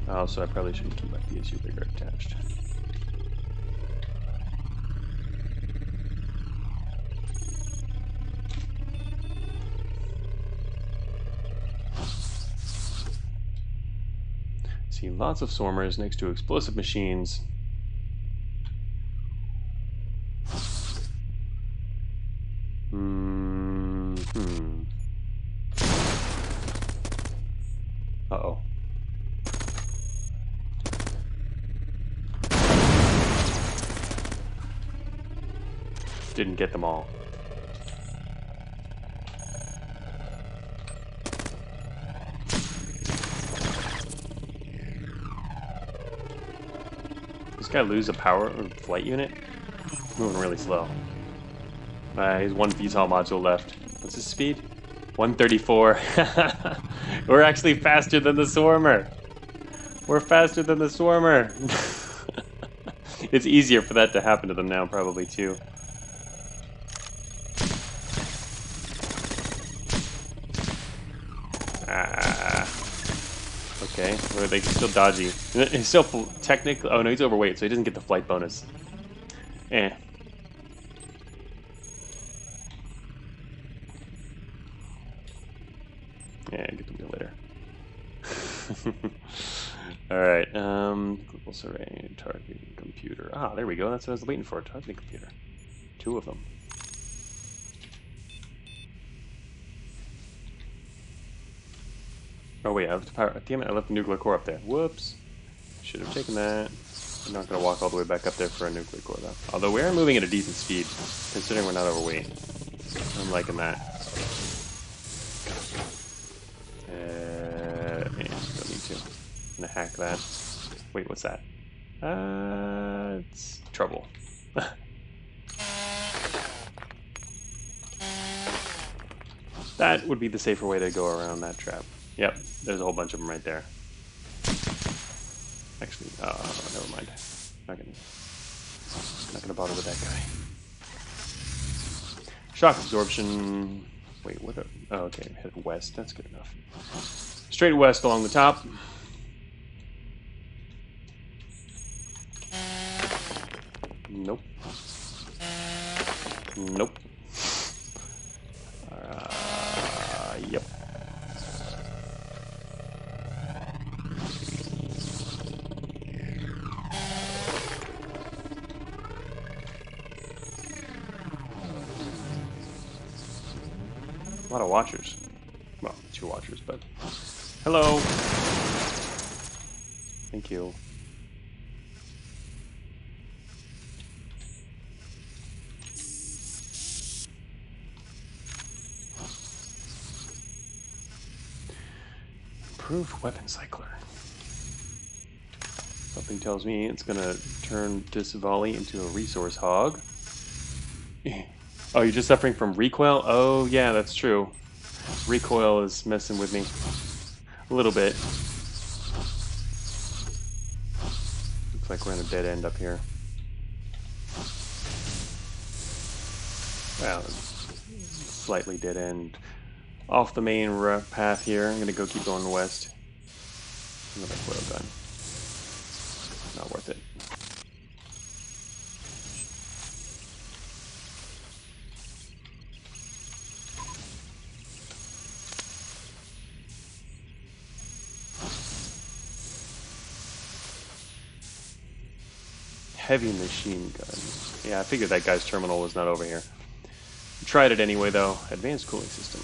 Oh, so I probably shouldn't keep my PSU bigger attached. See lots of swarmers next to explosive machines. Uh-oh. Didn't get them all. This guy lose a power or flight unit? Moving really slow. He's one VTOL module left. What's his speed? 134. We're actually faster than the swarmer. We're faster than the swarmer. It's easier for that to happen to them now, probably, too. Okay, well, they can still dodgy. He's still technically... Oh, no, he's overweight, so he doesn't get the flight bonus. Eh. Yeah, get to me later. Alright, global survey, targeting computer. Ah, there we go, that's what I was waiting for, targeting computer. 2 of them. Oh wait, I have to power. Damn it, I left the nuclear core up there. Whoops. Should have taken that. I'm not going to walk all the way back up there for a nuclear core, though. Although we are moving at a decent speed, considering we're not overweight. I'm liking that. Yeah, don't need to. I'm going to hack that. Wait, what's that? It's trouble. That would be the safer way to go around that trap. Yep, there's a whole bunch of them right there. Actually, never mind. Not gonna bother with that guy. Shock absorption. Wait, what? Oh, okay, head west. That's good enough. Straight west along the top. Nope. Nope. Yep. A lot of watchers. Well, 2 watchers, but... Hello! Thank you. Improved weapon cycler. Something tells me it's gonna turn this volley into a resource hog. Oh, you're just suffering from recoil? Oh, yeah, that's true. Recoil is messing with me. A little bit. Looks like we're in a dead end up here. Well, slightly dead end. Off the main path here. I'm gonna go keep going west. Another coil gun. Not worth it. Heavy machine gun. Yeah, I figured that guy's terminal was not over here. Tried it anyway, though. Advanced cooling system.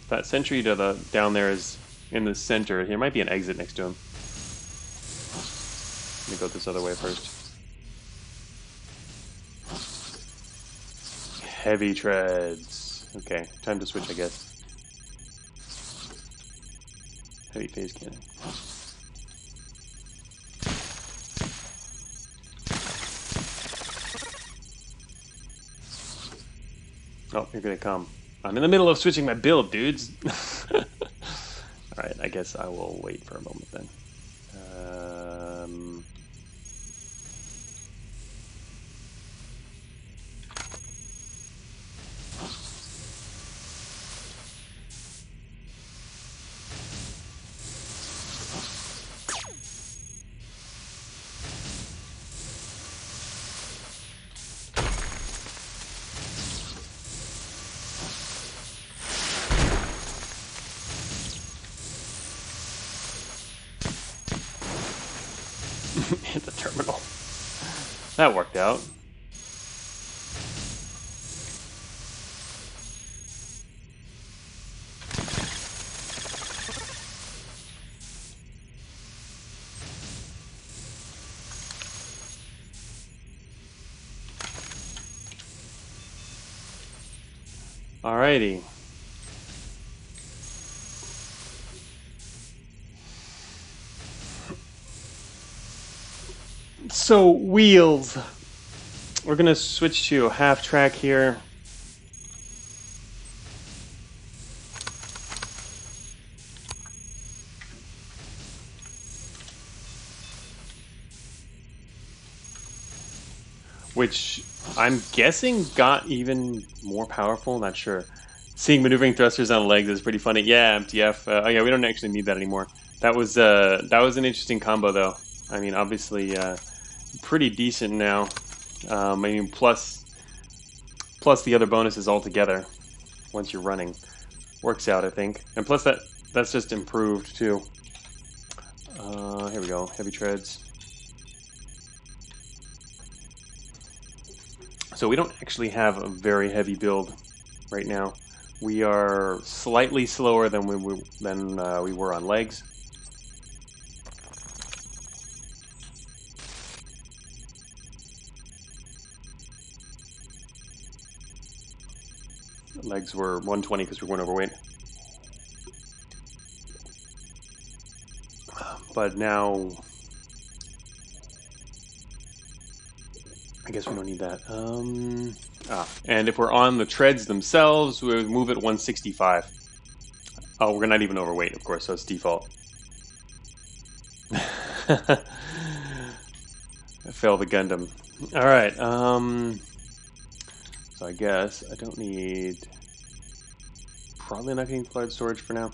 That sentry to the down there is in the center. There might be an exit next to him. Let me go this other way first. Heavy treads. Okay, time to switch, I guess. Heavy phase cannon. Oh, you're gonna come. I'm in the middle of switching my build, dudes. Alright, I guess I will wait for a moment then. Hit the terminal. That worked out. Alrighty. So, wheels. We're going to switch to half track here. Which I'm guessing got even more powerful, not sure. Seeing maneuvering thrusters on legs is pretty funny. Yeah, MTF. Oh yeah, we don't actually need that anymore. That was an interesting combo though. I mean, obviously pretty decent now. I mean, plus the other bonuses altogether once you're running. Works out, I think. And plus that's just improved too. Here we go. Heavy treads. So we don't actually have a very heavy build right now. We are slightly slower than we were on legs. Legs were 120 because we weren't overweight. But now, I guess we don't need that. And if we're on the treads themselves, we would move at 165. Oh, we're not even overweight, of course, so it's default. I failed the Gundam. Alright, so I guess I don't need... Probably not getting cloud storage for now.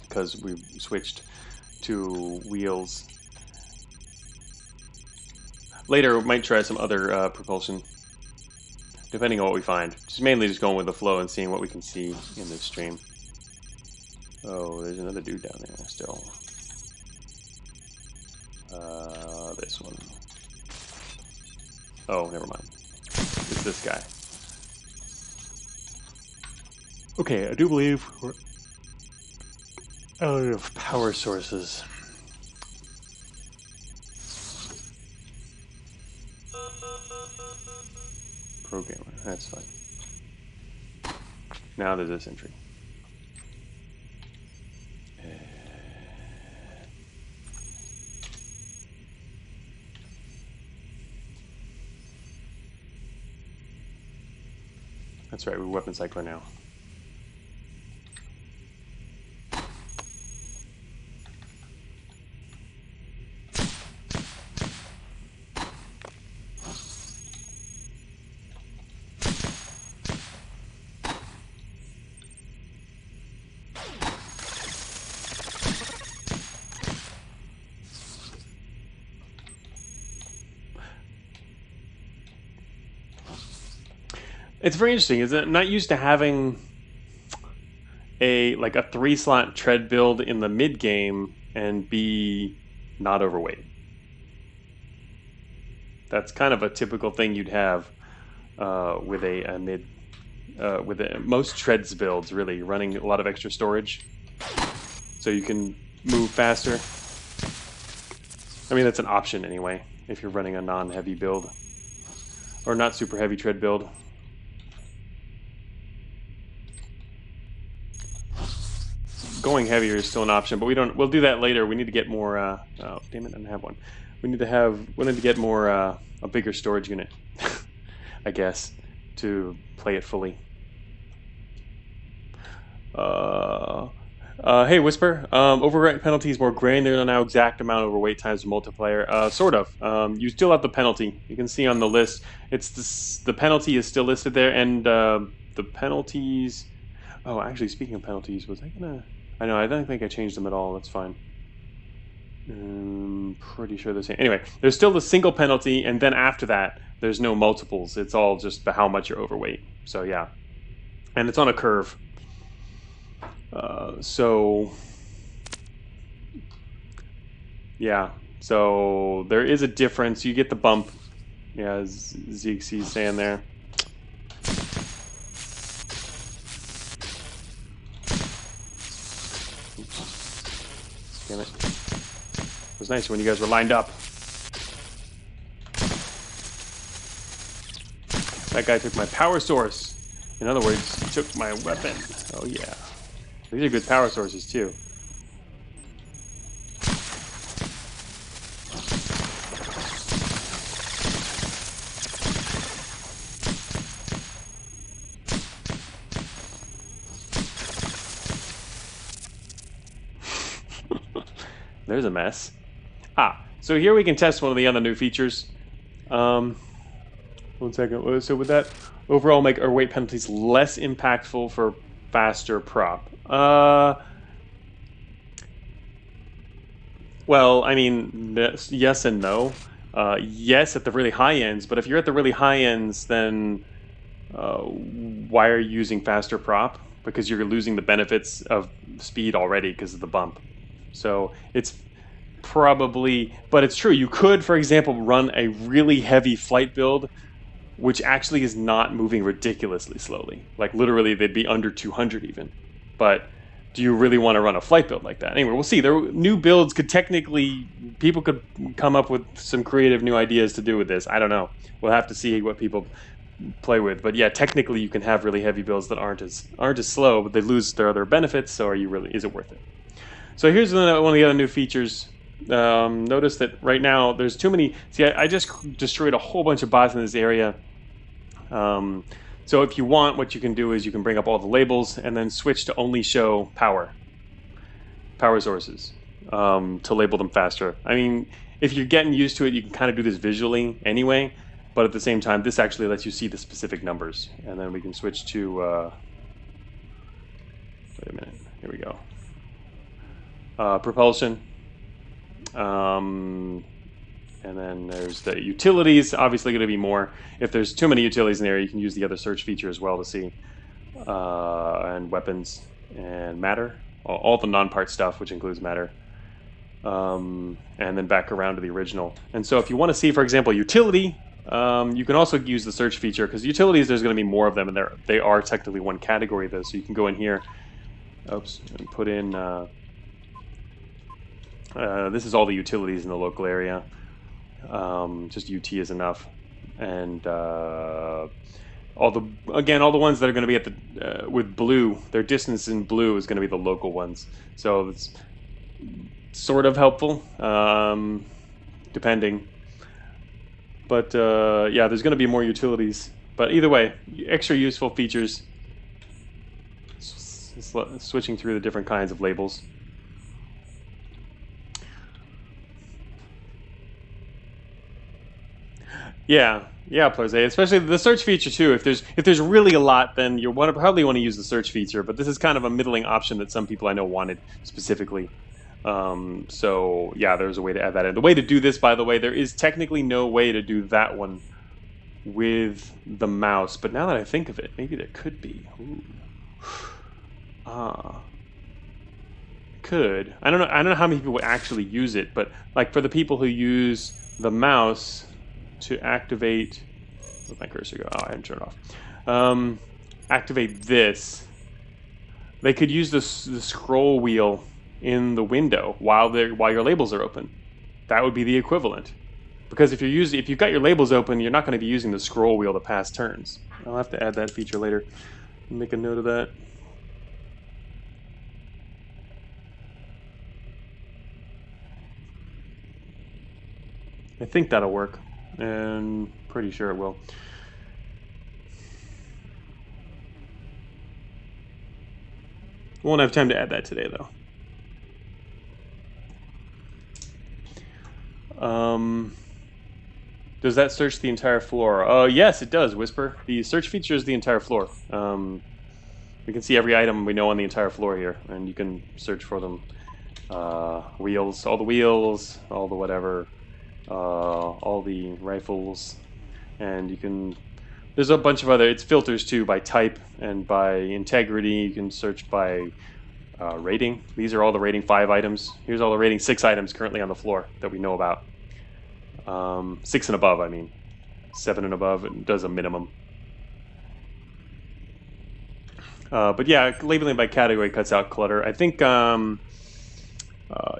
Because we switched to wheels. Later, we might try some other propulsion, depending on what we find. Just mainly just going with the flow and seeing what we can see in this stream. Oh, there's another dude down there still. This one. Oh, never mind. It's this guy. Okay, I do believe we're out of power sources. Programmer, that's fine. Now there's this entry. That's right, we're weapon cycler now. It's very interesting, isn't it? Not used to having a 3-slot tread build in the mid game and be not overweight. That's kind of a typical thing you'd have with a mid, most treads builds really running a lot of extra storage, so you can move faster. I mean, that's an option anyway if you're running a non-heavy build or not super heavy tread build. Going heavier is still an option, but we'll do that later. We need to get more oh damn it, I don't have one. We need to get more a bigger storage unit I guess, to play it fully. Hey Whisper, overweight penalty is more granular now, exact amount of overweight times the multiplier. Sort of. You still have the penalty. You can see on the list, the penalty is still listed there, and the penalties. Oh, actually, speaking of penalties, was I gonna? I know, I don't think I changed them at all. That's fine. Pretty sure the same. Anyway, there's still the single penalty, and then after that, there's no multiples. It's all just how much you're overweight. So yeah, and it's on a curve. So yeah, so there is a difference. You get the bump. Yeah, as Zeke's saying there. Damn it. It was nice when you guys were lined up. That guy took my power source. In other words, he took my weapon. Oh yeah. These are good power sources too. There's a mess. So here we can test one of the other new features. 1 second. So would that overall make our weight penalties less impactful for faster prop? Well, I mean, yes and no. Yes at the really high ends, but if you're at the really high ends, then why are you using faster prop? Because you're losing the benefits of speed already because of the bump. So it's probably, but it's true. You could, for example, run a really heavy flight build, which actually is not moving ridiculously slowly. Like literally, they'd be under 200 even. But do you really want to run a flight build like that? Anyway, we'll see. New builds could technically, people could come up with some creative new ideas to do with this. I don't know. We'll have to see what people play with. But yeah, technically, you can have really heavy builds that aren't as slow, but they lose their other benefits. So is it worth it? So here's one of the other new features. Notice that right now there's too many. See, I just destroyed a whole bunch of bots in this area. So if you want, what you can do is you can bring up all the labels and then switch to only show power sources to label them faster. I mean, if you're getting used to it, you can kind of do this visually anyway. But at the same time, this actually lets you see the specific numbers. And then we can switch to. Wait a minute. Here we go. Propulsion. And then there's the utilities, obviously going to be more. If there's too many utilities in there, you can use the other search feature as well to see. And weapons and matter, all the non-part stuff, which includes matter. And then back around to the original. And so if you want to see, for example, utility, you can also use the search feature, because utilities, there's going to be more of them, and they are technically one category, though. So you can go in here, and put in... this is all the utilities in the local area. Just UT is enough. And all the ones that are going to be at the with blue, their distance in blue is going to be the local ones. So it's sort of helpful, depending. But yeah, there's going to be more utilities. But either way, extra useful features. Switching through the different kinds of labels. Yeah, Plus A, especially the search feature too. If there's really a lot, then you probably want to use the search feature. But this is kind of a middling option that some people I know wanted specifically. So yeah, there's a way to add that in. The way to do this, by the way, there is technically no way to do that one with the mouse. But now that I think of it, maybe there could be. Ooh. Could. I don't know how many people actually use it, but like for the people who use the mouse to activate, where'd my cursor go? Oh, I haven't turned it off. Activate this. They could use the scroll wheel in the window while your labels are open. That would be the equivalent. Because if you've got your labels open, you're not going to be using the scroll wheel to pass turns. I'll have to add that feature later. Make a note of that. I think that'll work, and pretty sure it will. Won't have time to add that today, though. Does that search the entire floor? Yes, it does, Whisper. The search feature is the entire floor. We can see every item we know on the entire floor here, and you can search for them. Wheels, all the wheels, all the whatever. All the rifles, and you can, there's a bunch of other, it's filters too, by type and by integrity. You can search by rating. These are all the rating 5 items. Here's all the rating 6 items currently on the floor that we know about. 6 and above, I mean. 7 and above, it does a minimum. But yeah, labeling by category cuts out clutter. I think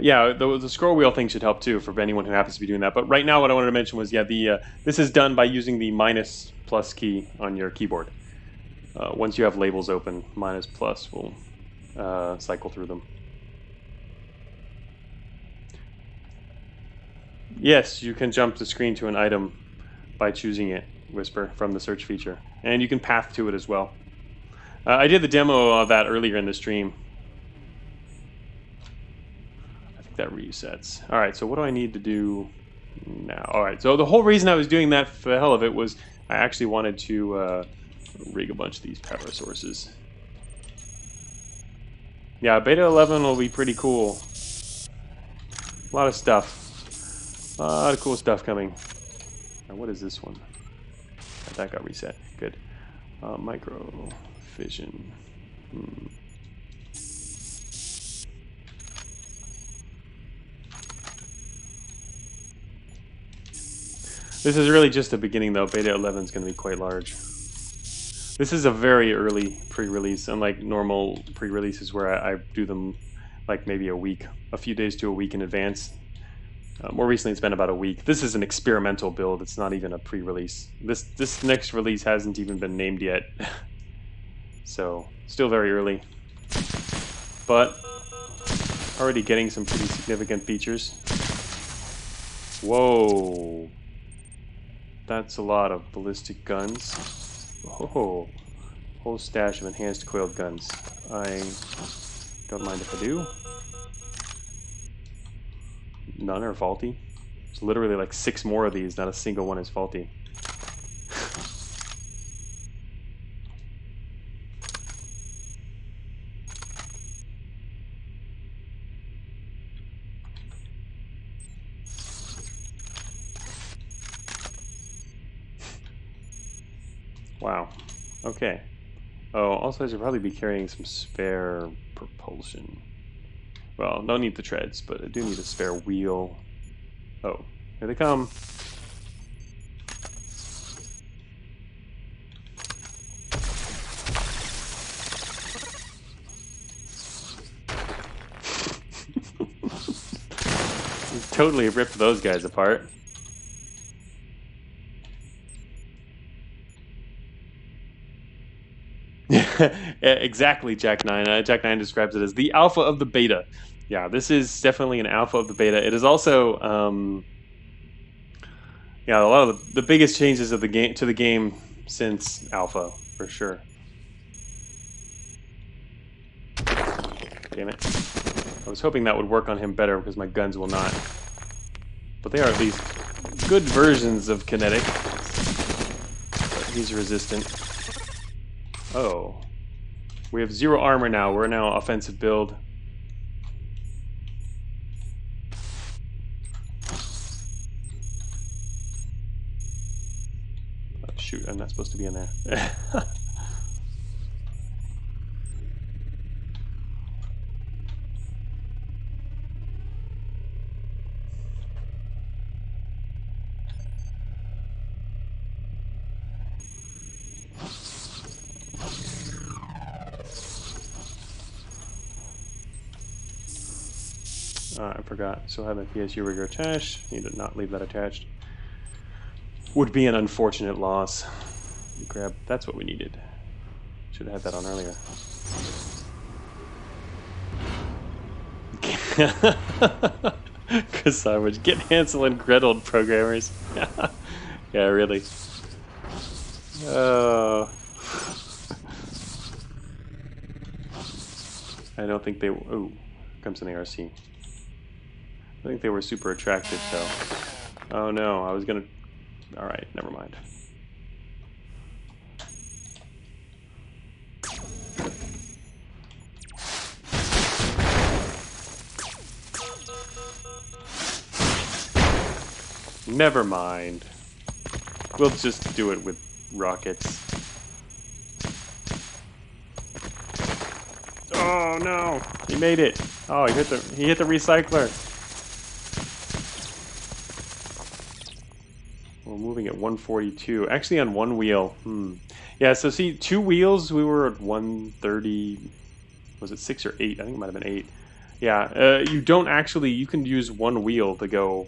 yeah, the scroll wheel thing should help too for anyone who happens to be doing that. But right now what I wanted to mention was, yeah, this is done by using the minus plus key on your keyboard. Once you have labels open, minus plus will cycle through them. Yes, you can jump the screen to an item by choosing it, Whisper, from the search feature. And you can path to it as well. I did the demo of that earlier in the stream. I think that resets. All right, so what do I need to do now? All right, so the whole reason I was doing that for the hell of it was I actually wanted to rig a bunch of these power sources. Yeah, beta 11 will be pretty cool. A lot of stuff. A lot of cool stuff coming. Now, what is this one? That got reset. Good. Micro fission. This is really just the beginning, though. Beta 11 is going to be quite large. This is a very early pre-release, unlike normal pre-releases where I do them like maybe a few days to a week in advance. More recently, it's been about a week. This is an experimental build. It's not even a pre-release. This next release hasn't even been named yet. So, still very early. But, already getting some pretty significant features. Whoa. That's a lot of ballistic guns. Oh, whole stash of enhanced coiled guns. I don't mind if I do. None are faulty. There's literally like 6 more of these, not a single one is faulty. Wow. Okay. Oh, also I should probably be carrying some spare propulsion. Well, don't need the treads, but I do need a spare wheel. Oh, here they come. Totally ripped those guys apart. Exactly, Jack 9. Jack 9 describes it as the alpha of the beta. Yeah, this is definitely an alpha of the beta. It is also, yeah, a lot of the biggest changes of the game to the game since alpha, for sure. Damn it. I was hoping that would work on him better because my guns will not. But they are at least good versions of kinetic. But he's resistant. Oh. We have 0 armor now. We're now offensive build. Oh, shoot, I'm not supposed to be in there. I forgot. Still have my PSU rigger attached. Need to not leave that attached. Would be an unfortunate loss. Grab. That's what we needed. Should have had that on earlier. Kasarwich, get Hansel and Gretel, programmers. Yeah, really. Oh. I don't think they. Oh, comes an ARC. I think they were super attractive, so. Oh no, I was gonna. Alright, never mind. Never mind. We'll just do it with rockets. Oh no! He made it! Oh, he hit the recycler! We're moving at 142. Actually on one wheel. Yeah, so see, 2 wheels, we were at 130... Was it 6 or 8? I think it might have been 8. Yeah, you don't actually... You can use 1 wheel to go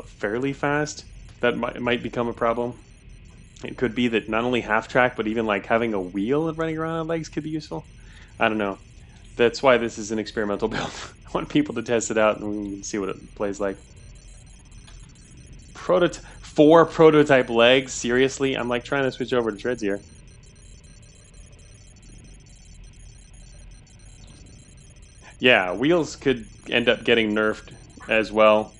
fairly fast. That might become a problem. It could be that not only half track, but even like having a wheel running around on legs could be useful. I don't know. That's why this is an experimental build. I want people to test it out and we can see what it plays like. 4 prototype legs? Seriously? I'm like trying to switch over to treads here. Yeah, wheels could end up getting nerfed as well.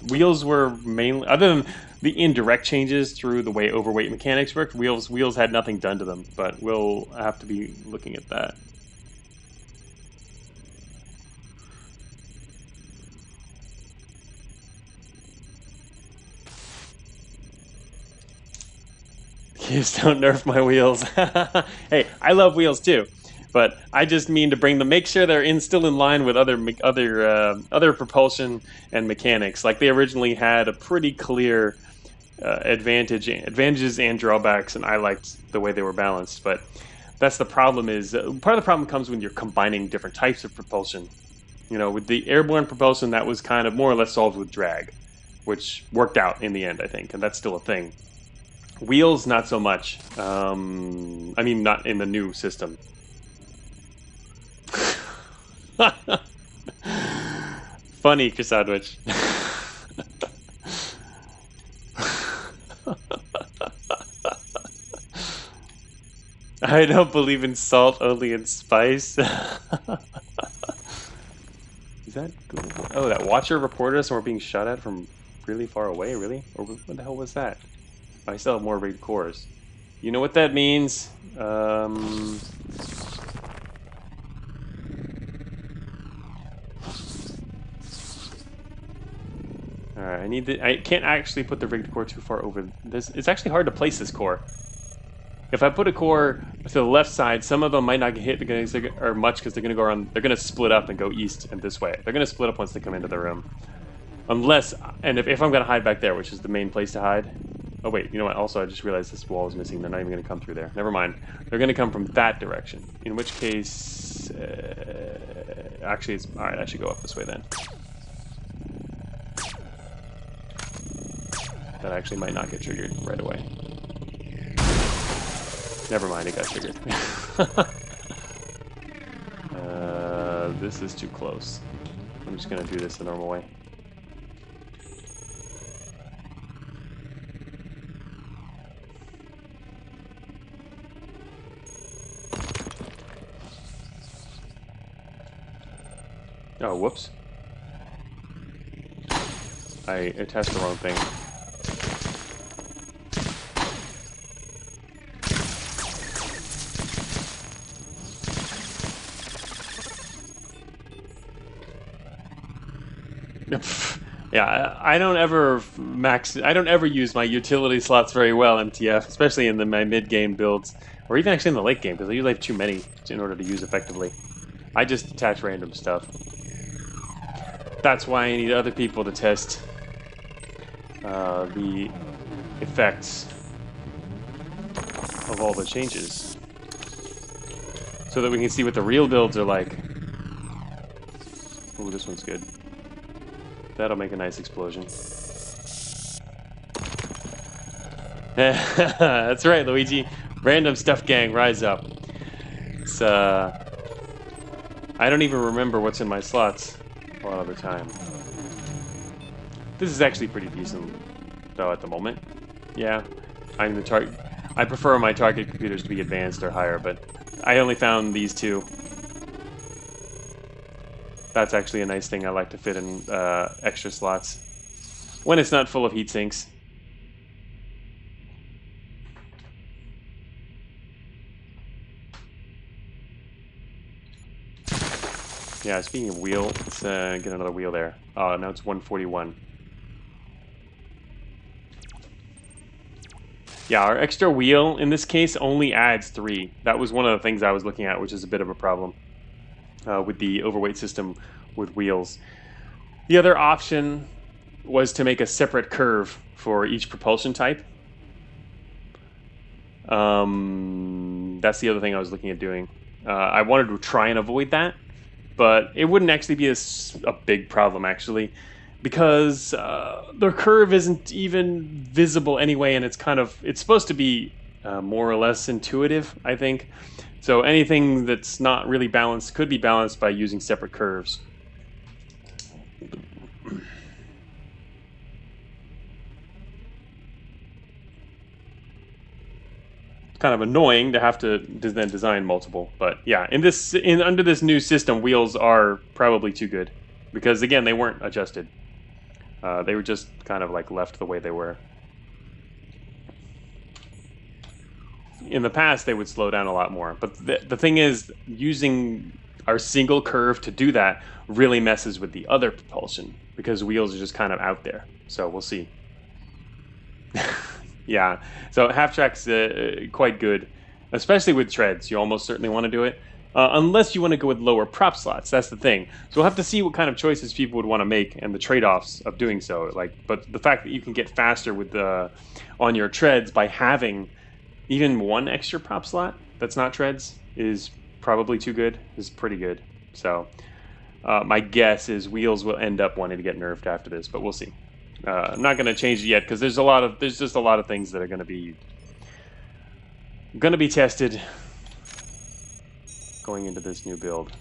Wheels were mainly, other than the indirect changes through the way overweight mechanics worked, wheels had nothing done to them, but we'll have to be looking at that. Just don't nerf my wheels. Hey, I love wheels too, but I just mean to bring them, make sure they're still in line with other propulsion and mechanics. Like they originally had a pretty clear advantages and drawbacks, and I liked the way they were balanced. But that's the problem. Is part of the problem comes when you're combining different types of propulsion. You know, with the airborne propulsion, that was kind of more or less solved with drag, which worked out in the end, I think, and that's still a thing. Wheels, not so much. I mean, not in the new system. Funny, Kasarwich. I don't believe in salt, only in spice. Is that Google? Oh, that watcher reported us and we're being shot at from really far away, really? Or what the hell was that? I still have more rigged cores. You know what that means? Alright, I can't actually put the rigged core too far over this. It's actually hard to place this core. If I put a core to the left side, some of them might not get hit or much because they're going to go around. They're going to split up and go east and this way. They're going to split up once they come into the room. Unless, and if I'm going to hide back there, which is the main place to hide. Oh wait, you know what? Also, I just realized this wall is missing. They're not even going to come through there. Never mind. They're going to come from that direction. In which case, actually, it's all right. I should go up this way then. That actually might not get triggered right away. Never mind, it got triggered. This is too close. I'm just gonna do this the normal way. Oh, whoops. I attached the wrong thing. Yeah, I don't ever use my utility slots very well in TF, especially in my mid-game builds, or even actually in the late game, because I usually have too many in order to use effectively. I just attach random stuff. That's why I need other people to test the effects of all the changes, so that we can see what the real builds are like. Ooh, this one's good. That'll make a nice explosion. That's right, Luigi. Random stuff gang, rise up. It's, I don't even remember what's in my slots a lot of the time. This is actually pretty decent, though, at the moment. Yeah, I'm the target. I prefer my target computers to be advanced or higher, but I only found these two. That's actually a nice thing I like to fit in extra slots when it's not full of heat sinks. Yeah, speaking of wheel, let's get another wheel there. Oh, now it's 141. Yeah, our extra wheel in this case only adds 3. That was one of the things I was looking at, which is a bit of a problem. With the overweight system with wheels. The other option was to make a separate curve for each propulsion type. That's the other thing I was looking at doing. I wanted to try and avoid that, but it wouldn't actually be a big problem, actually, because the curve isn't even visible anyway, and it's supposed to be more or less intuitive, I think. So anything that's not really balanced could be balanced by using separate curves. Kind of annoying to have to then design multiple, but yeah, under this new system, wheels are probably too good, because again, they weren't adjusted. They were just kind of like left the way they were. In the past, they would slow down a lot more. But the thing is, using our single curve to do that really messes with the other propulsion, because wheels are just kind of out there. So we'll see. Yeah, so half track's quite good, especially with treads. You almost certainly want to do it, unless you want to go with lower prop slots. That's the thing. So we'll have to see what kind of choices people would want to make and the trade-offs of doing so. But the fact that you can get faster with on your treads by having even one extra prop slot that's not treads is probably too good, is pretty good. So my guess is wheels will end up wanting to get nerfed after this, but we'll see. I'm not going to change it yet, because there's just a lot of things that are going to be tested going into this new build.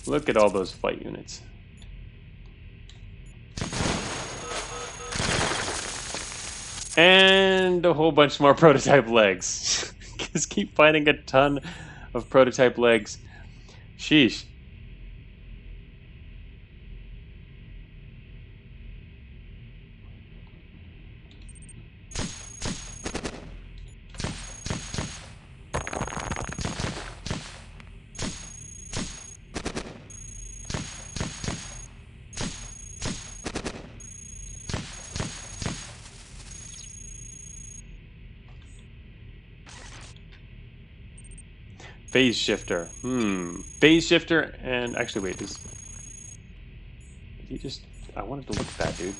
Look at all those flight units. And a whole bunch more prototype legs. Just keep finding a ton of prototype legs. Sheesh. Phase shifter. Phase shifter, and actually, wait, did he just... I wanted to look at that, dude.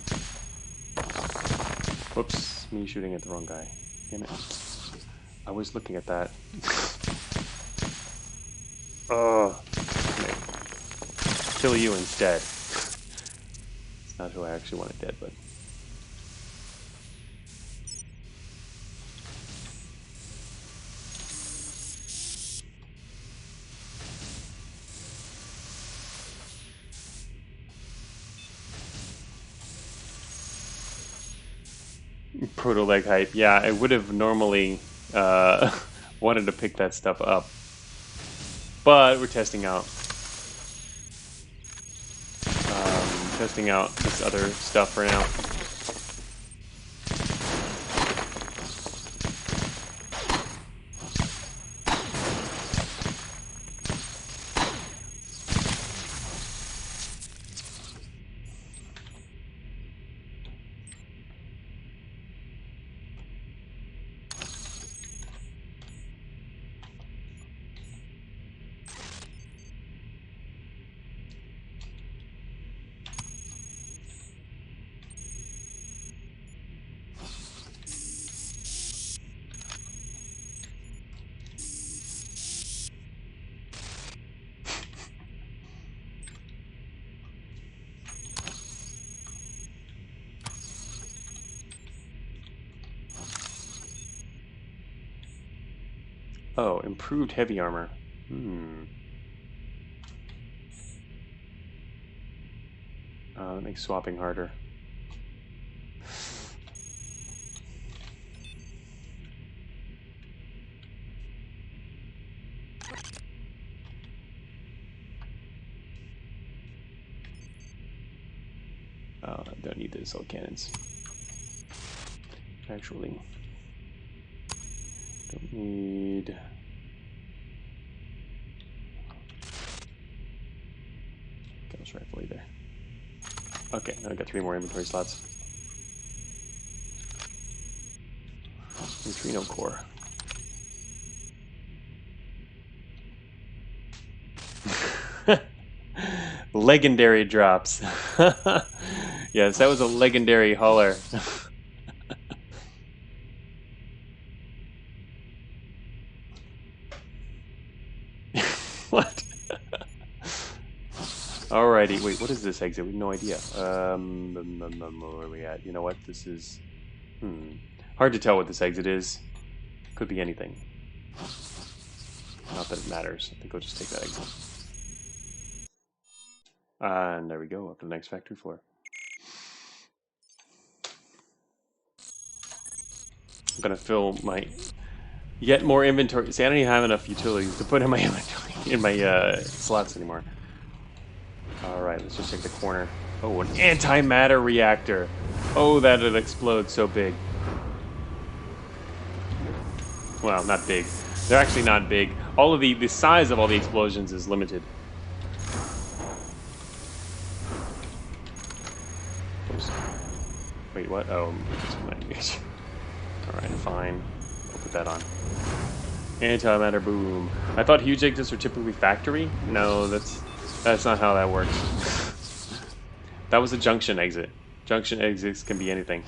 Whoops, me shooting at the wrong guy. Damn it. I was looking at that. Oh. Okay. Kill you instead. It's not who I actually wanted dead, but... Proto leg hype. Yeah, I would have normally wanted to pick that stuff up, but we're testing out this other stuff for now. Oh, improved heavy armor. That makes swapping harder. Oh, I don't need the assault cannons. Actually, don't need. Ghost rifle either. Okay, now I got 3 more inventory slots. Neutrino core. Legendary drops. Yes, that was a legendary hauler. What? Alrighty, wait, what is this exit? We have no idea. Where are we at? You know what? This is... hard to tell what this exit is. Could be anything. Not that it matters. I think I'll just take that exit. And there we go, up to the next factory floor. I'm gonna fill my yet more inventory. See, I don't even have enough utilities to put in my inventory in my slots anymore. All right, let's just take the corner. Oh, an antimatter reactor. Oh, that it explodes so big. Well, not big. They're actually not big. All of the size of all the explosions is limited. Oops. Wait, what? Oh, all right, fine. I'll put that on. Antimatter boom. I thought huge exits are typically factory. No, that's not how that works. That was a junction exit. Junction exits can be anything.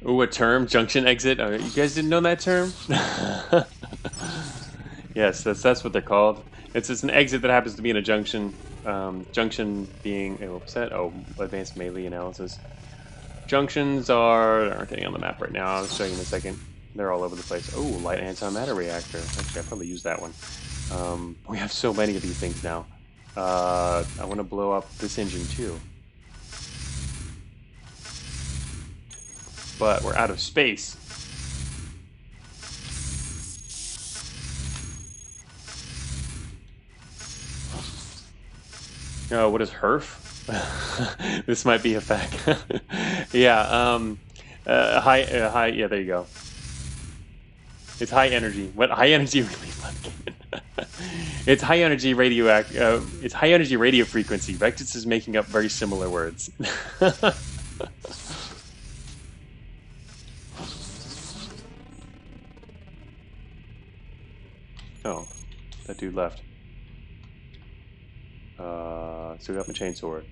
Ooh, a term, junction exit. Oh, you guys didn't know that term? Yes, that's what they're called. It's an exit that happens to be in a junction. Junction being, what was that? Oh, advanced melee analysis. Junctions aren't getting on the map right now. I'll show you in a second. They're all over the place. Oh, light antimatter reactor. Actually, I'll probably use that one. We have so many of these things now. I want to blow up this engine too. But we're out of space. Oh, what is HERF? This might be a fact. Yeah, high, yeah, there you go. It's high energy. What high energy really? It's high energy it's high energy radio frequency. Vectis is making up very similar words. Oh, that dude left. Still got my chainsaw.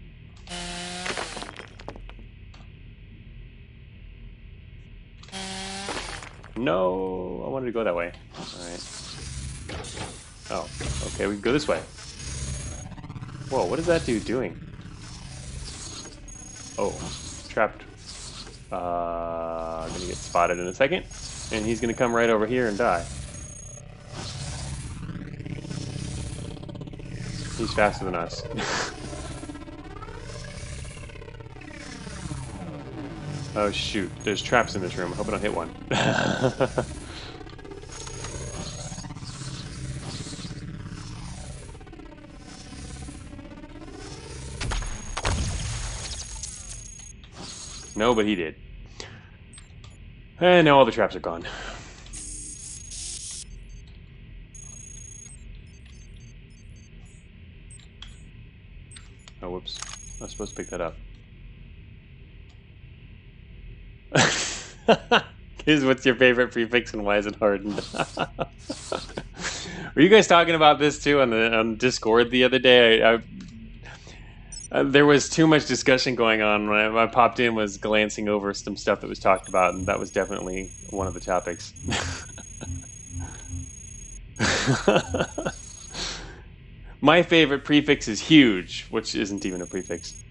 No, I wanted to go that way. Alright. Oh, okay, we can go this way. Whoa, what is that dude doing? Oh, trapped Gonna get spotted in a second, and he's gonna come right over here and die. He's faster than us. Oh shoot, there's traps in this room. I hope I don't hit one. No, but he did. And now all the traps are gone. Oh, whoops. I was supposed to pick that up. What's your favorite prefix and why is it hardened? Were you guys talking about this too on Discord the other day? There was too much discussion going on. When I popped in, was glancing over some stuff that was talked about, and that was definitely one of the topics. My favorite prefix is huge, which isn't even a prefix.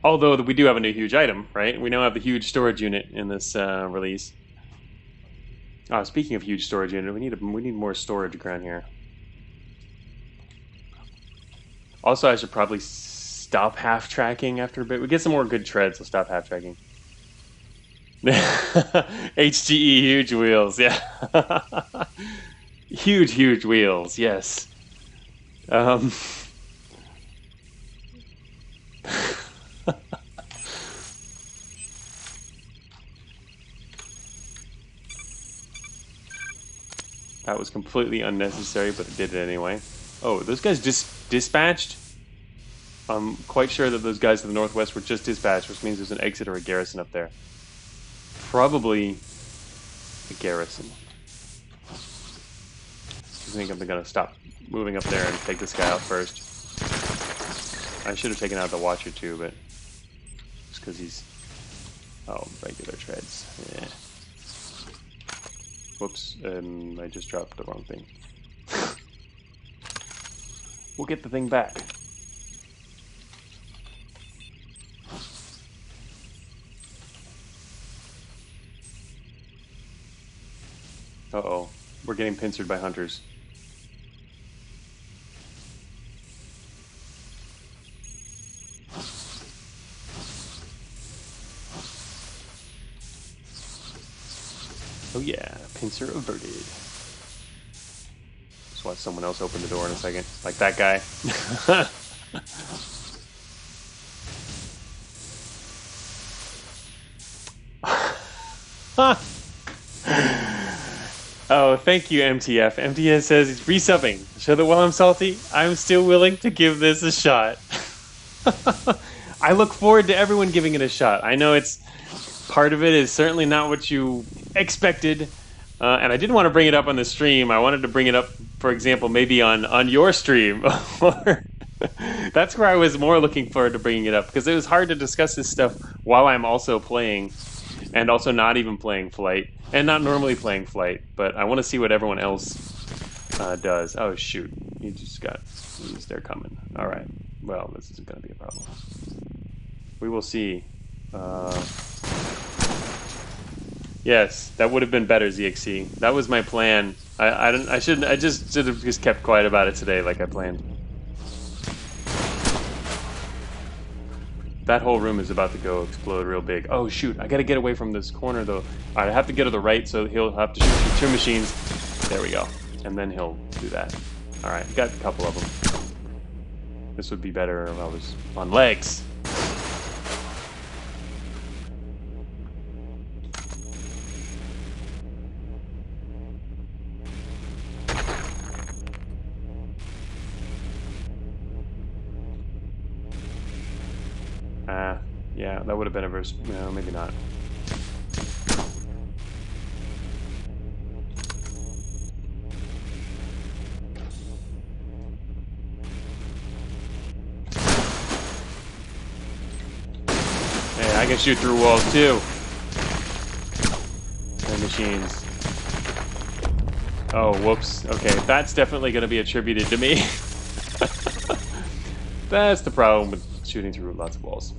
Although we do have a new huge item, right? We now have the huge storage unit in this release. Oh, speaking of huge storage unit, we need more storage around here. Also, I should probably stop half tracking after a bit. We get some more good treads, so stop half tracking. HGE huge wheels, yeah. Huge wheels, yes. That was completely unnecessary, but it did it anyway. Oh, those guys just dispatched? I'm quite sure that those guys to the northwest were just dispatched, which means there's an exit or a garrison up there. Probably a garrison. I think I'm gonna stop moving up there and take this guy out first. I should have taken out the Watcher too, but just because he's... Oh, regular treads. Yeah. Whoops, I just dropped the wrong thing. We'll get the thing back. Uh-oh, we're getting pincered by hunters. Oh yeah, pincer averted. Just watch someone else open the door in a second, like that guy. Oh, thank you, MTF. MTF says he's resubbing. Show that while I'm salty, I'm still willing to give this a shot. I look forward to everyone giving it a shot. I know it's part of it is certainly not what you expected, and I didn't want to bring it up on the stream. I wanted to bring it up, for example, maybe on your stream. That's where I was more looking forward to bringing it up, because it was hard to discuss this stuff while I'm also playing, and also not even playing Flight, and not normally playing Flight, but I want to see what everyone else does. Oh shoot, they're coming. Alright, well, this isn't going to be a problem. We will see. Yes, that would have been better, ZXC. That was my plan. I just should have just kept quiet about it today like I planned. That whole room is about to go explode real big. Oh shoot, I gotta get away from this corner though. I have to get to the right so he'll have to shoot 2 machines. There we go. And then he'll do that. Alright, got a couple of them. This would be better if I was on legs. Yeah, that would have been a verse. No, maybe not. Hey, I can shoot through walls too. And machines. Oh, whoops. Okay, that's definitely going to be attributed to me. That's the problem with shooting through lots of walls.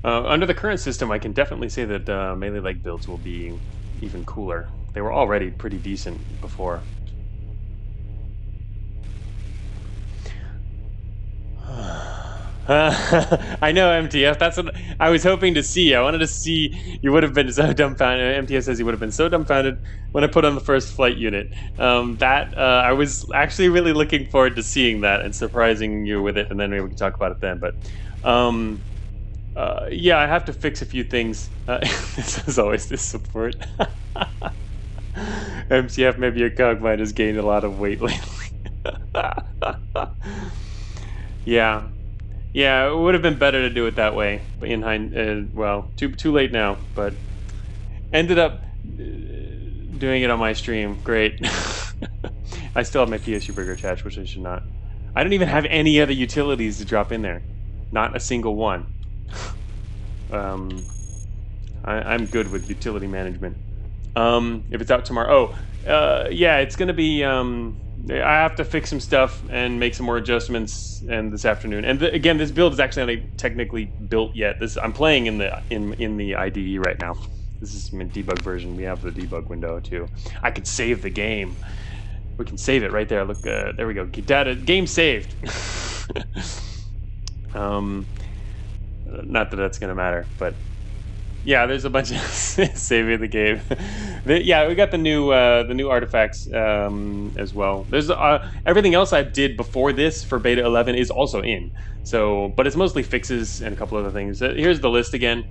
Under the current system, I can definitely say that melee leg builds will be even cooler. They were already pretty decent before. I know, MTF. That's what I was hoping to see. I wanted to see you would have been so dumbfounded. MTF says you would have been so dumbfounded when I put on the first flight unit. I was actually really looking forward to seeing that and surprising you with it, and then maybe we can talk about it then. But yeah, I have to fix a few things. This is always this support. MTF, maybe your Cogmind has gained a lot of weight lately. Yeah. Yeah, it would have been better to do it that way. But well, too late now. But ended up doing it on my stream. Great. I still have my PSU burger attached, which I should not. I don't even have any other utilities to drop in there. Not a single one. I'm good with utility management. If it's out tomorrow. Oh, yeah, it's gonna be. I have to fix some stuff and make some more adjustments and this afternoon. And again, this build is actually not technically built yet. I'm playing in the IDE right now. This is my debug version. We have the debug window too. I could save the game. We can save it right there. Look, there we go. Data game saved. Not that that's gonna matter, but yeah, there's a bunch of saving the game. Yeah, we got the new artifacts as well. There's everything else I did before this for beta 11 is also in. So, but it's mostly fixes and a couple other things. Here's the list again.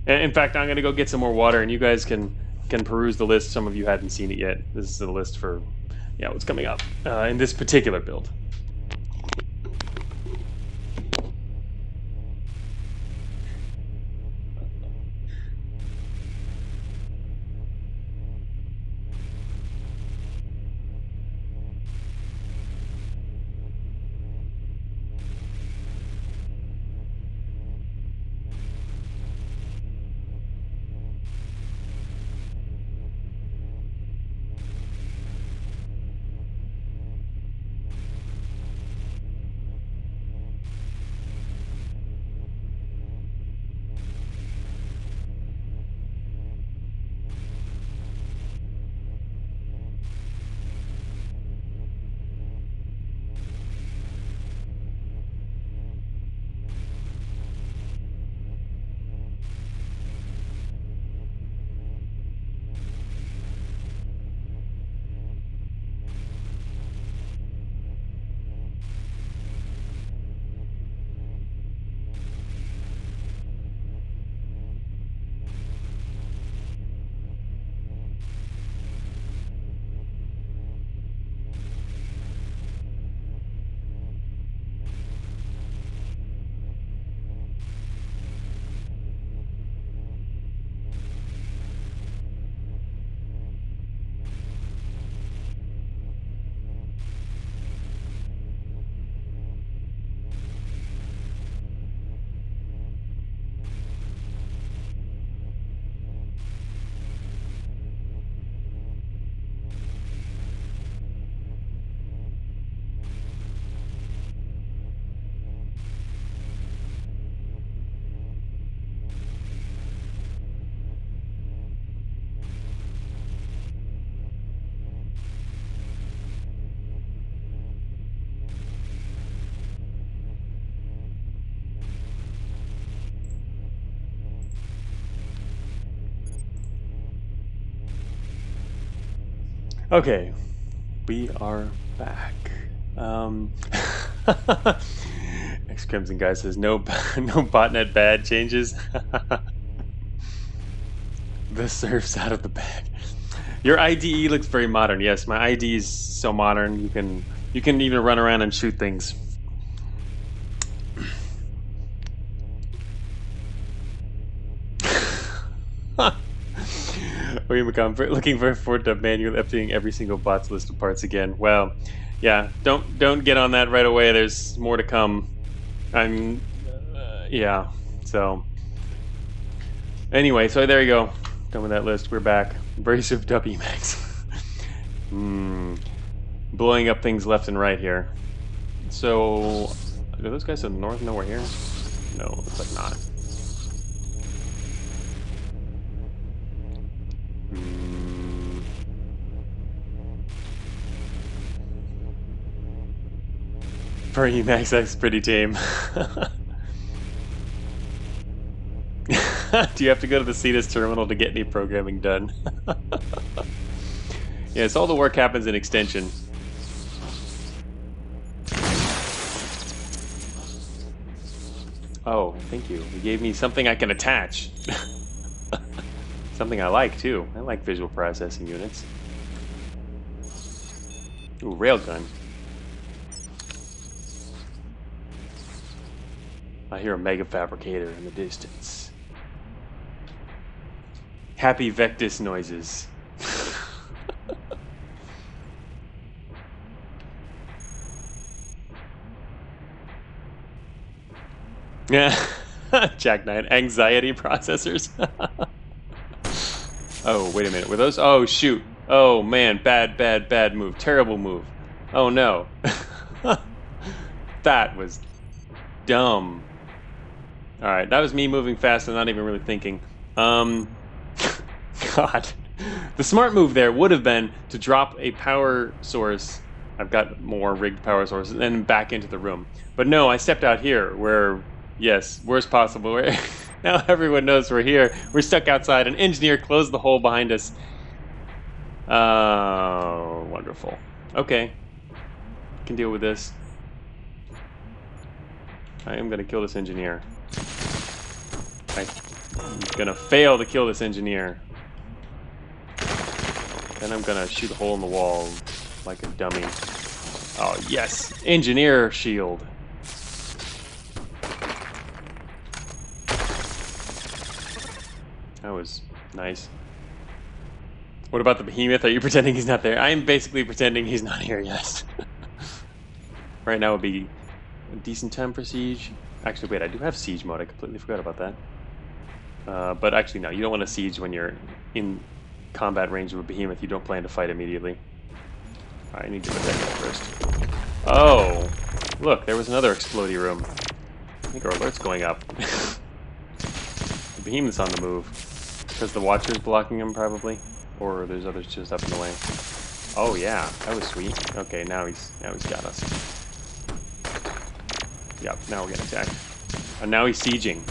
In fact, I'm gonna go get some more water, and you guys can peruse the list. Some of you hadn't seen it yet. This is the list for what's coming up in this particular build. Okay, we are back. X Crimson Guy says no botnet bad changes. The surf's out of the bag. Your IDE looks very modern. Yes, my IDE is so modern. You can even run around and shoot things. Looking forward to manually updating every single bot's list of parts again. Well, yeah, don't get on that right away. There's more to come. Yeah. So anyway, so there you go. Done with that list. We're back. Abrasive WMAX. Blowing up things left and right here. So, do those guys to the north know we're here? No, looks like not. For Emacs, that's pretty tame. Do you have to go to the Cetus terminal to get any programming done? Yes, all the work happens in extension. Oh, thank you. You gave me something I can attach. Something I like, too. I like visual processing units. Ooh, railgun. I hear a mega fabricator in the distance. Happy Vectis noises. Yeah. Jack 9. Anxiety processors. Oh, wait a minute. Were those? Oh, shoot. Oh, man. Bad move. Terrible move. Oh, no. That was dumb. Alright, that was me moving fast and not even really thinking. God. The smart move there would have been to drop a power source. I've got more rigged power sources, and then back into the room. But no, I stepped out here where, yes, worst possible. Where now everyone knows we're here. We're stuck outside. An engineer closed the hole behind us. Oh, wonderful. Okay. Can deal with this. I am going to kill this engineer. I'm going to fail to kill this engineer. Then I'm going to shoot a hole in the wall like a dummy. Oh, yes! Engineer shield. That was nice. What about the behemoth? Are you pretending he's not there? I am basically pretending he's not here yet. Right now would be a decent time for siege. Actually, wait, I do have siege mode. I completely forgot about that. But actually, no, you don't want to siege when you're in combat range of a behemoth. You don't plan to fight immediately. Alright, I need to protect that first. Oh! Look, there was another explodey room. I think our alert's going up. The behemoth's on the move. Because the watcher's blocking him, probably. Or there's others just up in the way. Oh yeah, that was sweet. Okay, now he's got us. Yep, now we're getting attacked. And now he's sieging.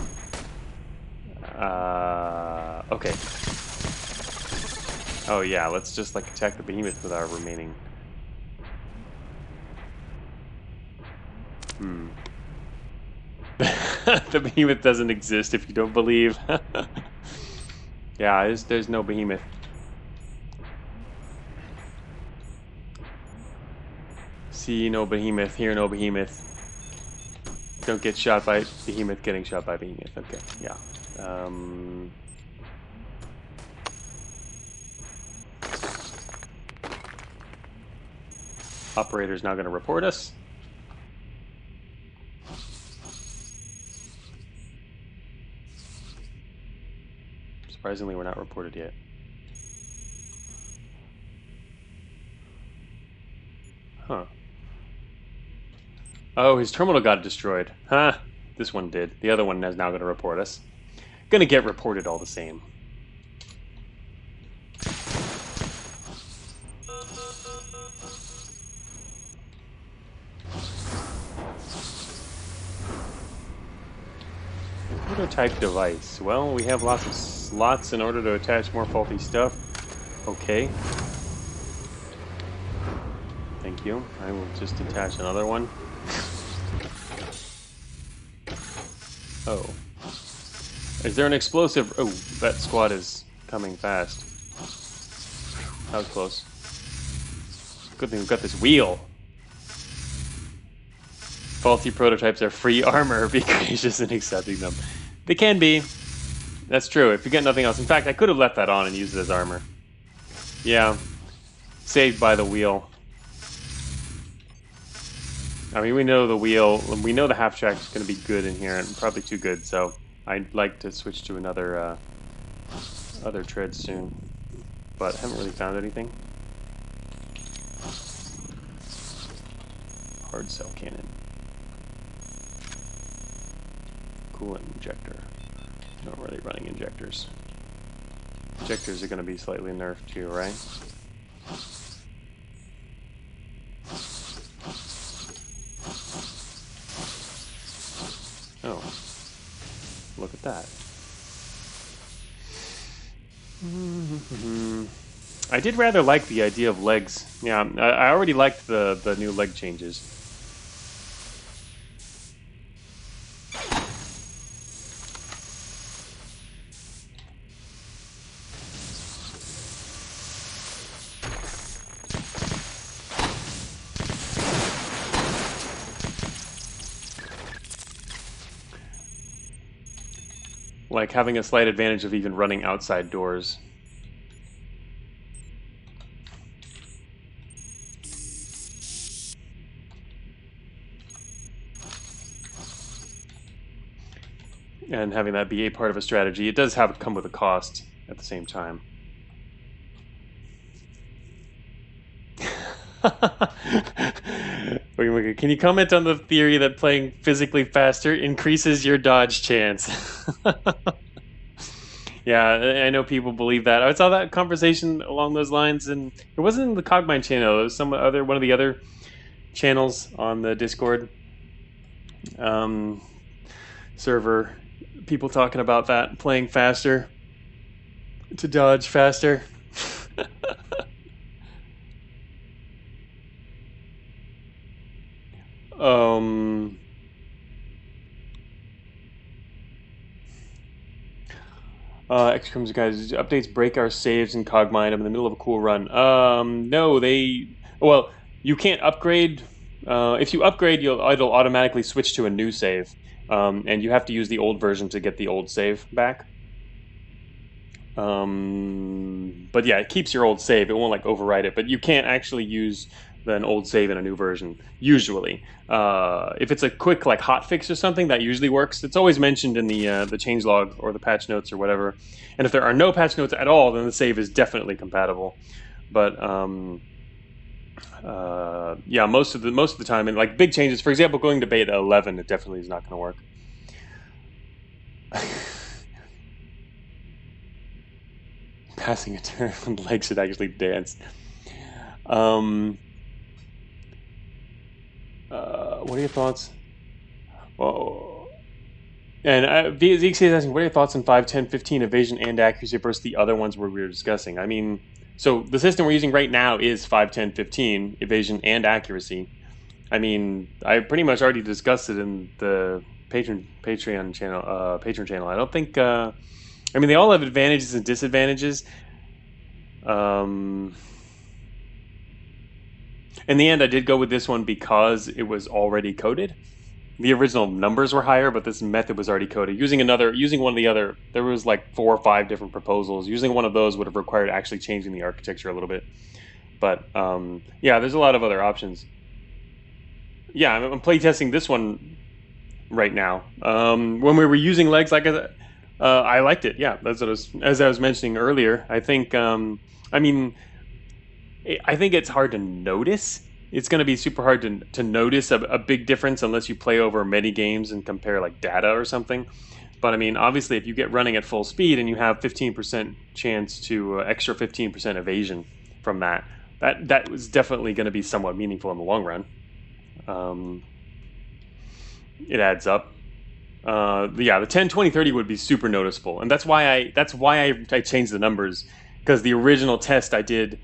Okay. Oh yeah, let's just like attack the behemoth with our remaining. The behemoth doesn't exist if you don't believe. Yeah, there's no behemoth. See no behemoth, hear no behemoth. Don't get shot by behemoth, getting shot by behemoth. Okay, yeah. Operator's now going to report us. Surprisingly, we're not reported yet. Huh. Oh, his terminal got destroyed. Huh. This one did. The other one is now going to report us. Going to get reported all the same. Prototype device. Well, we have lots of slots in order to attach more faulty stuff. Okay. Thank you. I will just attach another one. Oh. Is there an explosive? Oh, that squad is coming fast. That was close. Good thing we've got this wheel. Faulty prototypes are free armor. Be gracious in accepting them. They can be. That's true. If you get nothing else. In fact, I could have left that on and used it as armor. Yeah. Saved by the wheel. I mean, we know the wheel. We know the half track is going to be good in here, and probably too good. So I'd like to switch to another other tread soon, but I haven't really found anything. Hard cell cannon. Coolant injector. Not really running injectors. Injectors are going to be slightly nerfed too, right? Oh, look at that. I did rather like the idea of legs. Yeah, I already liked the new leg changes. Like having a slight advantage of even running outside doors. And having that be a part of a strategy. It does have come with a cost at the same time. Can you comment on the theory that playing physically faster increases your dodge chance? Yeah, I know people believe that. I saw that conversation along those lines, and it wasn't in the Cogmind channel. It was one of the other channels on the Discord server. People talking about that, playing faster to dodge faster. Xcoms guys, updates break our saves in Cogmind. I'm in the middle of a cool run. No, well, you can't upgrade. If you upgrade, it'll automatically switch to a new save, and you have to use the old version to get the old save back. But yeah, it keeps your old save. It won't like override it, but you can't actually use an old save in a new version. Usually, if it's a quick like hotfix or something, that usually works. It's always mentioned in the changelog or the patch notes or whatever. And if there are no patch notes at all, then the save is definitely compatible. But yeah, most of the time, and like big changes, for example, going to beta 11, it definitely is not going to work. Passing a turn when the legs should actually dance. What are your thoughts? Well, and Zeke is asking, what are your thoughts on 5, 10, 15 evasion and accuracy versus the other ones where we were discussing? I mean, so the system we're using right now is 5, 10, 15 evasion and accuracy. I mean, I pretty much already discussed it in the Patreon channel. I don't think. I mean, they all have advantages and disadvantages. In the end, I did go with this one because it was already coded. The original numbers were higher, but this method was already coded. Using one of the other, there was like 4 or 5 different proposals. Using one of those would have required actually changing the architecture a little bit. But yeah, there's a lot of other options. Yeah, I'm playtesting this one right now. When we were using legs, like I liked it. Yeah, that's what as I was mentioning earlier. I think, I mean, I think it's hard to notice. It's going to be super hard to notice a big difference unless you play over many games and compare like data or something. But I mean, obviously, if you get running at full speed and you have 15% chance to extra 15% evasion from that was definitely going to be somewhat meaningful in the long run. It adds up. Yeah, the 10, 20, 30 would be super noticeable, and that's why I changed the numbers, because the original test I did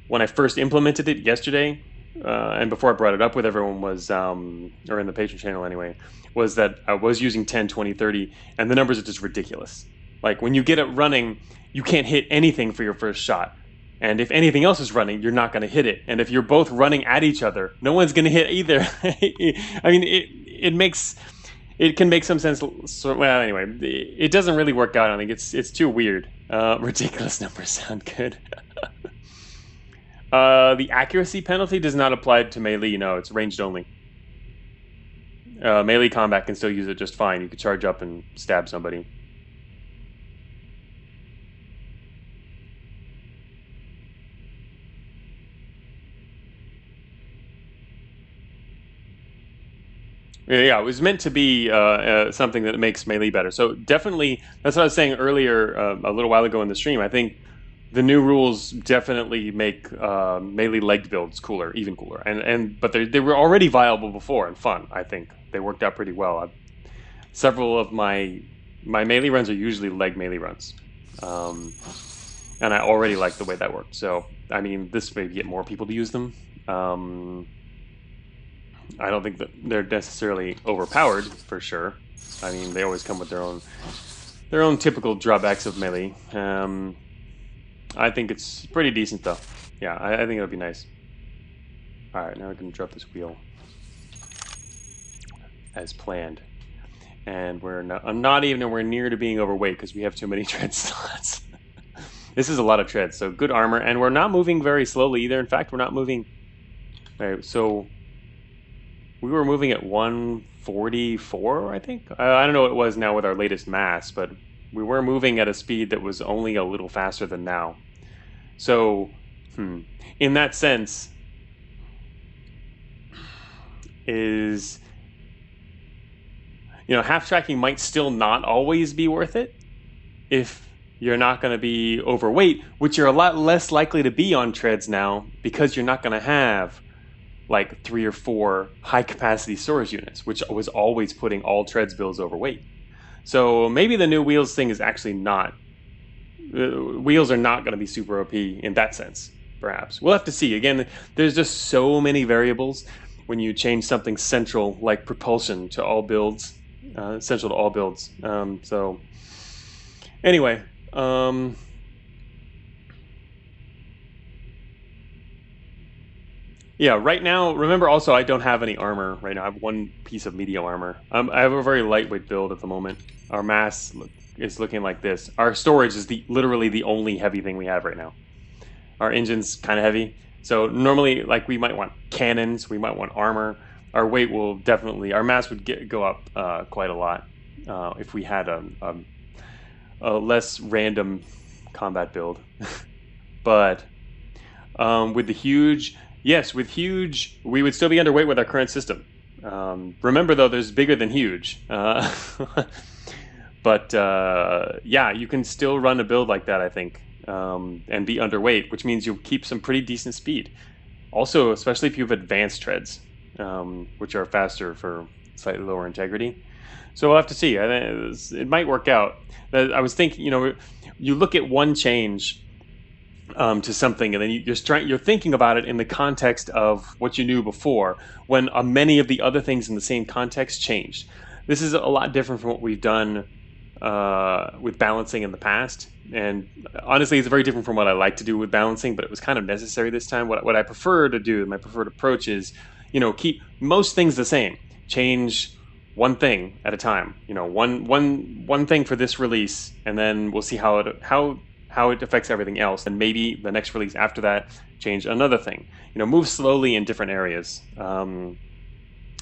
when I first implemented it yesterday, and before I brought it up with everyone was, or in the Patreon channel anyway, was that I was using 10, 20, 30, and the numbers are just ridiculous. Like when you get it running, you can't hit anything for your first shot. And if anything else is running, you're not going to hit it. And if you're both running at each other, no one's going to hit either. I mean, it can make some sense. Well, anyway, it doesn't really work out. I think it's too weird. Ridiculous numbers sound good. The accuracy penalty does not apply to melee. No, it's ranged only. Melee combat can still use it just fine. You could charge up and stab somebody. Yeah, it was meant to be something that makes melee better. So definitely, that's what I was saying earlier a little while ago in the stream. I think the new rules definitely make melee legged builds cooler, even cooler. But they were already viable before and fun. I think they worked out pretty well. several of my melee runs are usually leg melee runs, and I already like the way that worked. So I mean, this may get more people to use them. I don't think that they're necessarily overpowered for sure. I mean, they always come with their own typical drawbacks of melee. I think it's pretty decent though. Yeah, I think it'll be nice. All right, now we're gonna drop this wheel as planned, and I'm not even nowhere near to being overweight because we have too many tread slots. This is a lot of treads, so good armor, and we're not moving very slowly either. In fact, we're not moving. All right, so we were moving at 144, I think. I don't know what it was now with our latest mass, but we were moving at a speed that was only a little faster than now. So, in that sense, half tracking might still not always be worth it if you're not going to be overweight, which you're a lot less likely to be on treads now because you're not going to have like 3 or 4 high capacity storage units, which was always putting all treads builds overweight. So maybe the new wheels thing is actually not. Wheels are not going to be super OP in that sense, perhaps. We'll have to see. Again, there's just so many variables when you change something central like propulsion to all builds, central to all builds. So anyway, yeah, right now, remember also I don't have any armor right now. I have 1 piece of medium armor. I have a very lightweight build at the moment. Our mass is looking like this. Our storage is literally the only heavy thing we have right now. Our engine's kind of heavy. So normally, like, we might want cannons, we might want armor. Our weight will definitely, our mass would go up quite a lot if we had a less random combat build. But with the huge... Yes, with huge, we would still be underweight with our current system. Remember, though, there's bigger than huge. But yeah, you can still run a build like that, I think, and be underweight, which means you'll keep some pretty decent speed. Also, especially if you have advanced treads, which are faster for slightly lower integrity. So we'll have to see. It might work out. I was thinking, you look at one change to something, and then you're thinking about it in the context of what you knew before, when many of the other things in the same context changed. This is a lot different from what we've done with balancing in the past, and honestly, it's very different from what I like to do with balancing, but it was kind of necessary this time. What I prefer to do, my preferred approach is, keep most things the same, change one thing at a time. One thing for this release, and then we'll see how it affects everything else, and maybe the next release after that change another thing. Move slowly in different areas.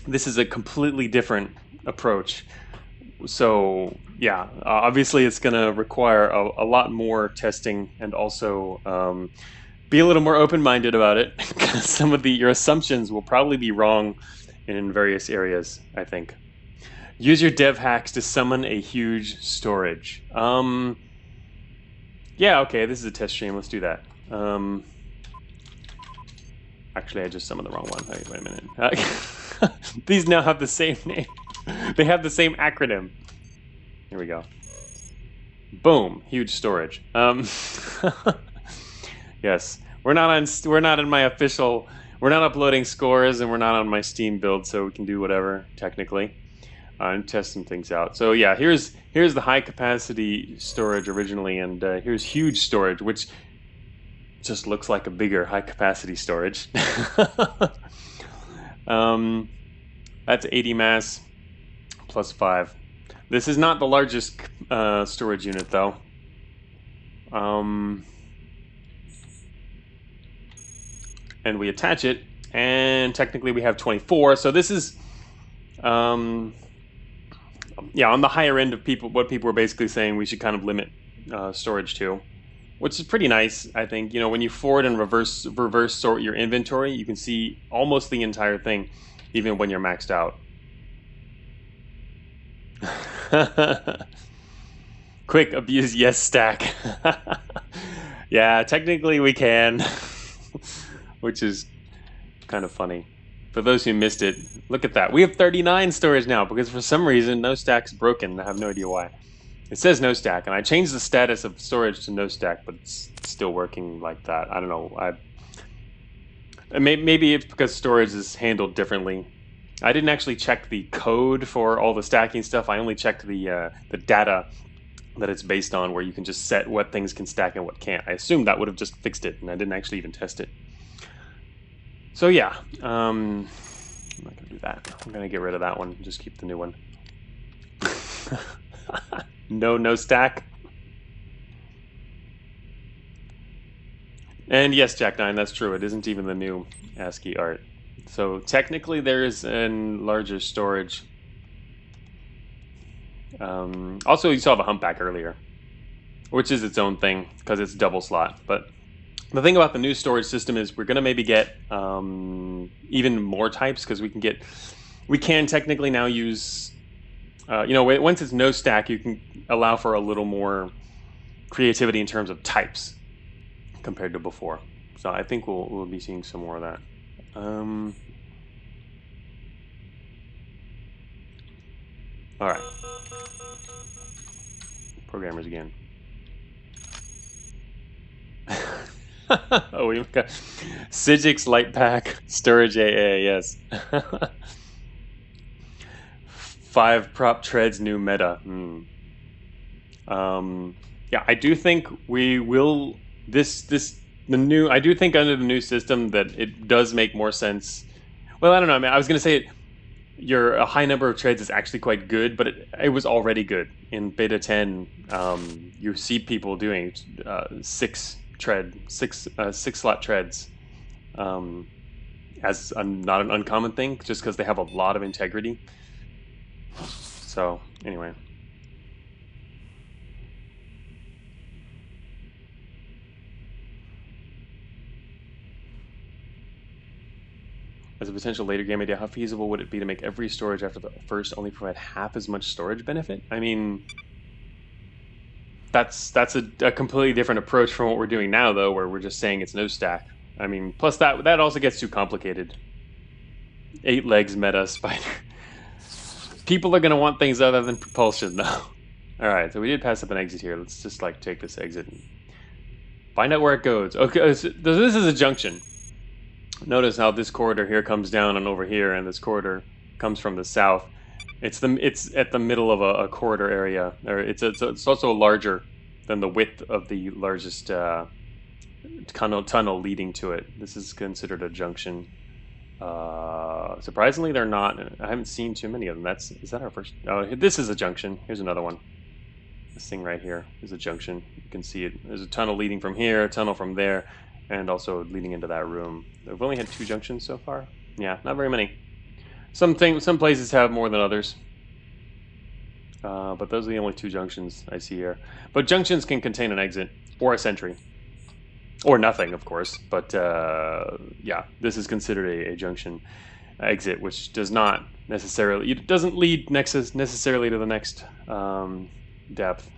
This is a completely different approach. So yeah, obviously it's going to require a lot more testing, and also be a little more open-minded about it, because some of your assumptions will probably be wrong in various areas, I think. Use your dev hacks to summon a huge storage. Yeah, okay, this is a test stream. Let's do that. Actually, I just summoned the wrong one. Wait a minute. These now have the same name. They have the same acronym. Here we go. Boom, huge storage. Yes, we're not in my official. We're not uploading scores, and we're not on my Steam build, so we can do whatever technically. And test some things out. So yeah, here's the high capacity storage originally, and here's huge storage, which just looks like a bigger high capacity storage. That's 80 mass plus 5. This is not the largest storage unit though. And we attach it, and technically we have 24. So this is yeah, on the higher end of what people were basically saying we should kind of limit storage to, which is pretty nice, I think. When you forward and reverse sort your inventory, you can see almost the entire thing, even when you're maxed out. Quick, abuse yes stack. Yeah, technically we can, which is kind of funny. For those who missed it, look at that. We have 39 storage now because for some reason no stack's broken. I have no idea why. It says no stack, and I changed the status of storage to no stack, but it's still working like that. I don't know. Maybe it's because storage is handled differently. I didn't actually check the code for all the stacking stuff. I only checked the data that it's based on, where you can just set what things can stack and what can't. I assumed that would have just fixed it, and I didn't actually even test it. So yeah, I'm not going to do that. I'm going to get rid of that one. Just keep the new one. No stack. And yes, Jack9, that's true. It isn't even the new ASCII art. So technically there is a larger storage. Also, you saw the humpback earlier, which is its own thing because it's double slot. But the thing about the new storage system is we're going to maybe get even more types, because we can technically now use, once it's no stack, you can allow for a little more creativity in terms of types compared to before. So I think we'll be seeing some more of that. All right. Programmers again. Oh, we've got Sigix Light Pack, Storage AA, yes. 5 prop treads, new meta. Yeah, I do think we will, I do think under the new system that it does make more sense. Well, I don't know, I mean, I was going to say a high number of treads is actually quite good, but it was already good. In beta 10, you see people doing 6 slot treads as not an uncommon thing, just because they have a lot of integrity. So anyway, as a potential later game idea, how feasible would it be to make every storage after the first only provide half as much storage benefit? I mean, that's a completely different approach from what we're doing now, though, where we're just saying it's no stack. I mean, plus that also gets too complicated. 8 legs meta spider. People are going to want things other than propulsion, though. Alright, so we did pass up an exit here. Let's just take this exit and find out where it goes. Okay, so this is a junction. Notice how this corridor here comes down and over here, and this corridor comes from the south. It's at the middle of a corridor area. Or it's also larger than the width of the largest tunnel leading to it. This is considered a junction. Surprisingly, they're not. I haven't seen too many of them. Is that our first? Oh, this is a junction. Here's another one. This thing right here is a junction. You can see it. There's a tunnel leading from here, a tunnel from there, and also leading into that room. We've only had 2 junctions so far. Yeah, not very many. Some places have more than others. But those are the only 2 junctions I see here. But junctions can contain an exit or a sentry. Or nothing, of course. But yeah, this is considered a junction exit, which does not necessarily... It doesn't lead necessarily to the next depth.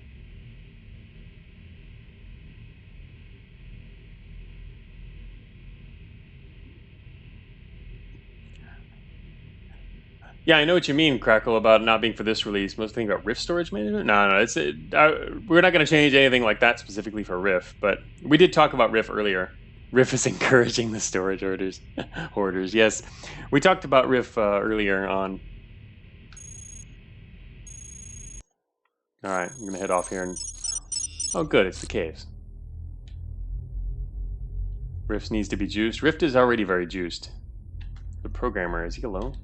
Yeah, I know what you mean, Crackle, about not being for this release. Most think about Rift storage management? No, we're not going to change anything like that specifically for Rift, but we did talk about Rift earlier. Rift is encouraging the storage hoarders. Yes, we talked about Rift earlier on. All right, I'm going to head off here and... Oh, good, it's the caves. Rift needs to be juiced. Rift is already very juiced. The programmer, is he alone?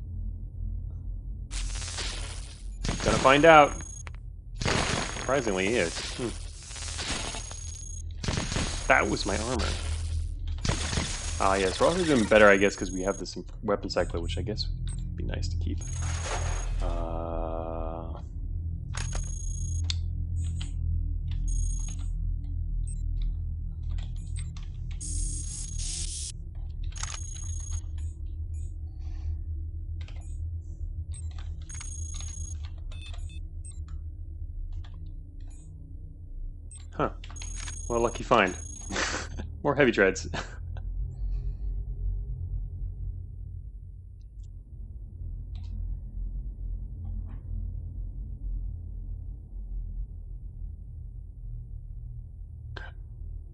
Gonna find out. Surprisingly, he is. That was my armor. Ah, yes, we're also doing better, I guess, because we have this weapon cycler, which I guess would be nice to keep. Huh. What a lucky find. More heavy treads.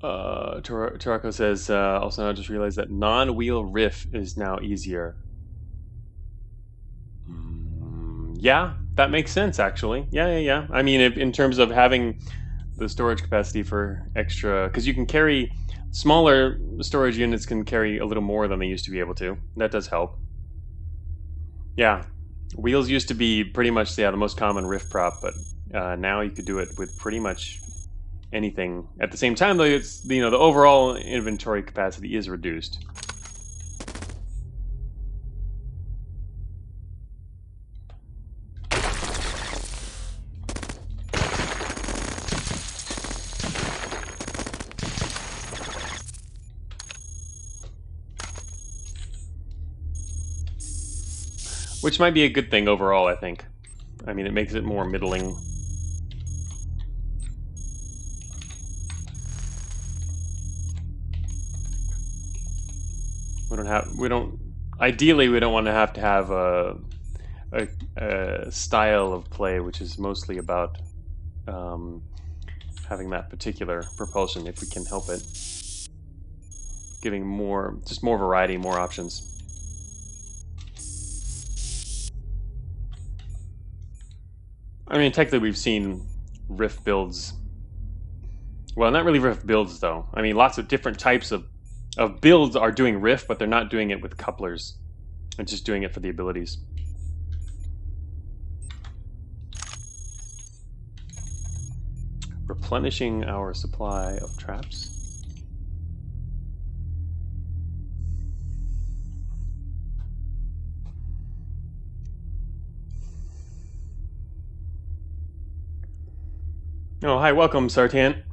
Tarako says, also I just realized that non-wheel riff is now easier. Yeah, that makes sense, actually. Yeah. I mean, in terms of having the storage capacity for extra, because you can carry smaller storage units can carry a little more than they used to be able to. That does help. Yeah, wheels used to be pretty much the most common riff prop, but now you could do it with pretty much anything. At the same time, though, it's the overall inventory capacity is reduced. Which might be a good thing overall, I think. I mean, it makes it more middling. Ideally, we don't want to have a style of play which is mostly about having that particular propulsion, if we can help it. Giving just more variety, more options. I mean, technically we've seen riff builds. Well, not really riff builds, though. I mean, lots of different types of builds are doing riff, but they're not doing it with couplers. They're just doing it for the abilities. Replenishing our supply of traps. Oh, hi, welcome, Sartan.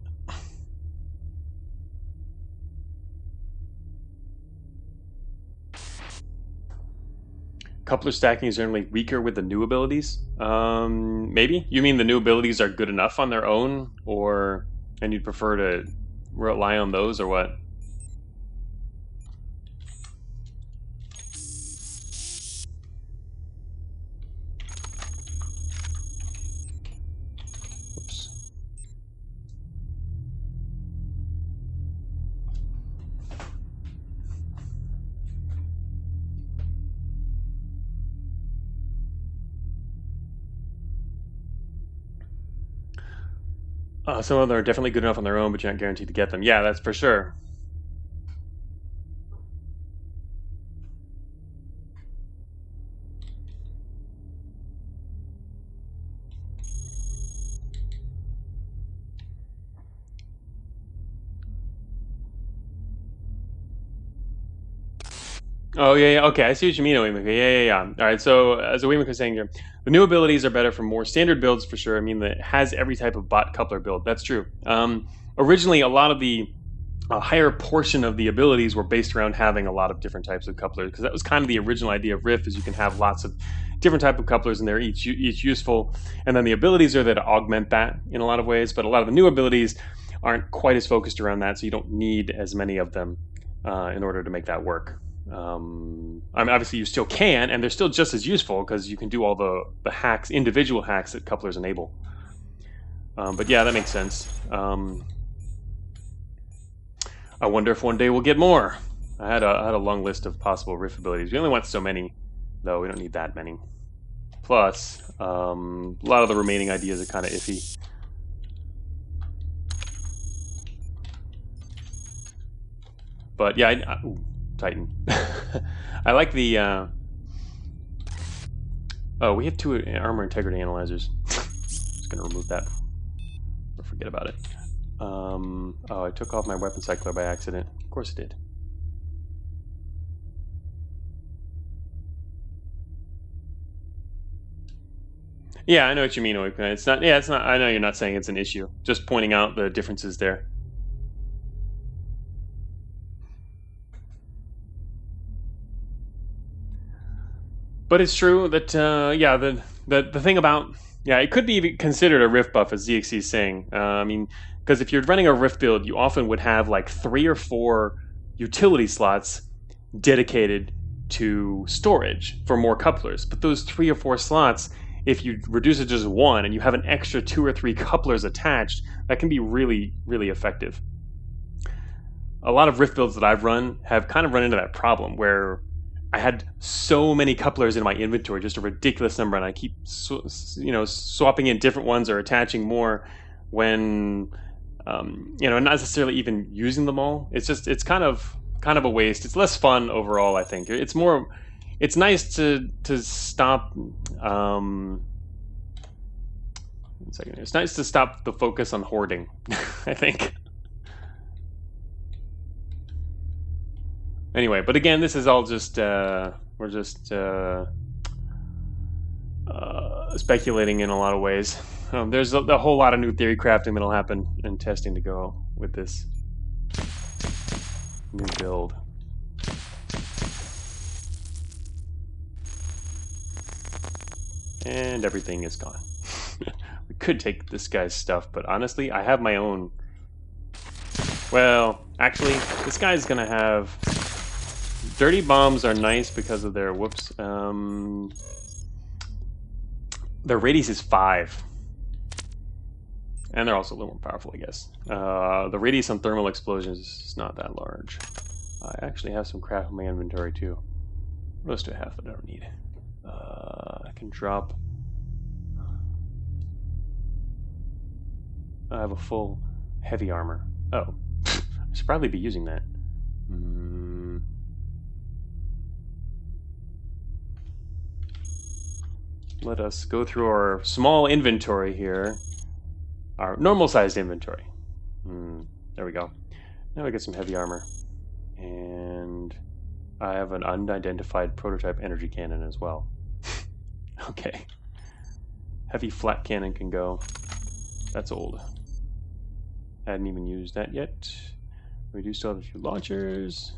Coupler stacking is generally weaker with the new abilities. Maybe? You mean the new abilities are good enough on their own, and you'd prefer to rely on those, or what? Some of them are definitely good enough on their own, but you're not guaranteed to get them. Yeah, that's for sure. Oh, yeah. Okay, I see what you mean, Oimika. Yeah. All right, so as Oimika was saying here, the new abilities are better for more standard builds for sure. I mean, that has every type of bot coupler build. That's true. Originally, a lot of the higher portion of the abilities were based around having a lot of different types of couplers, because that was kind of the original idea of Riff, is you can have lots of different type of couplers, and they're each useful. And then the abilities are there to augment that in a lot of ways, but a lot of the new abilities aren't quite as focused around that, so you don't need as many of them in order to make that work. I mean, obviously you still can, and they're still just as useful because you can do all the hacks, individual hacks that couplers enable. But yeah, that makes sense. I wonder if one day we'll get more. I had a long list of possible riff abilities. We only want so many, though. We don't need that many. Plus, a lot of the remaining ideas are kind of iffy. But yeah, ooh, Titan. I like the. Oh, we have 2 armor integrity analyzers. Just gonna remove that. Or forget about it. Oh, I took off my weapon cycler by accident. Of course I did. Yeah, I know what you mean, Oika. It's not. Yeah, it's not. I know you're not saying it's an issue. Just pointing out the differences there. But it's true that yeah, the thing about it could be considered a rift buff, as ZXC is saying. I mean, because if you're running a rift build, you often would have like 3 or 4 utility slots dedicated to storage for more couplers. But those 3 or 4 slots, if you reduce it to just 1 and you have an extra 2 or 3 couplers attached, that can be really, really effective. a lot of Rift builds that I've run have kind of run into that problem where I had so many couplers in my inventory, just a ridiculous number, and I keep swapping in different ones or attaching more when not necessarily even using them all. It's kind of a waste. It's less fun overall, I think. It's nice to stop. One second. It's nice to stop the focus on hoarding, I think. Anyway, but again, this is all just we're just speculating in a lot of ways. There's a whole lot of new theory crafting that'll happen and testing to go with this new build. And everything is gone. We could take this guy's stuff, but honestly, I have my own. Well, actually, this guy's gonna have... Dirty bombs are nice because of their... Whoops. Their radius is 5. And they're also a little more powerful, I guess. The radius on thermal explosions is not that large. I actually have some crap in my inventory, too. Most to half that I don't need. I can drop... I have a full heavy armor. Oh. I should probably be using that. Let us go through our small inventory here. Our normal-sized inventory. There we go. Now we get some heavy armor. And I have an unidentified prototype energy cannon as well. Okay. Heavy flat cannon can go. That's old. Hadn't even used that yet. We do still have a few launchers.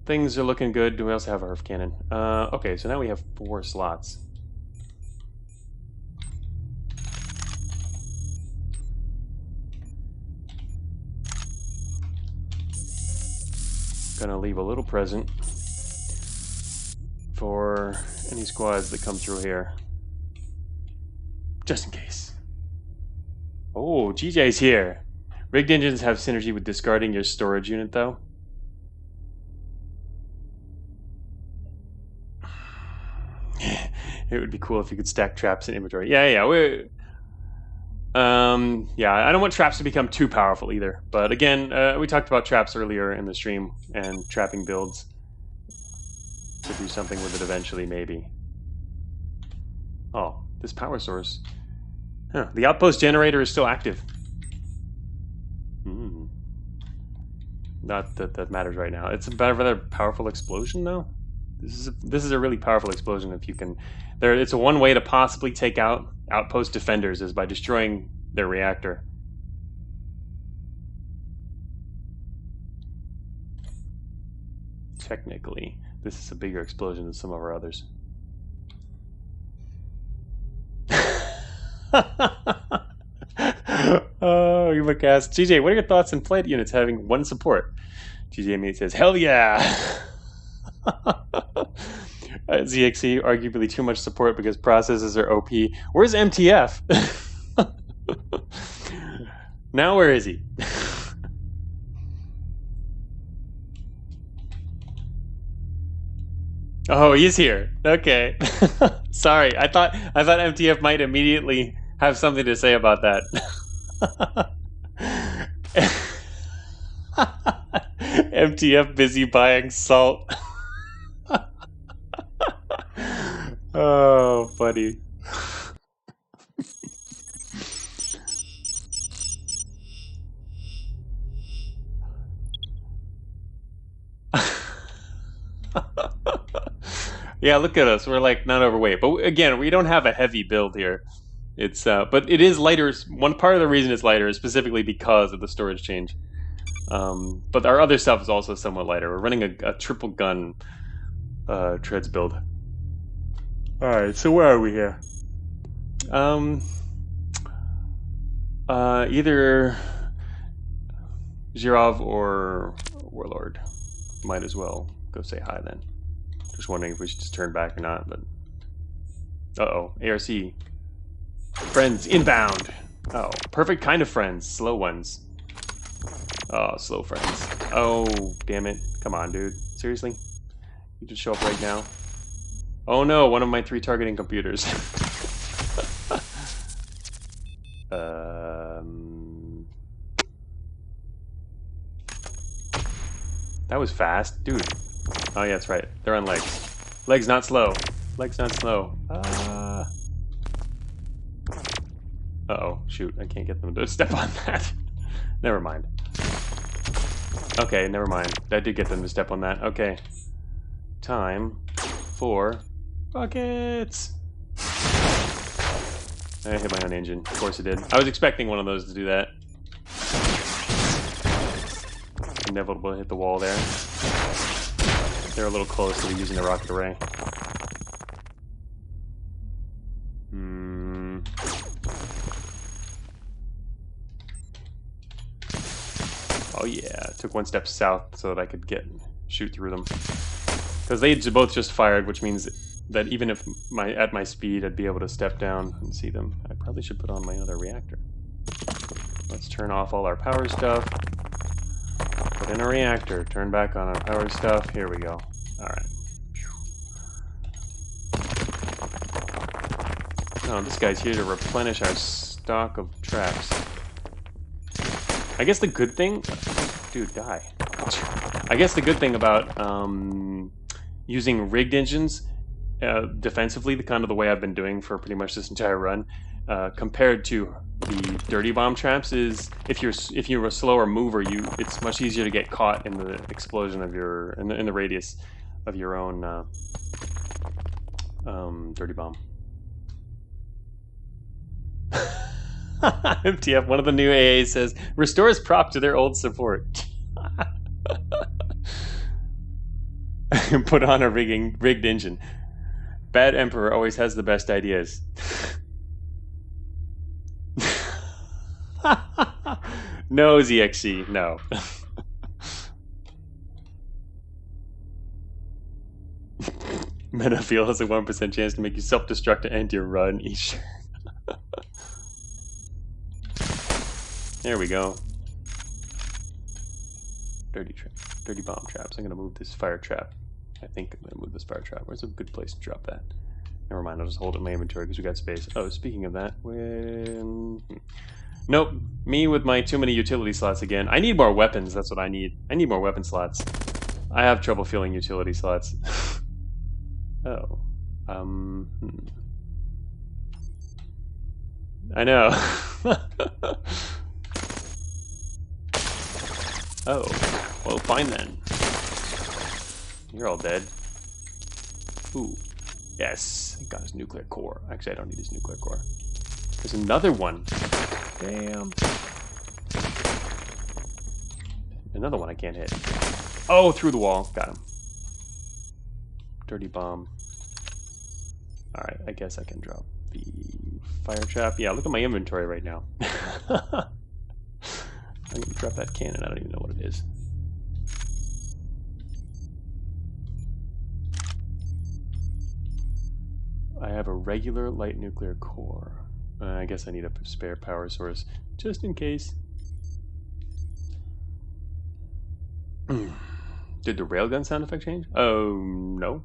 Things are looking good. Do we also have a HERF cannon? Okay, so now we have 4 slots. Gonna leave a little present for any squads that come through here. Just in case. Oh, GJ's here. Rigged engines have synergy with discarding your storage unit, though. It would be cool if you could stack traps in inventory. Yeah. I don't want traps to become too powerful either. But again, we talked about traps earlier in the stream and trapping builds. To do something with it eventually, maybe. Oh, this power source. Huh, the outpost generator is still active. Not that that matters right now. It's a rather powerful explosion, though. This is a really powerful explosion. If you can, it's a one way to possibly take out outpost defenders is by destroying their reactor. Technically, this is a bigger explosion than some of our others. Oh, you look ass. GJ, what are your thoughts on plant units having 1 support? GJ Mate says, hell yeah! ZXE, arguably too much support because processes are OP. Where's MTF? Now where is he? Oh, he's here. Okay. Sorry, I thought MTF might immediately have something to say about that. MTF busy buying salt. Oh, funny. Yeah, look at us. We're like not overweight, but again, we don't have a heavy build here. It's but it is lighter. One part of the reason it's lighter is specifically because of the storage change. But our other stuff is also somewhat lighter. We're running a triple gun treads build. All right, so where are we here? Either Zhirov or Warlord. Might as well go say hi then. Just wondering if we should just turn back or not, but... Uh-oh, ARC. Friends inbound! Oh, perfect kind of friends, slow ones. Oh, slow friends. Oh, damn it. Come on, dude. Seriously? You just show up right now? Oh no, one of my 3 targeting computers. That was fast. Dude. Oh yeah, that's right. They're on legs. Legs not slow. Legs not slow. Uh-oh. Shoot. I can't get them to step on that. Never mind. Okay, never mind. I did get them to step on that. Okay. Time for rockets. I hit my own engine. Of course it did. I was expecting one of those to do that. Inevitable to hit the wall there. They're a little close to using the rocket array. Oh yeah, took 1 step south so that I could shoot through them. Because they both just fired, which means that even if at my speed, I'd be able to step down and see them. I probably should put on my other reactor. Let's turn off all our power stuff. Put in a reactor. Turn back on our power stuff. Here we go. Alright. Oh, this guy's here to replenish our stock of traps. I guess the good thing... Dude, die. I guess the good thing about using rigged engines defensively, the way I've been doing for pretty much this entire run, compared to the dirty bomb traps, is if you're a slower mover, it's much easier to get caught in the explosion of in the radius of your own dirty bomb. MTF, one of the new AAs says, restores prop to their old support. Put on a rigged engine. Bad Emperor always has the best ideas. No, ZXC, no. Metafield has a 1% chance to make you self-destruct and end your run each. There we go. Dirty bomb traps. I'm gonna move this fire trap. I think I'm gonna move this fire trap. Where's a good place to drop that? Never mind, I'll just hold it in my inventory because we got space. Oh, speaking of that, nope, me with my too many utility slots again. I need more weapons, that's what I need. I need more weapon slots. I have trouble filling utility slots. Oh. I know. Oh, well, fine then. You're all dead. Ooh, yes, I got his nuclear core. Actually, I don't need his nuclear core. There's another one. Damn. Another one I can't hit. Oh, through the wall. Got him. Dirty bomb. Alright, I guess I can drop the fire trap. Yeah, look at my inventory right now. I'm gonna drop that cannon. I don't even know what it is. I have a regular light nuclear core. I guess I need a spare power source just in case. Did the railgun sound effect change? Oh, no.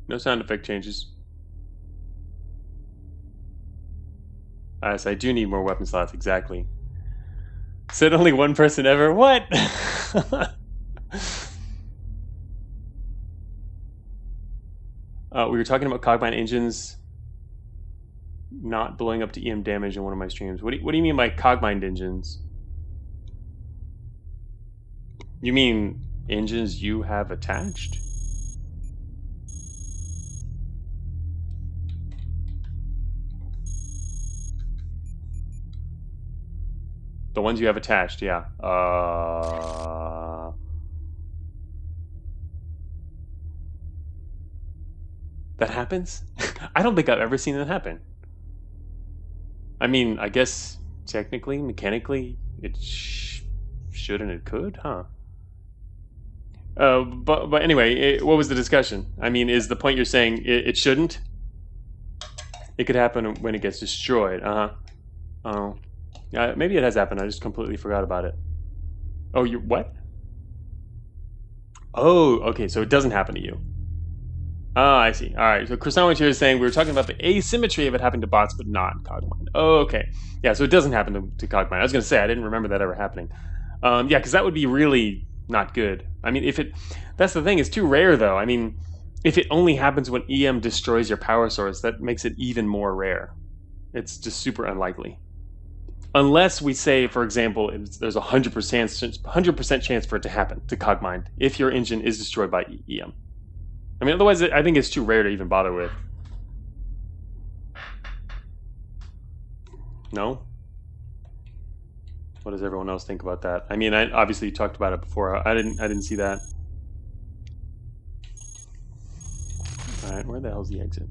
No sound effect changes. Yes, I do need more weapon slots, exactly. Said only one person ever. What? We were talking about Cogmind engines not blowing up to EM damage in one of my streams. What do you mean by Cogmind engines? You mean engines you have attached? The ones you have attached, yeah. That happens? I don't think I've ever seen that happen. I mean, I guess technically, mechanically, it should and it could, huh? But anyway, what was the discussion? I mean, is the point you're saying it shouldn't? It could happen when it gets destroyed. Oh. Maybe it has happened. I just completely forgot about it. Oh, you what? Oh, okay, so it doesn't happen to you. Ah, I see. All right, so Chrysanowicz here is saying we were talking about the asymmetry of it happening to bots, but not Cogmind. Oh, okay. Yeah, so it doesn't happen to Cogmind. I was going to say, I didn't remember that ever happening. Yeah, because that would be really not good. I mean, if it... That's the thing, it's too rare, though. I mean, if it only happens when EM destroys your power source, that makes it even more rare. It's just super unlikely. Unless we say, for example, there's a 100% chance for it to happen to Cogmind if your engine is destroyed by EM. I mean, otherwise, I think it's too rare to even bother with. No? What does everyone else think about that? I mean, I obviously talked about it before. I didn't see that. All right, where the hell's the exit?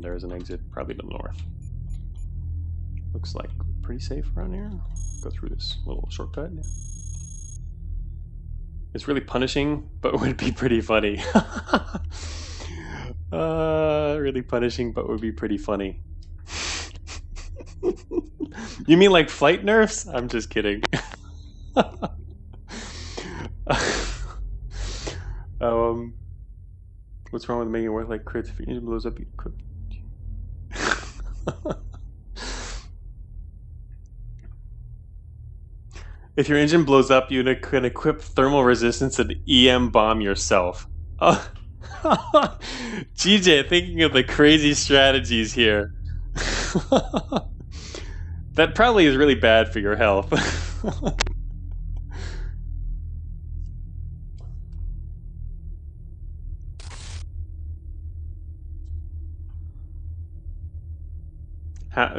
There's an exit, probably to the north. Looks like pretty safe around here. Go through this little shortcut. It's really punishing, but would be pretty funny. Really punishing, but would be pretty funny. You mean like flight nerfs? I'm just kidding. What's wrong with making it work like crits if your engine blows up? If your engine blows up, you can equip thermal resistance and EM bomb yourself. Oh. GJ, thinking of the crazy strategies here. That probably is really bad for your health.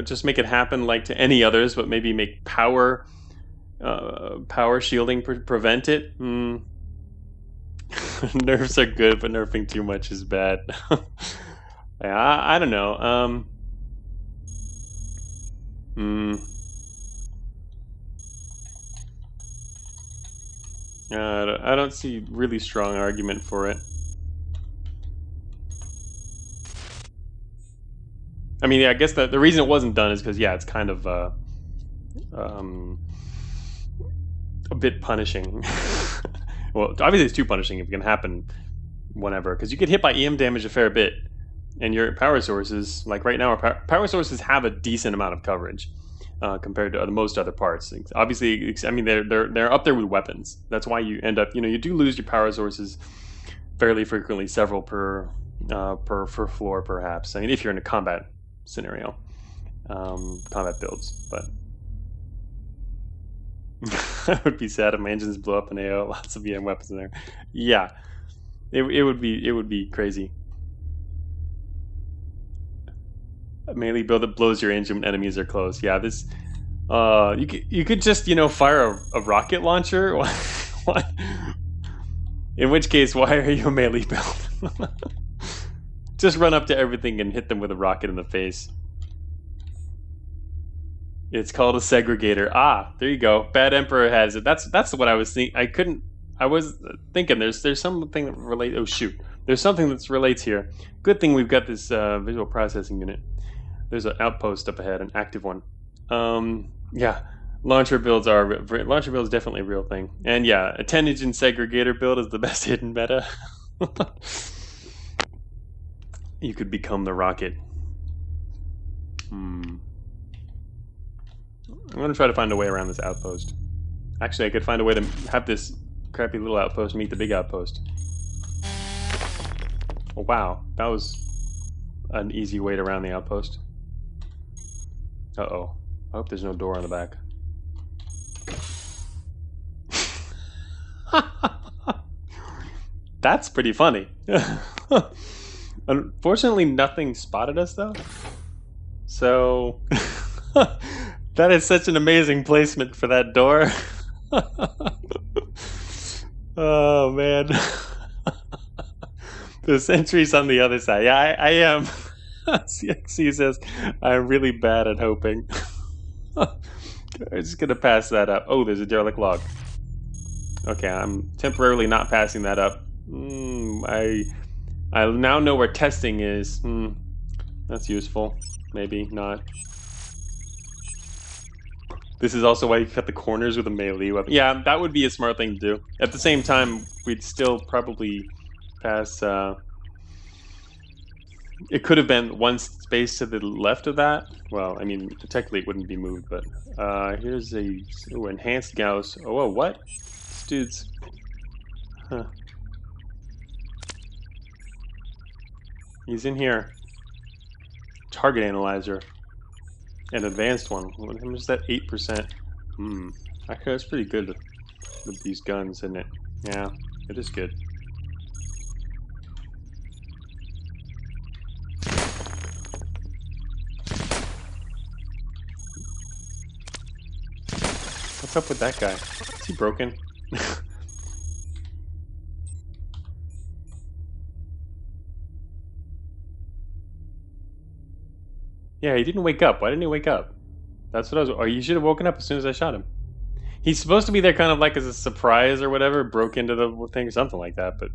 Just make it happen like to any others, but maybe make power shielding prevent it. Nerfs are good, but nerfing too much is bad. Yeah, I don't know. I don't see really strong argument for it. I mean, yeah, I guess the reason it wasn't done is because, yeah, it's kind of a bit punishing. Well, obviously it's too punishing if it can happen whenever, because you get hit by EM damage a fair bit, and your power sources, like right now, our power sources have a decent amount of coverage compared to most other parts. Obviously, I mean, they're up there with weapons. That's why you end up, you do lose your power sources fairly frequently, several per floor, perhaps. I mean, if you're in a combat scenario, combat builds, but. I would be sad if my engines blew up in AO. Lots of EM weapons in there. Yeah, it would be crazy. A melee build that blows your engine when enemies are close. Yeah, this. You could just fire a rocket launcher. What? In which case, why are you a melee build? Just run up to everything and hit them with a rocket in the face. It's called a segregator. Ah, there you go. Bad Emperor has it. That's what I was thinking. I was thinking there's something that relates. Oh shoot, there's something that relates here. Good thing we've got this visual processing unit. There's an outpost up ahead, an active one. Yeah, launcher builds definitely a real thing. And yeah, a 10 engine segregator build is the best hidden meta. You could become the rocket. I'm going to try to find a way around this outpost. Actually, I could find a way to have this crappy little outpost meet the big outpost. Oh, wow. That was an easy way around the outpost. Uh-oh. I hope there's no door on the back. That's pretty funny. Unfortunately, nothing spotted us, though. So... That is such an amazing placement for that door. Oh, man. The sentry's on the other side. Yeah, I am. CXC says, I'm really bad at hoping. I'm just going to pass that up. Oh, there's a derelict log. Okay, I'm temporarily not passing that up. I now know where testing is. That's useful. Maybe not. This is also why you cut the corners with a melee weapon. Yeah, that would be a smart thing to do. At the same time, we'd still probably pass... it could have been one space to the left of that. Well, I mean, technically it wouldn't be moved, but... here's a... Ooh, enhanced Gauss. Oh, whoa, what? This dude's... Huh. He's in here. Target analyzer. An advanced one. How much is that? 8%. Okay, that's pretty good with these guns, isn't it? Yeah, it is good. What's up with that guy? Is he broken? Yeah, he didn't wake up. Why didn't he wake up? That's what I was... Oh, you should have woken up as soon as I shot him. He's supposed to be there kind of like as a surprise or whatever. Broke into the thing or something like that, but...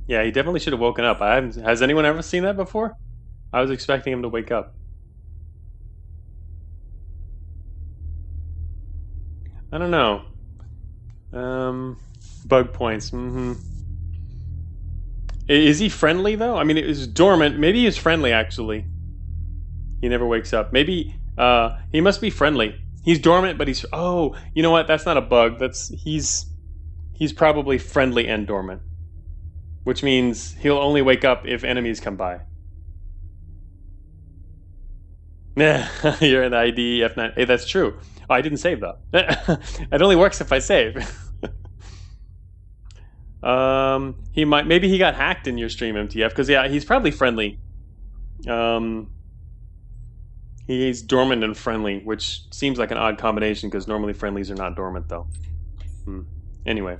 Yeah, he definitely should have woken up. Has anyone ever seen that before? I was expecting him to wake up. I don't know. Bug points. Is he friendly, though? I mean, it was dormant. Maybe he's friendly, actually. He never wakes up. Maybe, he must be friendly. He's dormant, but he's... Oh, you know what? That's not a bug. He's probably friendly and dormant. Which means he'll only wake up if enemies come by. Nah, you're an ID F9. Hey, that's true. Oh, I didn't save, though. It only works if I save. He might... Maybe he got hacked in your stream, MTF, because, yeah, he's probably friendly. He's dormant and friendly, which seems like an odd combination, because normally friendlies are not dormant, though. Anyway.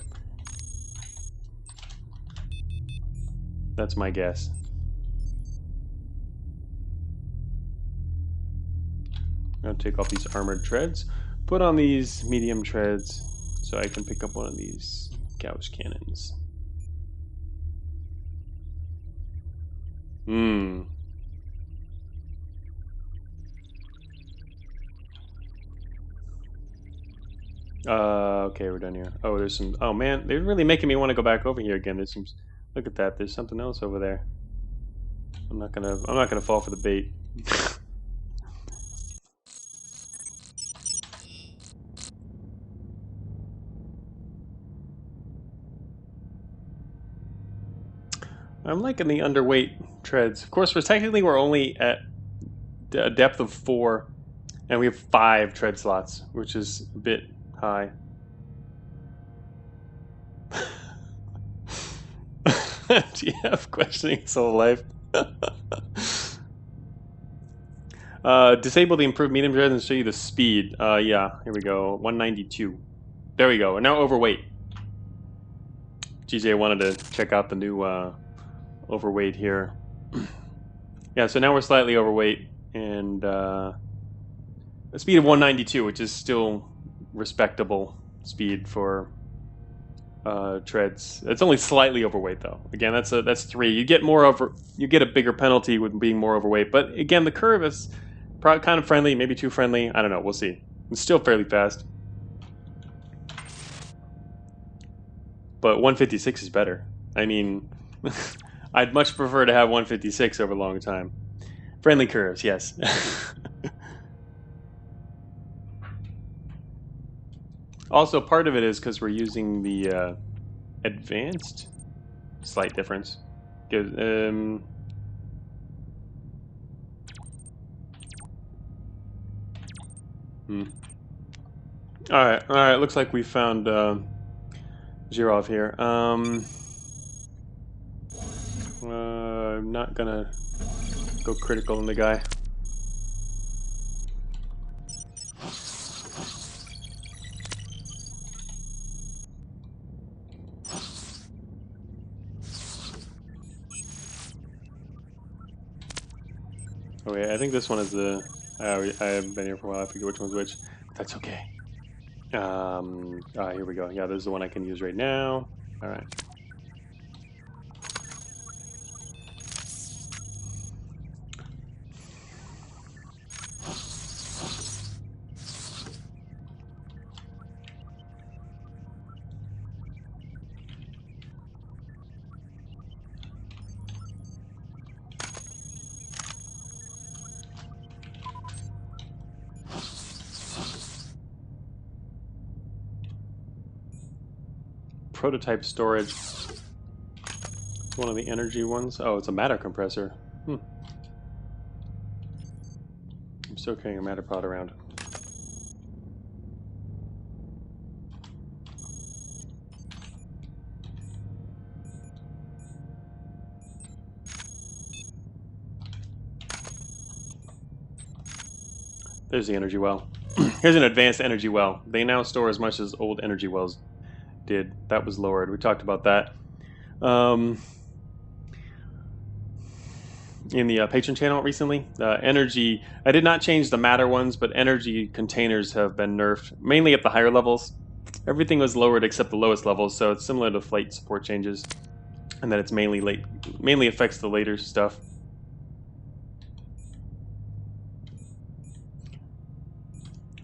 That's my guess. I'm going to take off these armored treads, put on these medium treads, so I can pick up one of these Gauss cannons. Okay, we're done here. Oh, there's some... Oh, man, they're really making me want to go back over here again. There's some... Look at that. There's something else over there. I'm not gonna fall for the bait. I'm liking the underweight treads. Of course, we're only at a depth of 4, and we have 5 tread slots, which is a bit high. GF questioning soul life. Disable the improved medium treads and show you the speed. Yeah, here we go. 192. There we go. We're now overweight. GJ wanted to check out the new overweight here. Yeah, so now we're slightly overweight, and a speed of 192, which is still respectable speed for treads. It's only slightly overweight, though. Again, that's 3. You get a bigger penalty with being more overweight. But again, the curve is kind of friendly, maybe too friendly. I don't know. We'll see. It's still fairly fast, but 156 is better. I mean, I'd much prefer to have 156 over a long time. Friendly curves, yes. Also, part of it is because we're using the advanced. Slight difference. Alright, looks like we found Zirov here. I'm not gonna go critical on the guy. Oh wait, I think this one is the... I haven't been here for a while, I forget which one's which. That's okay. Here we go. Yeah, this is the one I can use right now. Alright. prototype storage. One of the energy ones. Oh, it's a matter compressor. I'm still carrying a matter pod around. There's the energy well. Here's an advanced energy well. They now store as much as old energy wells did. That was lowered. We talked about that. In the Patreon channel recently. Energy, I did not change the matter ones, but energy containers have been nerfed, mainly at the higher levels. Everything was lowered except the lowest levels, so it's similar to flight support changes, and that it's mainly affects the later stuff.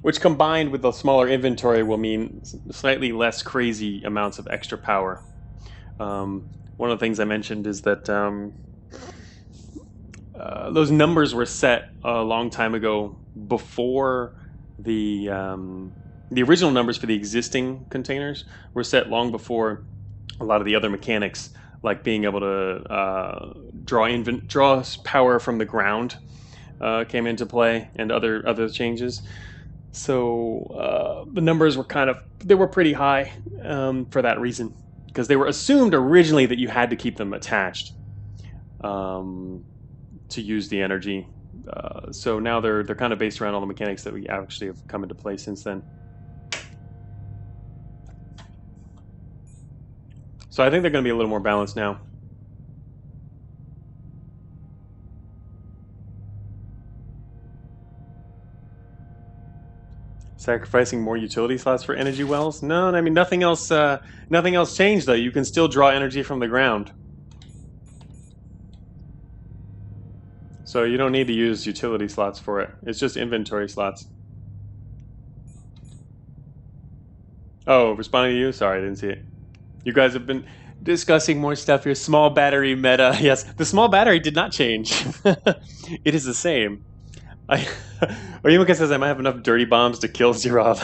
Which combined with the smaller inventory will mean slightly less crazy amounts of extra power. One of the things I mentioned is that those numbers were set a long time ago before the original numbers for the existing containers were set long before a lot of the other mechanics, like being able to draw power from the ground, came into play, and other changes. So the numbers were they were pretty high for that reason, because they were assumed originally that you had to keep them attached to use the energy. So now they're kind of based around all the mechanics that we actually have come into play since then. So I think they're going to be a little more balanced now. Sacrificing more utility slots for energy wells? No, I mean nothing else. Nothing else changed though. You can still draw energy from the ground, so you don't need to use utility slots for it. It's just inventory slots. Oh, responding to you? Sorry, I didn't see it. You guys have been discussing more stuff here. Small battery meta. Yes, the small battery did not change. It is the same. Oyumika says I might have enough dirty bombs to kill Zerov.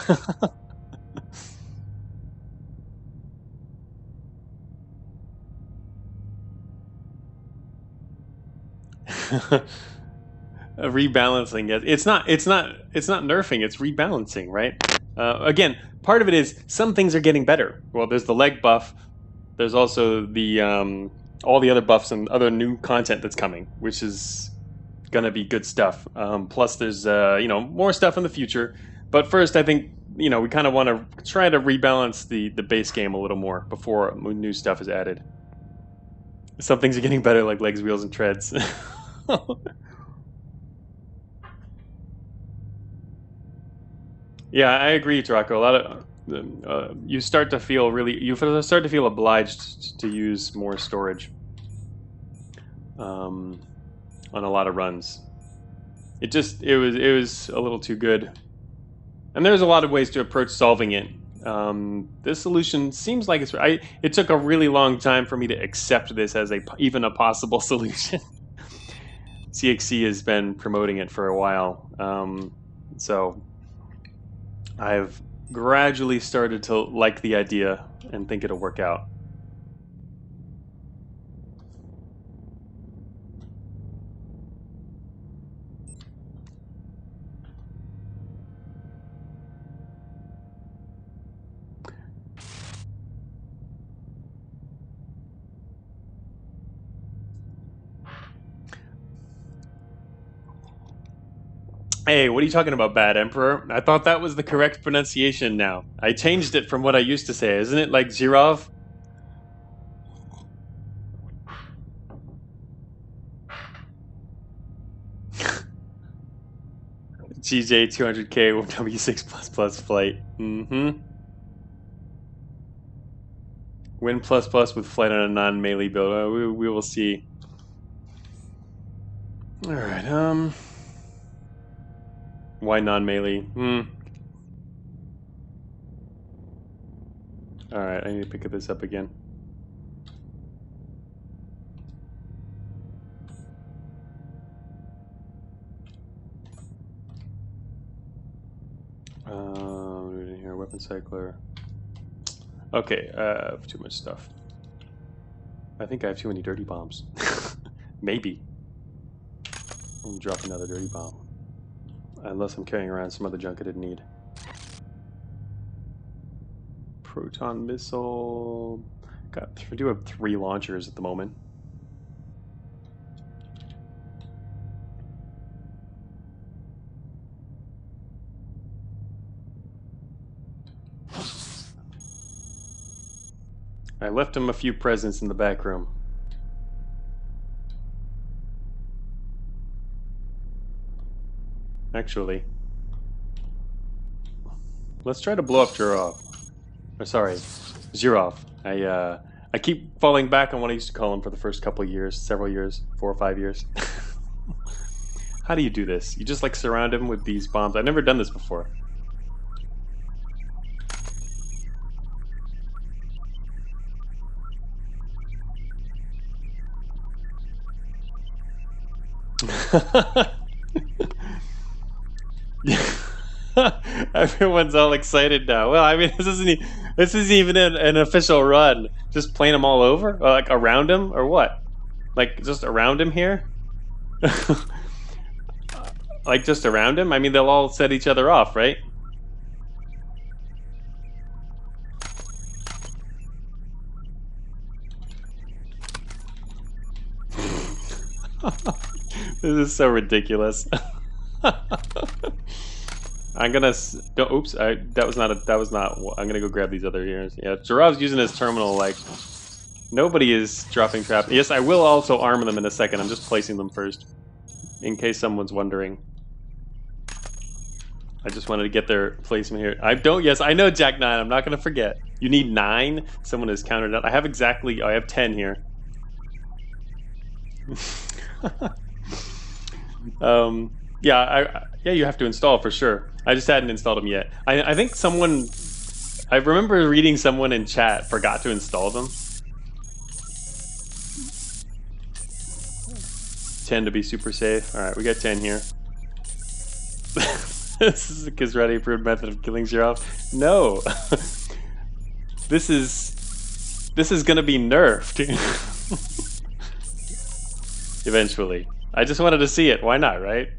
Rebalancing it. It's not nerfing. It's rebalancing, right? Again, part of it is some things are getting better. Well, there's the leg buff. There's also the all the other buffs and other new content that's coming, which is gonna be good stuff. Plus, there's more stuff in the future. But first, I think we kind of want to try to rebalance the base game a little more before new stuff is added. Some things are getting better, like legs, wheels, and treads. Yeah, I agree, Tarako. A lot of you start to feel obliged to use more storage on a lot of runs. It was a little too good, and there's a lot of ways to approach solving it. This solution seems like it took a really long time for me to accept this as even a possible solution. CXC has been promoting it for a while, so I've gradually started to like the idea and think it'll work out. Hey, what are you talking about, Bad Emperor? I thought that was the correct pronunciation now. I changed it from what I used to say. Isn't it like Zirov? GJ 200K W6++ flight. Win++ with flight on a non-melee build. We will see. Alright, why non-melee? Alright, I need to pick this up again. Here, weapon cycler. Okay, too much stuff. I think I have too many dirty bombs. Maybe. I'm gonna drop another dirty bomb. Unless I'm carrying around some other junk I didn't need. Proton missile. I do have 3 launchers at the moment. I left him a few presents in the back room. Actually, let's try to blow up Zurov. Or sorry, Zurov. I keep falling back on what I used to call him for the first couple of years, several years, 4 or 5 years. How do you do this? You just like surround him with these bombs. I've never done this before. Everyone's all excited now. Well, I mean, this isn't even an official run. Just playing them all over, or like around him, or what? Like just around him here? Like just around him? I mean, they'll all set each other off, right? This is so ridiculous. I'm gonna. Oops! That was not. I'm gonna go grab these other ears. Yeah, Zurov's using his terminal like nobody is dropping trap. Yes, I will also arm them in a second. I'm just placing them first, in case someone's wondering. I just wanted to get their placement here. I don't. Yes, I know Jack 9. I'm not gonna forget. You need 9. Someone has counted out. I have 10 here. Yeah, you have to install for sure. I just hadn't installed them yet. I think someone, I remember reading someone in chat forgot to install them. 10 to be super safe. All right, we got 10 here. This is a Kizretti approved method of killing Zurov. No, this is gonna be nerfed eventually. I just wanted to see it. Why not, right?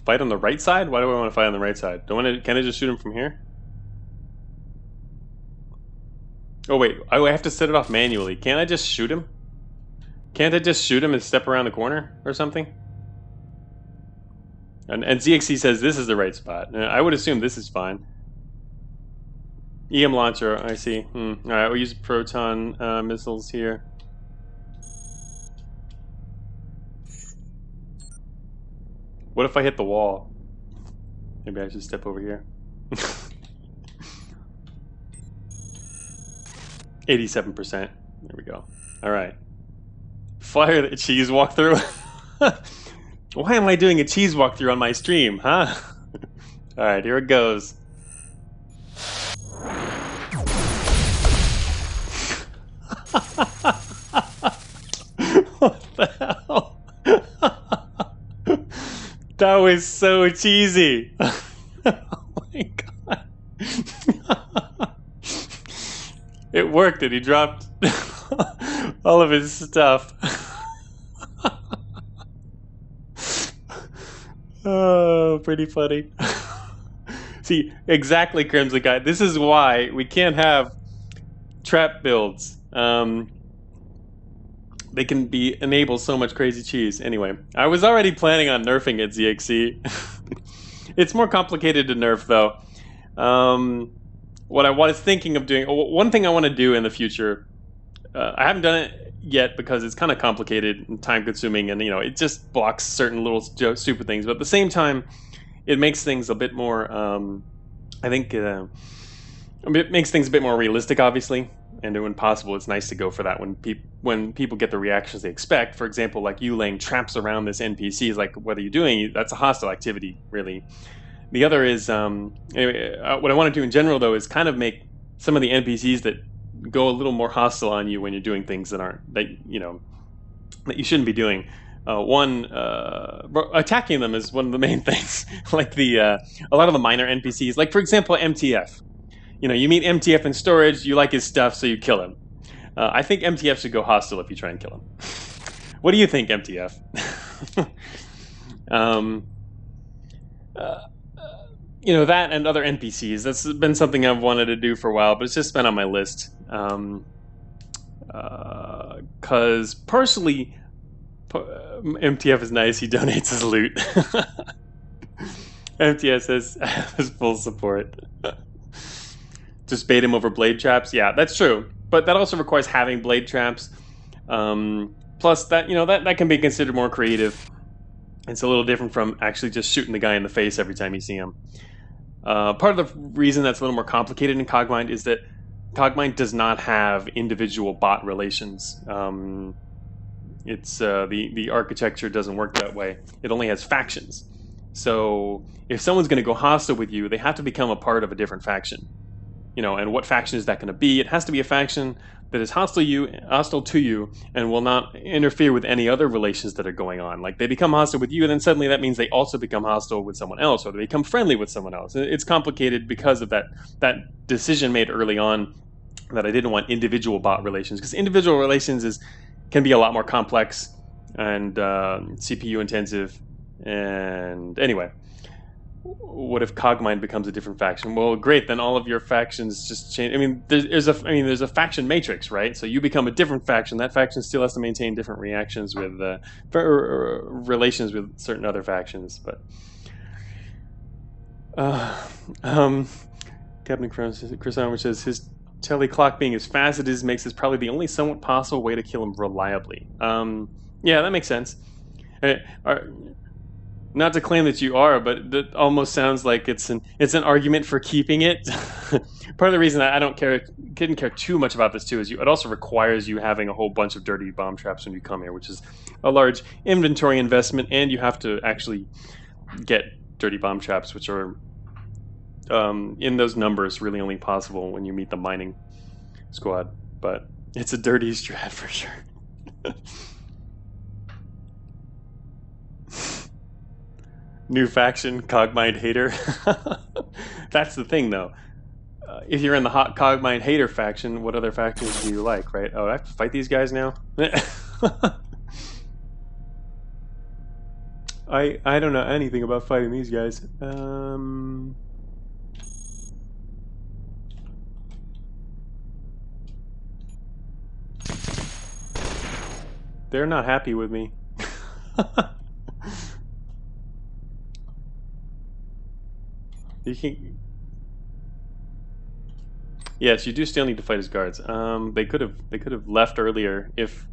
Fight on the right side? Why do I want to fight on the right side? Can I just shoot him from here? Oh wait, I have to set it off manually. Can't I just shoot him? Can't I just shoot him and step around the corner or something? And ZXC says this is the right spot. I would assume this is fine. EM launcher, I see. Alright, we'll use proton missiles here. What if I hit the wall? Maybe I should step over here. 87%. There we go. Alright. Fire the cheese walkthrough. Why am I doing a cheese walkthrough on my stream, huh? Alright, here it goes. What the hell? That was so cheesy. Oh my god. It worked and he dropped all of his stuff. Oh, pretty funny. See, exactly, Crimson Guy. This is why we can't have trap builds. They can enable so much crazy cheese. Anyway, I was already planning on nerfing it, ZXC. It's more complicated to nerf, though. What I was thinking of doing, one thing I want to do in the future, I haven't done it yet because it's kind of complicated and time-consuming, and it just blocks certain little stupid things. But at the same time, it makes things a bit more. I think it makes things a bit more realistic, obviously. And when possible, it's nice to go for that when people get the reactions they expect. For example, like you laying traps around this NPC is like, what are you doing? That's a hostile activity, really. The other is, anyway, what I want to do in general, though, is kind of make some of the NPCs that go a little more hostile on you when you're doing things that you shouldn't be doing. Attacking them is one of the main things. Like a lot of the minor NPCs, like for example MTF. You meet MTF in storage, you like his stuff, so you kill him. I think MTF should go hostile if you try and kill him. What do you think, MTF? That and other NPCs. That's been something I've wanted to do for a while, but it's just been on my list. Because personally, MTF is nice. He donates his loot. MTF has full support. Just bait him over blade traps. Yeah, that's true. But that also requires having blade traps. Plus, that can be considered more creative. It's a little different from actually just shooting the guy in the face every time you see him. Part of the reason that's a little more complicated in Cogmind is that Cogmind does not have individual bot relations. The architecture doesn't work that way. It only has factions. So if someone's going to go hostile with you, they have to become a part of a different faction. And what faction is that going to be? It has to be a faction that is hostile to you and will not interfere with any other relations that are going on. Like they become hostile with you, and then suddenly that means they also become hostile with someone else, or they become friendly with someone else. It's complicated because of that decision made early on that I didn't want individual bot relations, because individual relations can be a lot more complex and CPU intensive. And anyway, what if Cogmind becomes a different faction? Well, great. Then all of your factions just change. I mean, there's a faction matrix, right? So you become a different faction. That faction still has to maintain different reactions with relations with certain other factions. But Captain Chris Armour says his tele clock being as fast as it is makes this probably the only somewhat possible way to kill him reliably. Yeah, that makes sense. Not to claim that you are, but that almost sounds like it's an argument for keeping it. Part of the reason I didn't care too much about this too is it also requires you having a whole bunch of dirty bomb traps when you come here, which is a large inventory investment, and you have to actually get dirty bomb traps, which are in those numbers really only possible when you meet the mining squad. But it's a dirty strat for sure. New faction, Cogmind hater. That's the thing, though. If you're in the hot Cogmind hater faction, what other factions do you like, right? Oh, I have to fight these guys now? I don't know anything about fighting these guys. They're not happy with me. You can... Yes, you do still need to fight his guards. They could have left earlier. If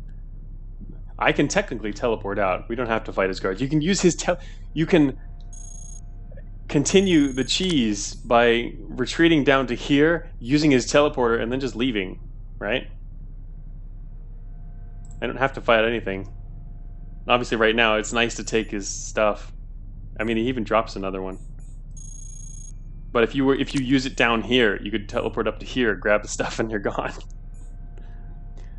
I can technically teleport out, we don't have to fight his guards. You can use his you can continue the cheese by retreating down to here, using his teleporter, and then just leaving, right? I don't have to fight anything. Obviously, right now it's nice to take his stuff. I mean, he even drops another one. But if you use it down here, you could teleport up to here, grab the stuff, and you're gone.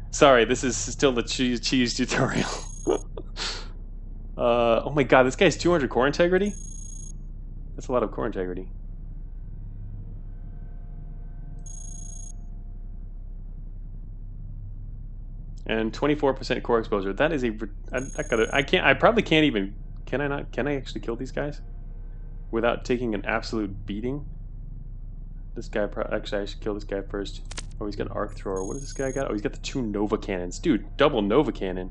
Sorry, this is still the cheese tutorial. Oh my god, this guy's 200 core integrity? That's a lot of core integrity. And 24% core exposure. That is I probably can't even... Can I not? Can I actually kill these guys without taking an absolute beating? This guy, actually, I should kill this guy first. Oh, he's got an arc thrower. What does this guy got? Oh, he's got the 2 Nova cannons. Dude, double Nova cannon.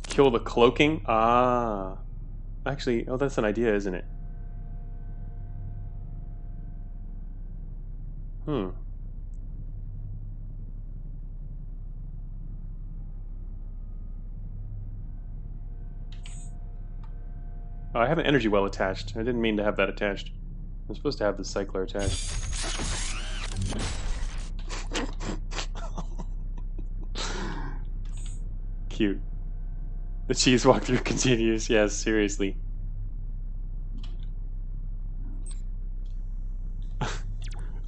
Kill the cloaking? Ah. Actually, oh, that's an idea, isn't it? Hmm. Oh, I have an energy well attached. I didn't mean to have that attached. I'm supposed to have the cycler attached. Cute. The cheese walkthrough continues. Yes, seriously.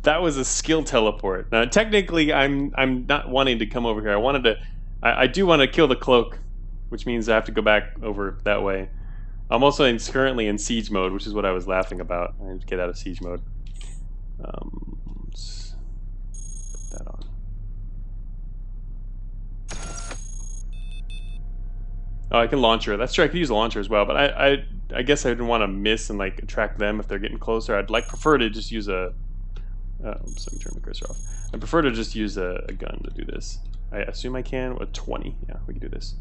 That was a skill teleport. Now, technically, I'm not wanting to come over here. I do want to kill the cloak, which means I have to go back over that way. I'm also currently in siege mode, which is what I was laughing about. I need to get out of siege mode. Let's put that on. Oh, I can launch her. That's true. I could use a launcher as well, but I guess I didn't want to miss and like attract them if they're getting closer. I'd like prefer to just use a. Oops, let me turn the cursor off. I prefer to just use a gun to do this. I assume I can. What, 20? Yeah, we can do this.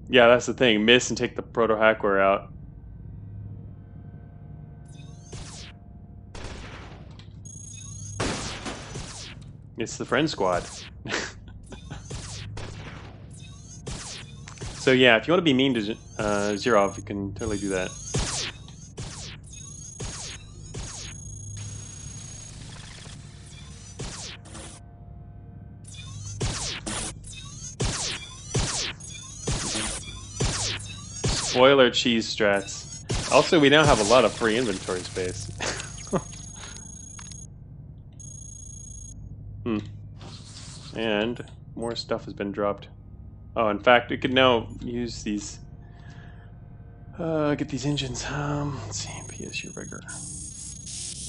Yeah, that's the thing. Miss and take the proto-hacker out. It's the friend squad. So yeah, if you want to be mean to Zerov, you can totally do that. Spoiler cheese strats. Also, we now have a lot of free inventory space. And more stuff has been dropped. Oh, in fact, we could now use these. Get these engines. Let's see, PSU rigor.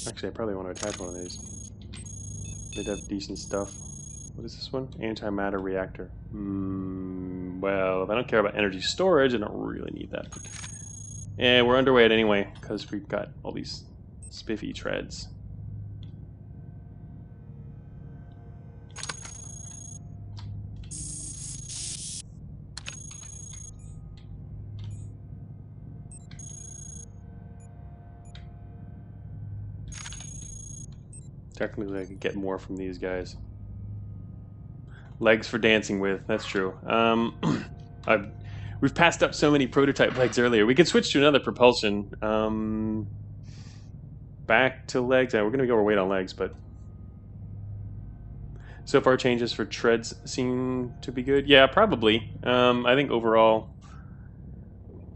Actually, I probably want to attach one of these. They'd have decent stuff. What is this one? Antimatter reactor. Well, if I don't care about energy storage, I don't really need that. And we're underweight anyway, because we've got all these spiffy treads. Technically, I could get more from these guys. Legs for dancing with, that's true. We've passed up so many prototype legs earlier. We could switch to another propulsion. Back to legs. We're going to go overweight on legs, but so far changes for treads seem to be good. Yeah, probably. I think overall,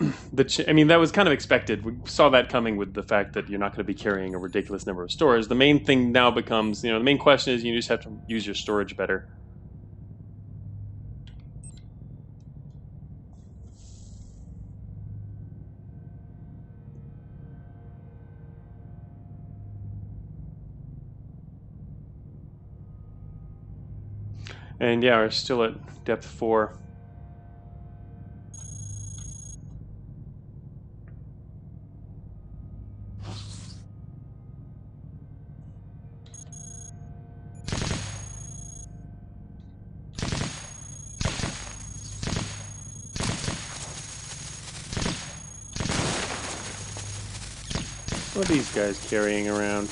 I mean, that was kind of expected. We saw that coming with the fact that you're not going to be carrying a ridiculous number of stores. The main thing now becomes, the main question is you just have to use your storage better. And yeah, we're still at depth 4. What are these guys carrying around?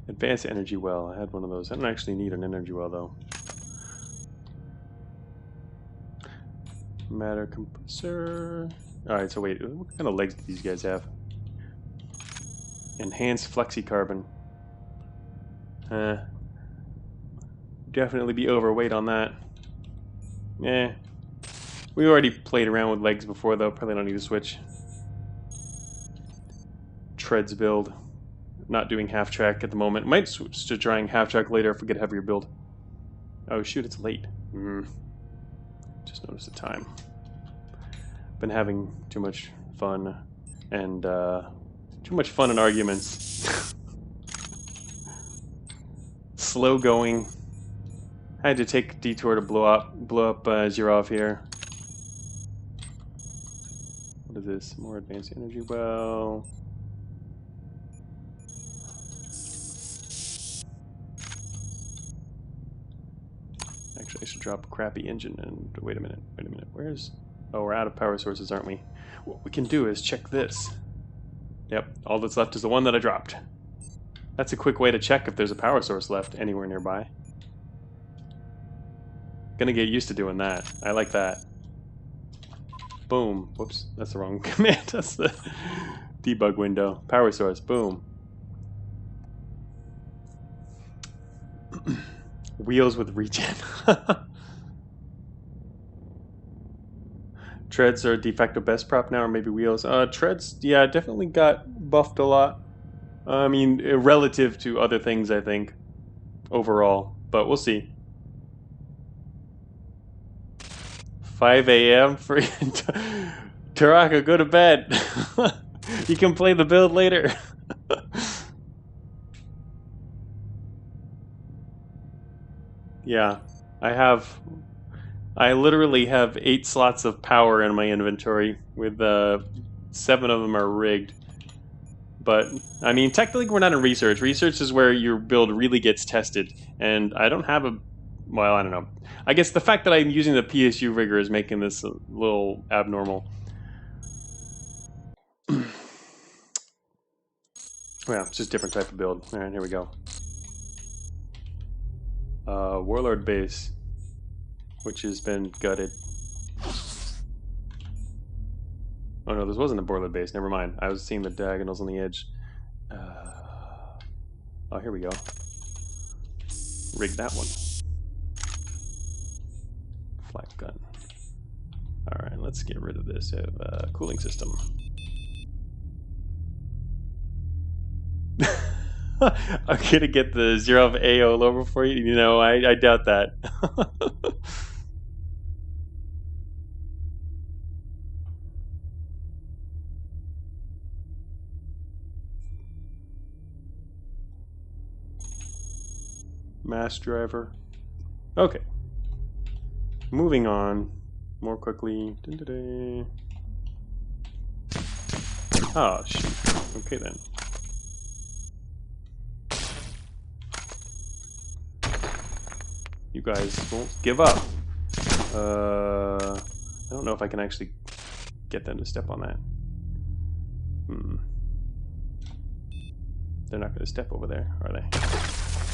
Advanced energy well. I had one of those. I don't actually need an energy well though. Matter compressor. Alright, so wait, what kind of legs do these guys have? Enhanced flexicarbon. Definitely be overweight on that. We already played around with legs before though, probably don't need to switch. Treads build. Not doing half track at the moment. Might switch to trying half track later if we get a heavier build. Oh shoot, it's late. Just noticed the time. Been having too much fun and too much fun in arguments. Slow going. I had to take a detour to blow up Zerov here. What is this? More advanced energy well. Actually, I should drop a crappy engine and wait a minute. Where's... Oh, we're out of power sources, aren't we? What we can do is check this. Yep, all that's left is the one that I dropped. That's a quick way to check if there's a power source left anywhere nearby. Gonna get used to doing that. I like that. Boom. Whoops, that's the wrong command. That's the debug window. Power source. Boom. Wheels with regen. Treads are de facto best prop now, or maybe wheels. Treads, yeah, definitely got buffed a lot. I mean, relative to other things, I think, overall. But we'll see. 5 a.m. for Taraka, go to bed. You can play the build later. Yeah, I literally have 8 slots of power in my inventory, with 7 of them are rigged. But, I mean, technically we're not in research. Research is where your build really gets tested, and I don't have a... Well, I don't know. I guess the fact that I'm using the PSU rigger is making this a little abnormal. Yeah, it's just a different type of build. Alright, here we go. Warlord base, which has been gutted. Oh no, this wasn't a Warlord base, never mind. I was seeing the diagonals on the edge. Oh, here we go. Rig that one. Flak gun. Alright, let's get rid of this. Cooling system. I'm gonna get the 0 of AO lower for you. You know, I doubt that. Mass driver. Okay. Moving on more quickly. Oh, shoot. Okay then. You guys won't give up. I don't know if I can actually get them to step on that. They're not going to step over there, are they?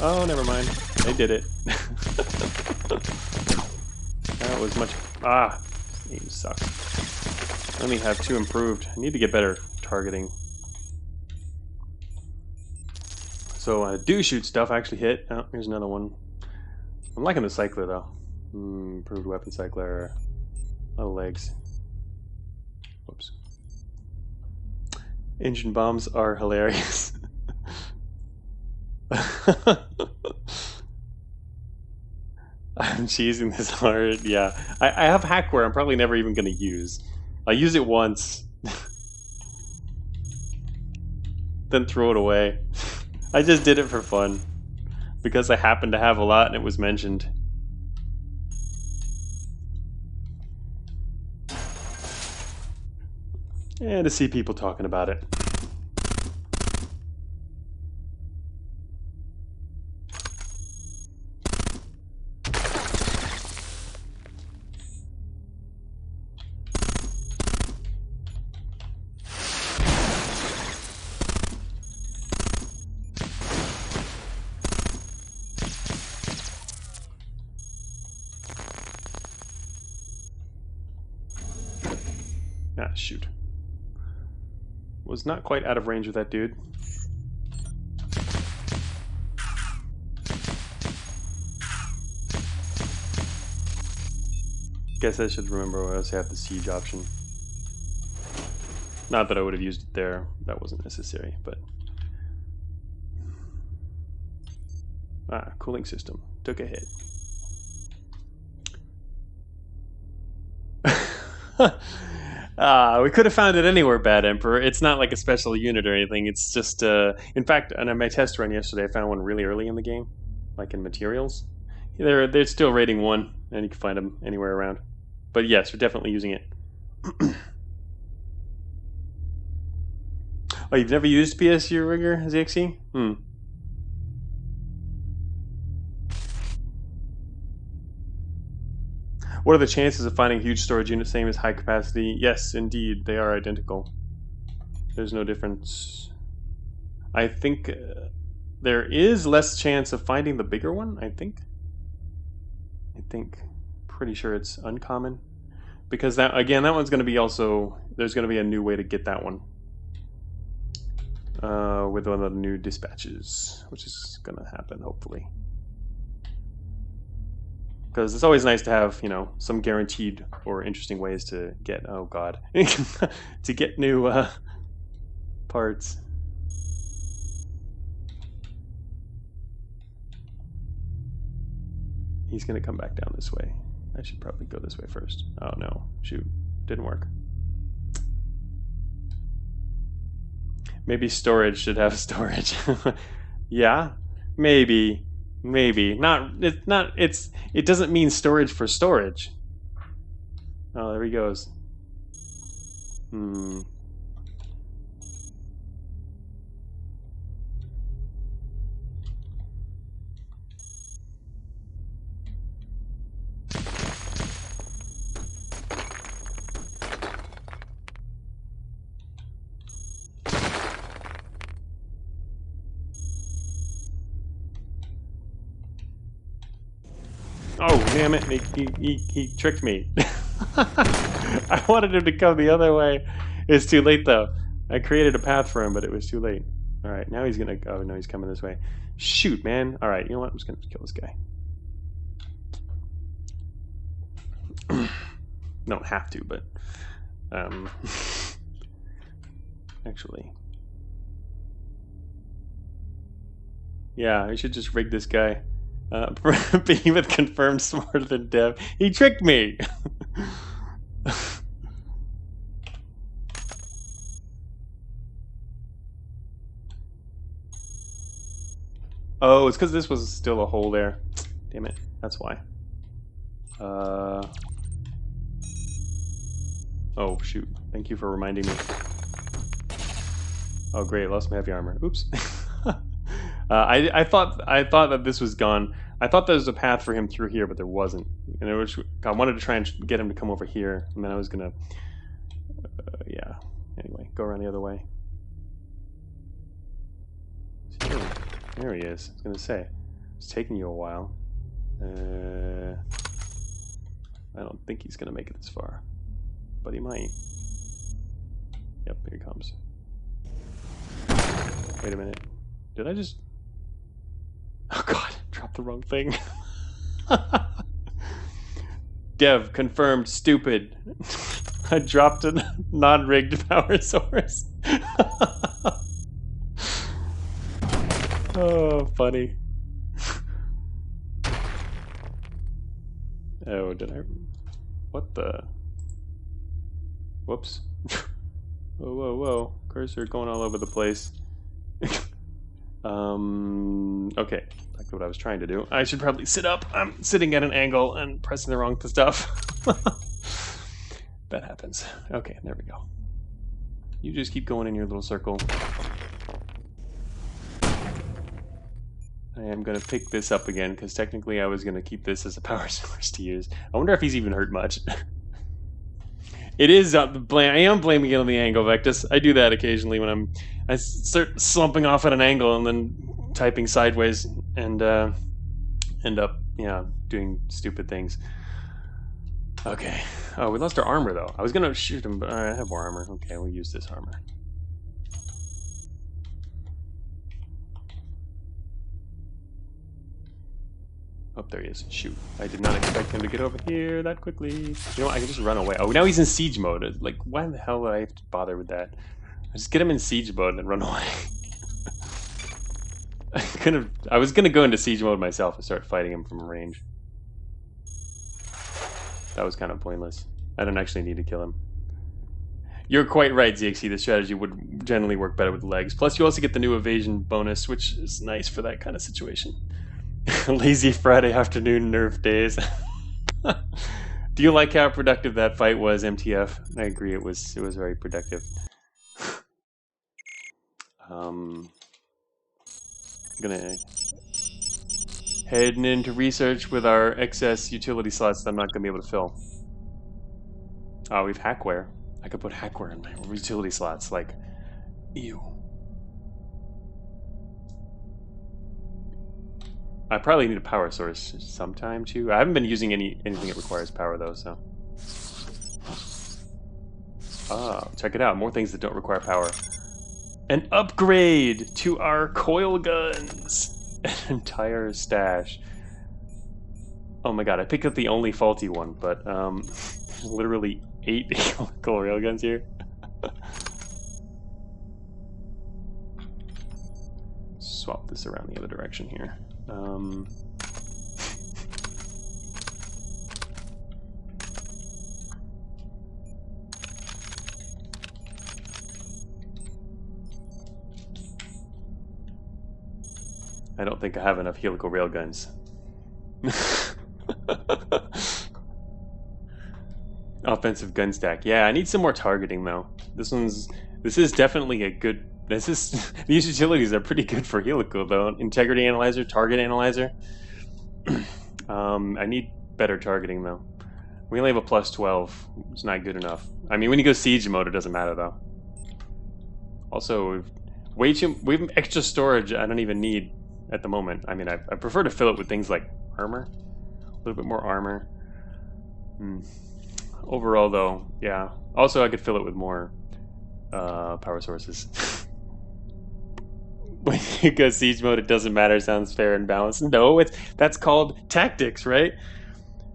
Oh, never mind. They did it. That was much... Ah! This aim sucks. I only have 2 improved. I need to get better targeting. So, do shoot stuff actually hit. Oh, here's another one. I'm liking the cycler though. Improved weapon cycler. A lot of legs. Whoops. Engine bombs are hilarious. I'm cheesing this hard. Yeah. I have hackware I'm probably never even going to use. I'll use it once. Then throw it away. I just did it for fun. Because I happened to have a lot and it was mentioned. And to see people talking about it. Ah, shoot. Was not quite out of range with that dude. Guess I should remember I also have the siege option. Not that I would have used it there. That wasn't necessary, but... Ah, cooling system. Took a hit. We could have found it anywhere, Bad Emperor. It's not like a special unit or anything. It's just, in fact, on my test run yesterday, I found one really early in the game, like in materials. They're still rating 1, and you can find them anywhere around. But yes, we're definitely using it. Oh, you've never used PSU Rigger, ZXE? What are the chances of finding huge storage units same as high capacity? Yes, indeed, they are identical. There's no difference. I think there is less chance of finding the bigger one, I think. Pretty sure it's uncommon. because that again, that one's going to be also. There's going to be a new way to get that one. With one of the new dispatches, which is going to happen hopefully. Because it's always nice to have, you know, some guaranteed or interesting ways to get, oh god, to get new parts. He's going to come back down this way. I should probably go this way first. Oh no, shoot, didn't work. Maybe storage should have storage. Yeah, maybe. Maybe not. It's not. It doesn't mean storage for storage. Oh, there he goes. Hmm. Oh, damn it, he tricked me. I wanted him to come the other way. It's too late, though. I created a path for him, but it was too late. Alright, now he's gonna... Oh, no, he's coming this way. Shoot, man. Alright, you know what? I'm just gonna kill this guy. Don't have to, but... Actually... Yeah, I should just rig this guy. Behemoth confirmed smarter than Dev. He tricked me! Oh, it's because this was still a hole there. Damn it, that's why. Oh, shoot. Thank you for reminding me. Oh, great, lost my heavy armor. Oops. I thought that this was gone. I thought there was a path for him through here, but there wasn't. And it was, I wanted to try and get him to come over here, and then I was gonna, yeah. Anyway, go around the other way. There he is. I was gonna say, it's taking you a while. I don't think he's gonna make it this far, but he might. Yep, here he comes. Wait a minute. Did I just... Oh god, dropped the wrong thing. Dev confirmed stupid. I dropped a non-rigged power source. Oh, funny. Oh, did I... What the... Whoops. Whoa, whoa, whoa. Cursor going all over the place. Okay, back to what I was trying to do. I should probably sit up. I'm sitting at an angle and pressing the wrong stuff. That happens. Okay, there we go. You just keep going in your little circle. I am going to pick this up again, because technically I was going to keep this as a power source to use. I wonder if he's even hurt much. It is I am blaming it on the angle, Vectus. I do that occasionally when I start slumping off at an angle and then typing sideways and end up, yeah, doing stupid things. Okay. Oh, we lost our armor though. I was gonna shoot him, but I have more armor. Okay, we'll use this armor. Oh, there he is. Shoot. I did not expect him to get over here that quickly. You know what? I can just run away. Oh, now he's in siege mode. Like, why the hell would I have to bother with that? I just get him in siege mode and run away. I was gonna go into siege mode myself and start fighting him from range. That was kind of pointless. I don't actually need to kill him. You're quite right, ZXC. The strategy would generally work better with legs. Plus, you also get the new evasion bonus, which is nice for that kind of situation. Lazy Friday afternoon nerf days. Do you like how productive that fight was, MTF? I agree, it was very productive. I'm gonna heading into research with our excess utility slots that I'm not gonna be able to fill. Oh, we've hackware. I could put hackware in my utility slots, like, ew. I probably need a power source sometime too. I haven't been using anything that requires power though, so. Ah, check it out. More things that don't require power. An upgrade to our coil guns. An entire stash. Oh my god, I picked up the only faulty one, but there's literally 8 helical railguns here. Swap this around the other direction here. I don't think I have enough helical railguns. Offensive gun stack. Yeah, I need some more targeting though. This is definitely a good. These utilities are pretty good for helical though. Integrity analyzer, target analyzer. I need better targeting though. We only have a +12. It's not good enough. I mean, when you go siege mode, it doesn't matter though. Also, we have extra storage. I don't even need at the moment. I mean, I prefer to fill it with things like armor, a little bit more armor. Overall, though, yeah. Also, I could fill it with more power sources. When you go siege mode, it doesn't matter. Sounds fair and balanced. No, that's called tactics, right?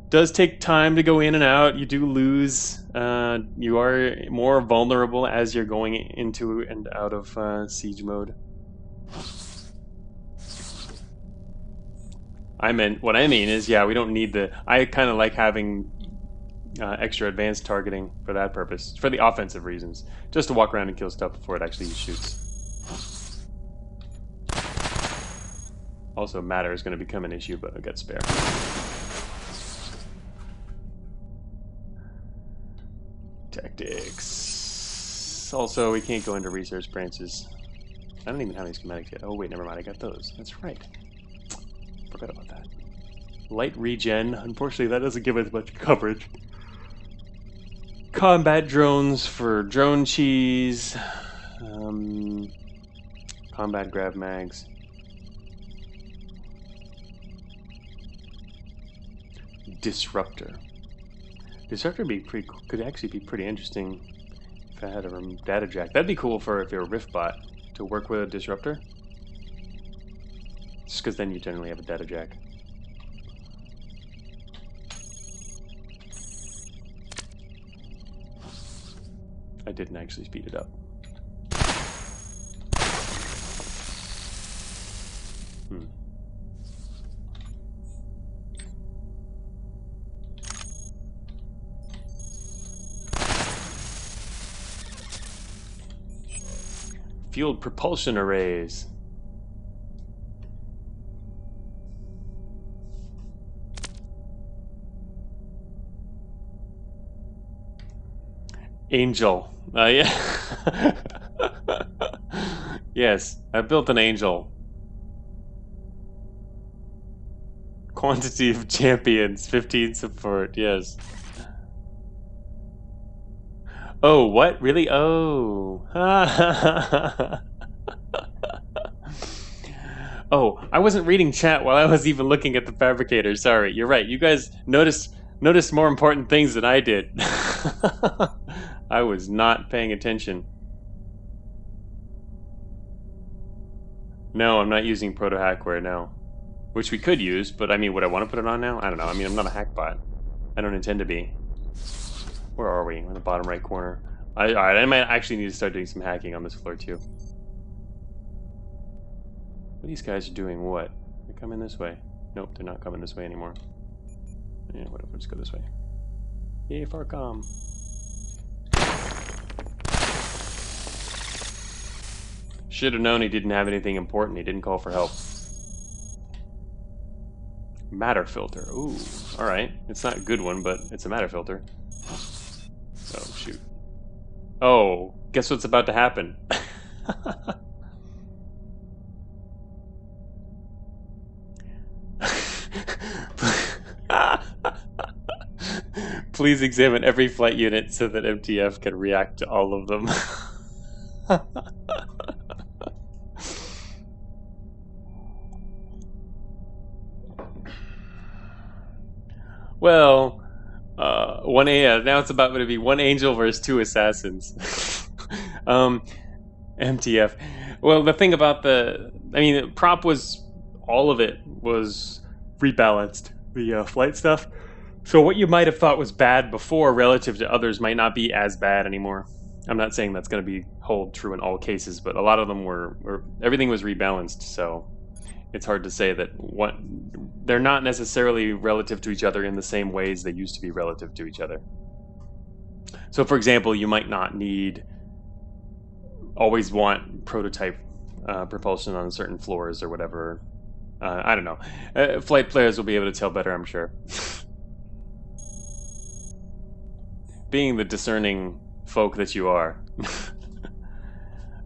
Does take time to go in and out. You do lose. You are more vulnerable as you're going into and out of siege mode. What I mean is, yeah, we don't need the. I kind of like having extra advanced targeting for that purpose, for the offensive reasons, just to walk around and kill stuff before it actually shoots. Also, matter is going to become an issue, but I've got spare. Tactics. Also, we can't go into research branches. I don't even have any schematics yet. Oh wait, never mind. I got those. That's right. Forgot about that. Light regen. Unfortunately, that doesn't give us much coverage. Combat drones for drone cheese. Combat grav mags. Disruptor. Disruptor could actually be pretty interesting if I had a data jack. That'd be cool for if you're a Rift bot to work with a disruptor. Just because then you generally have a data jack. I didn't actually speed it up. Fueled propulsion arrays. Angel. Yeah. Yes, I built an angel. Quantity of champions, 15 support, yes. Oh, what? Really? Oh. Oh, I wasn't reading chat while I was even looking at the fabricator. Sorry, you're right. You guys noticed more important things than I did. I was not paying attention. No, I'm not using proto hackware now. Which we could use, but I mean, would I want to put it on now? I don't know. I mean, I'm not a hackbot. I don't intend to be. Where are we? We're in the bottom right corner. Alright, I might actually need to start doing some hacking on this floor too. These guys are doing what? They're coming this way. Nope, they're not coming this way anymore. Yeah, whatever, let's go this way. Yay, Farcom. Should have known he didn't have anything important. He didn't call for help. Matter filter. Ooh, alright. It's not a good one, but it's a matter filter. Oh, shoot. Oh, guess what's about to happen? Please examine every flight unit so that MTF can react to all of them. Well, Now it's about to be one angel versus two assassins. MTF. Well, the thing about prop was, all of it was rebalanced. The flight stuff. So what you might have thought was bad before relative to others might not be as bad anymore. I'm not saying that's going to hold true in all cases, but a lot of them everything was rebalanced, so it's hard to say that they're not necessarily relative to each other in the same ways they used to be relative to each other. So for example, you might not always want prototype propulsion on certain floors or whatever. I don't know. Flight players will be able to tell better, I'm sure. Being the discerning folk that you are.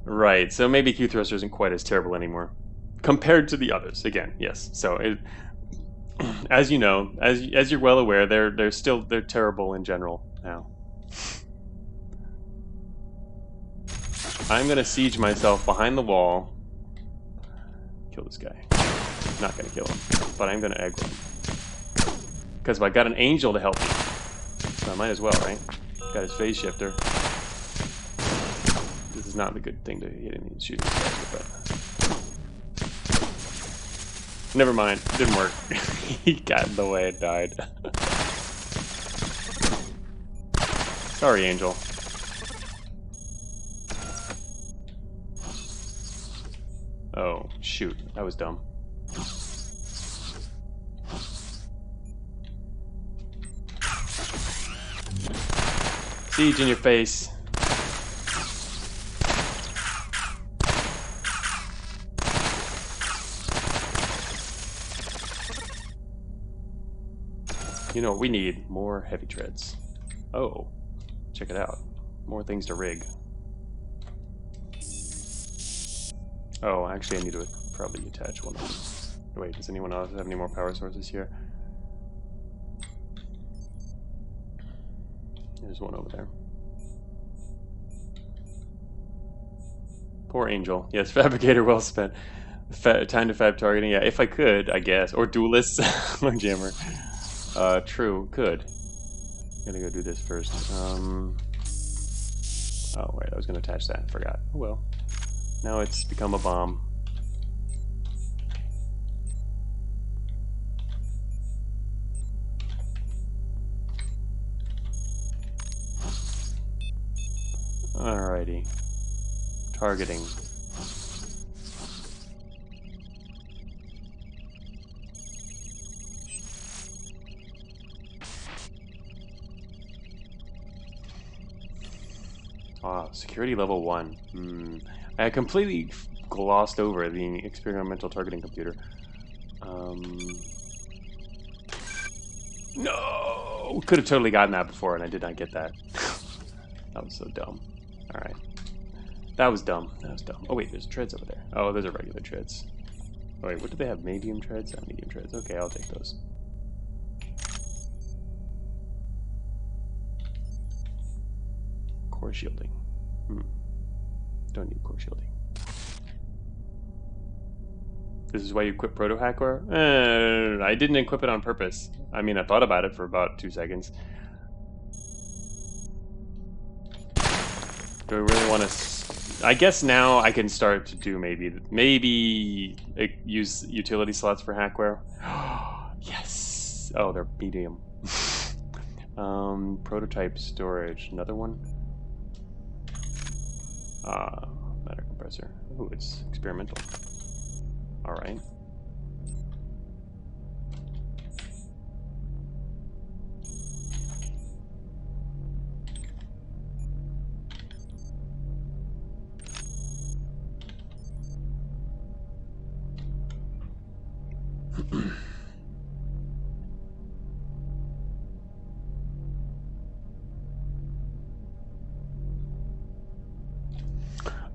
Right, so maybe Q thruster isn't quite as terrible anymore compared to the others. Again, yes. So as you know, as you're well aware, they're terrible in general now. I'm gonna siege myself behind the wall. Kill this guy. Not gonna kill him, but I'm gonna aggro him because I got an angel to help me. So I might as well, right? Got his phase shifter. This is not the good thing to hit him and shoot this guy, but never mind. Didn't work. He got in the way and died. Sorry, Angel. Oh, shoot. That was dumb. Siege in your face. You know, we need more heavy treads. Oh, check it out. More things to rig. Oh, actually I need to probably attach one of them. Wait, does anyone else have any more power sources here? There's one over there. Poor Angel. Yes, Fabricator well spent. Time to fab targeting. Yeah, if I could, I guess. Or Duelist. Or Jammer. True. Could. I'm gonna go do this first. Oh, wait. I was gonna attach that. Forgot. Oh, well. Now it's become a bomb. Alrighty. Targeting. Ah, security level 1. I completely glossed over the experimental targeting computer. No! Could have totally gotten that before, and I did not get that. That was so dumb. Alright. That was dumb. That was dumb. Oh wait, there's treads over there. Oh, those are regular treads. Oh wait, what do they have? Medium treads? Oh, medium treads. Okay, I'll take those. Core shielding. Don't need core shielding. This is why you equip Proto Hacker? I didn't equip it on purpose. I mean, I thought about it for about 2 seconds. Do I really want to... I guess now I can start to do maybe use utility slots for hackware. Yes! Oh, they're medium. Prototype storage. Another one? Matter compressor. Oh, it's experimental. Alright.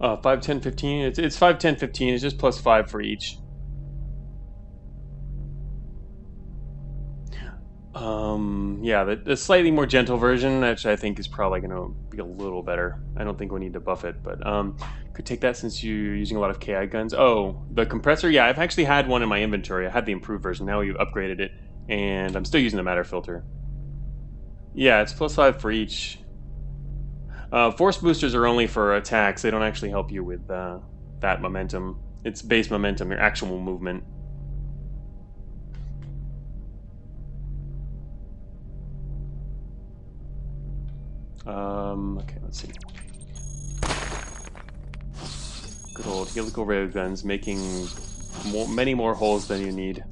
Oh, 5, 10, 15. It's 5, 10, 15. It's just plus 5 for each. Yeah, the slightly more gentle version, which I think is probably going to be a little better. I don't think we need to buff it, but could take that since you're using a lot of KI guns. Oh, the compressor? Yeah, I've actually had one in my inventory. I had the improved version. Now we've upgraded it, and I'm still using the matter filter. Yeah, it's +5 for each. Force boosters are only for attacks. They don't actually help you with that momentum. It's base momentum, your actual movement. Okay, let's see. Good old helical ray guns making many more holes than you need.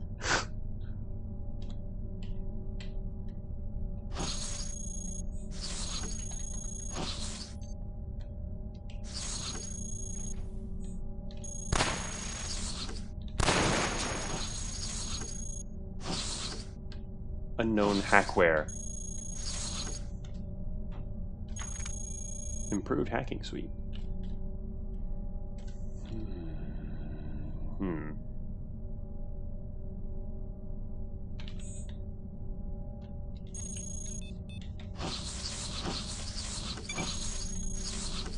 Unknown hackware. Improved hacking suite.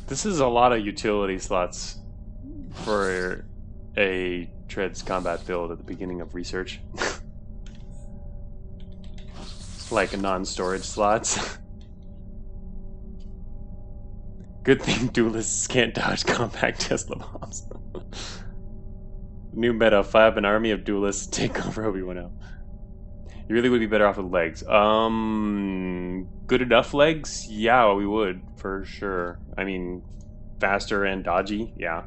This is a lot of utility slots for a Treads combat build at the beginning of research. Like non-storage slots. Good thing duelists can't dodge compact Tesla bombs. New meta, 5 an army of duelists take over Obi-Wan out. You really would be better off with legs. Good enough legs? Yeah, we would, for sure. I mean, faster and dodgy, yeah.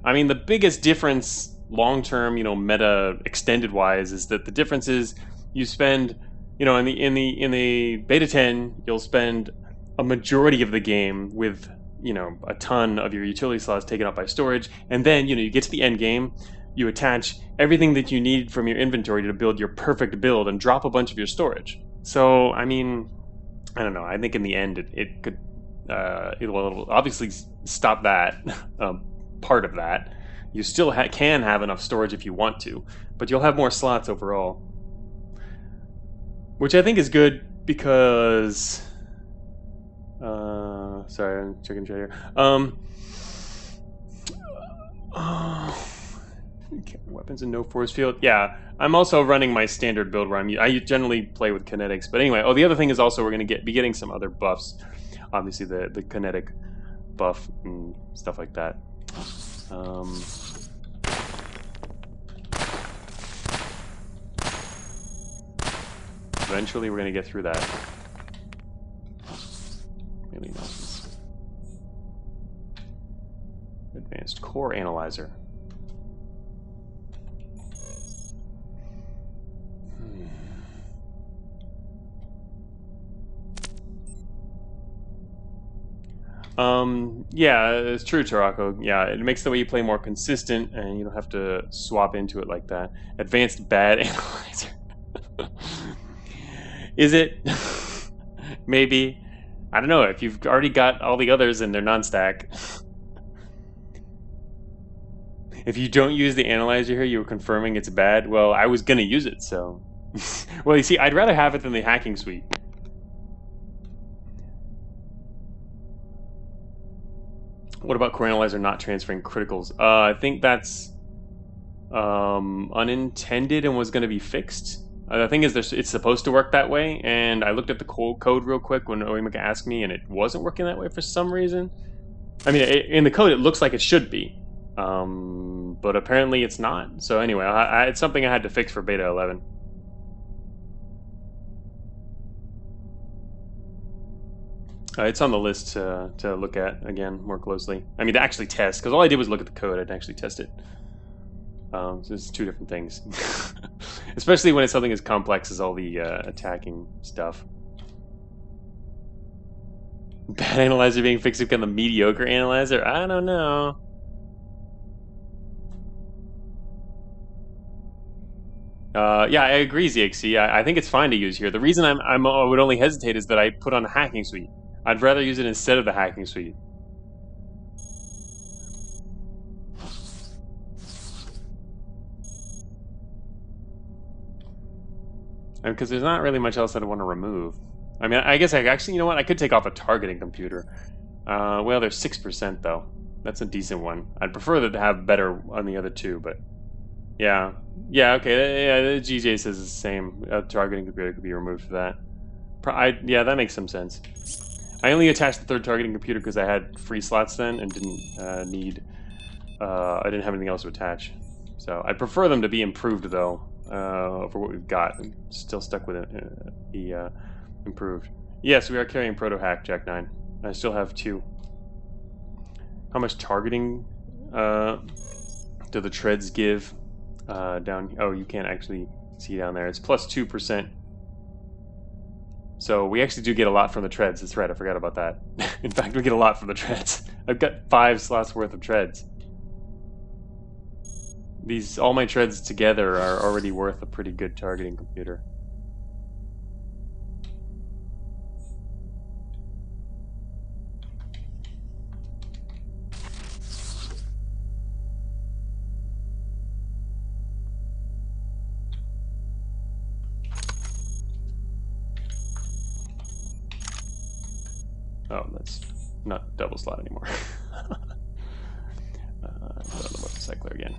I mean, the biggest difference long-term, meta extended-wise, is that the difference is you spend, in the beta 10, you'll spend a majority of the game with, a ton of your utility slots taken up by storage, and then, you get to the end game, you attach everything that you need from your inventory to build your perfect build and drop a bunch of your storage. So, I mean, I don't know. I think in the end, it could, it'll obviously stop that. Part of that. You still can have enough storage if you want to, but you'll have more slots overall. Which I think is good because... sorry, I'm checking chat here. Weapons and no force field. Yeah, I'm also running my standard build where I generally play with kinetics. But anyway, the other thing is also we're going to be getting some other buffs. Obviously the kinetic buff and stuff like that. Eventually we're going to get through that. Really nice. Advanced core analyzer. Yeah, it's true, Tarako. Yeah, it makes the way you play more consistent, and you don't have to swap into it like that. Advanced bad analyzer. Is it? Maybe. I don't know. If you've already got all the others and they're non-stack. If you don't use the analyzer here, you were confirming it's bad. Well, I was gonna use it, so... Well, you see, I'd rather have it than the hacking suite. What about core analyzer not transferring criticals? I think that's unintended and was going to be fixed. The thing is, it's supposed to work that way, and I looked at the code real quick when Oimika asked me, and it wasn't working that way for some reason. I mean, in the code, it looks like it should be, but apparently it's not. So anyway, it's something I had to fix for beta 11. It's on the list to look at, again, more closely. I mean, to actually test, because all I did was look at the code. I didn't actually test it. So it's two different things. Especially when it's something as complex as all the attacking stuff. Bad analyzer being fixed to become a mediocre analyzer? I don't know. Yeah, I agree, ZXC. I think it's fine to use here. The reason I would only hesitate is that I put on the hacking suite. I'd rather use it instead of the hacking suite. Because there's not really much else that I want to remove. I mean, I guess actually, you know what? I could take off a targeting computer. Well, there's 6% though. That's a decent one. I'd prefer that to have better on the other two, but yeah. Yeah, okay. Yeah, the GJ says it's the same. Targeting computer could be removed for that. Yeah, that makes some sense. I only attached the third targeting computer because I had free slots then and didn't need. I didn't have anything else to attach. So I prefer them to be improved though over what we've got. I'm still stuck with it. The improved. Yes, we are carrying Proto Hack Jack 9. I still have 2. How much targeting do the treads give down? Oh, you can't actually see down there. It's plus 2%. So we actually do get a lot from the treads. That's right, I forgot about that. In fact, we get a lot from the treads. I've got 5 slots worth of treads. All my treads together are already worth a pretty good targeting computer. Oh, that's not double slot anymore. Put on the motorcycler again.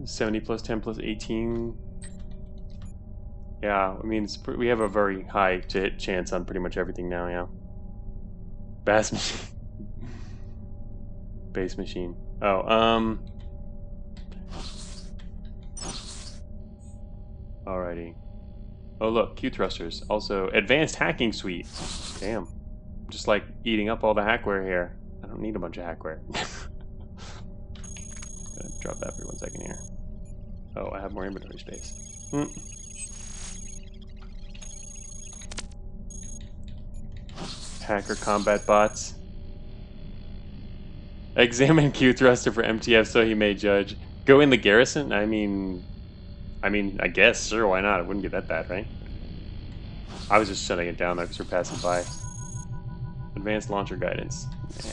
$70 plus 10 plus 18. Yeah, I mean, we have a very high to hit chance on pretty much everything now, yeah. Bass machine. Base machine. Oh, alrighty. Oh, look, Q thrusters. Also, advanced hacking suite. Damn. Just like eating up all the hackware here. I don't need a bunch of hackware. Gotta drop that for 1 second here. Oh, I have more inventory space. Hacker combat bots. Examine Q thruster for MTF so he may judge. Go in the garrison? I mean, I guess, sure, why not? It wouldn't get that bad, right? I was just shutting it down though because we're passing by. Advanced launcher guidance. Yeah.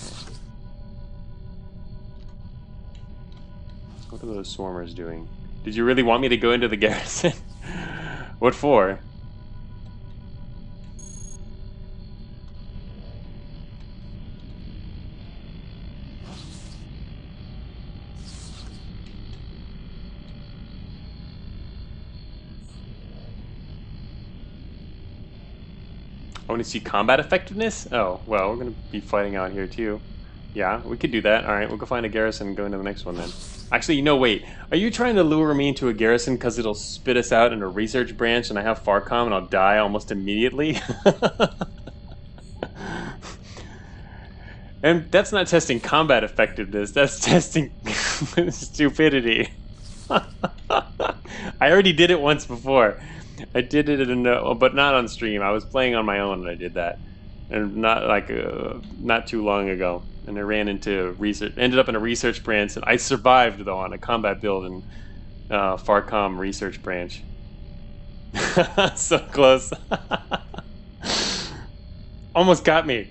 What are those swarmers doing? Did you really want me to go into the garrison? What for? I want to see combat effectiveness? Oh, well, we're going to be fighting out here too. Yeah, we could do that. Alright, we'll go find a garrison and go into the next one then. Actually, no, wait. Are you trying to lure me into a garrison because it'll spit us out in a research branch and I have Farcom and I'll die almost immediately? And that's not testing combat effectiveness, that's testing stupidity. I already did it once before. I did it but not on stream. I was playing on my own and I did that. And not too long ago. And I ran into research, ended up in a research branch, and I survived though on a combat build in Farcom research branch. So close. Almost got me.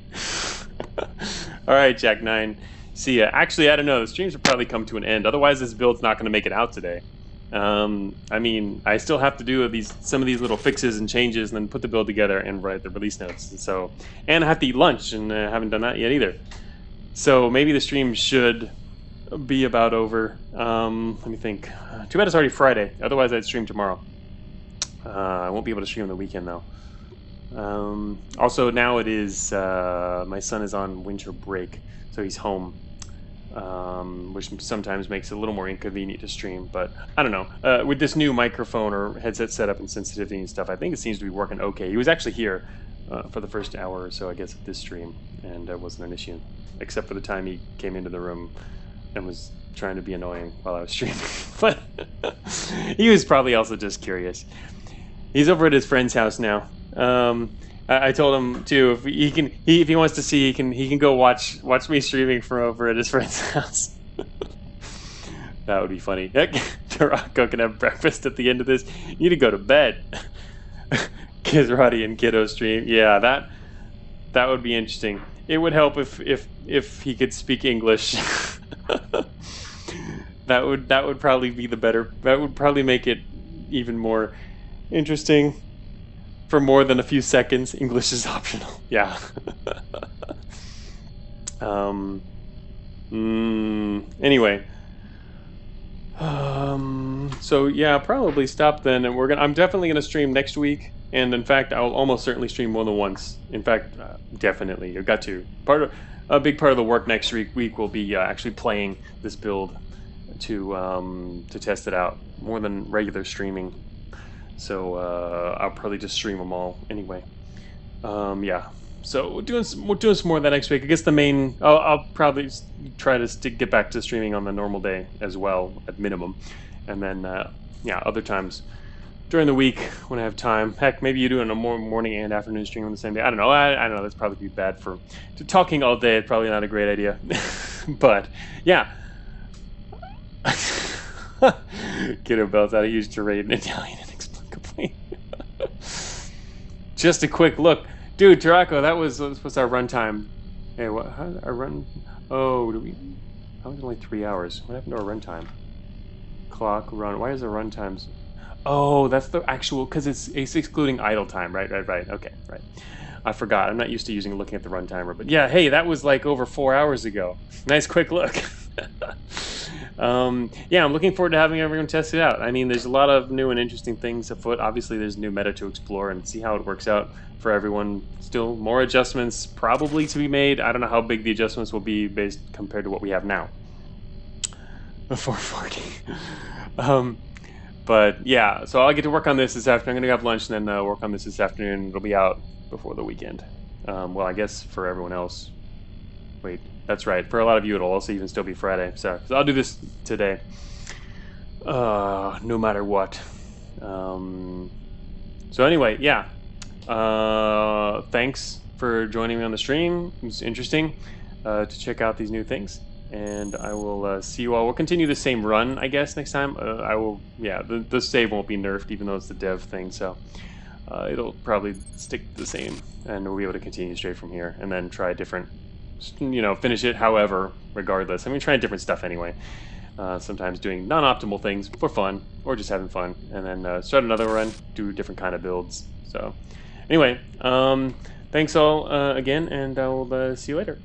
Alright, Jack 9. See ya. Actually, I don't know. The streams will probably come to an end. Otherwise, this build's not going to make it out today. I mean, I still have to do some of these little fixes and changes and then put the build together and write the release notes. And I have to eat lunch, and I haven't done that yet either. So maybe the stream should be about over. Let me think. Too bad it's already Friday. Otherwise, I'd stream tomorrow. I won't be able to stream on the weekend, though. Also, now it is... my son is on winter break, so he's home. Which sometimes makes it a little more inconvenient to stream, but I don't know. With this new microphone or headset setup and sensitivity and stuff, I think it seems to be working okay. He was actually here for the first hour or so, I guess, of this stream, and it wasn't an issue, except for the time he came into the room and was trying to be annoying while I was streaming. But he was probably also just curious. He's over at his friend's house now. I told him too, if he wants to see, he can go watch me streaming from over at his friend's house. That would be funny. Rocco can have breakfast at the end of this. You need to go to bed. Kids Roddy and Kiddo stream. Yeah, That would be interesting. It would help if he could speak English. That would probably be the better. That would probably make it even more interesting. For more than a few seconds, English is optional. Yeah. Anyway. So yeah, probably stop then, and I'm definitely gonna stream next week, and in fact, I'll almost certainly stream more than once. In fact, definitely, I've got to. A big part of the work next week will be actually playing this build to test it out more than regular streaming. So I'll probably just stream them all anyway. Yeah. So we're doing some more of that next week. I guess the main I'll probably try to get back to streaming on the normal day as well at minimum, and then yeah, other times during the week when I have time. Heck, maybe you do a morning and afternoon stream on the same day. I don't know. I don't know. That's probably be bad for talking all day. It's probably not a great idea. But yeah. Kiddo belts out a huge tirade in Italian inexplicably. Just a quick look. Dude, Taraco, what's our runtime? Hey, what? How our run? Oh, that was only 3 hours. What happened to our runtime? Clock run. Why is the runtimes? Oh, that's the actual, because it's excluding idle time. Right. Okay, right. I forgot. I'm not used to looking at the run timer, but yeah. Hey, that was like over 4 hours ago. Nice quick look. Yeah, I'm looking forward to having everyone test it out. I mean, there's a lot of new and interesting things afoot. Obviously, there's new meta to explore and see how it works out for everyone. Still more adjustments probably to be made. I don't know how big the adjustments will be based compared to what we have now. 440. But yeah, so I'll get to work on this afternoon. I'm gonna have lunch and then work on this afternoon. It'll be out before the weekend. Well, I guess for everyone else. Wait, that's right. For a lot of you, it'll also even still be Friday. So I'll do this today. No matter what. So anyway, yeah. Thanks for joining me on the stream. It was interesting to check out these new things. And I will see you all. We'll continue the same run, I guess, next time. I will, yeah, the save won't be nerfed, even though it's the dev thing. So it'll probably stick the same. And we'll be able to continue straight from here. And then try different, finish it however, regardless. I mean, trying different stuff anyway. Sometimes doing non-optimal things for fun, or just having fun. And then start another run, do different kind of builds. So anyway, thanks all again, and I will see you later.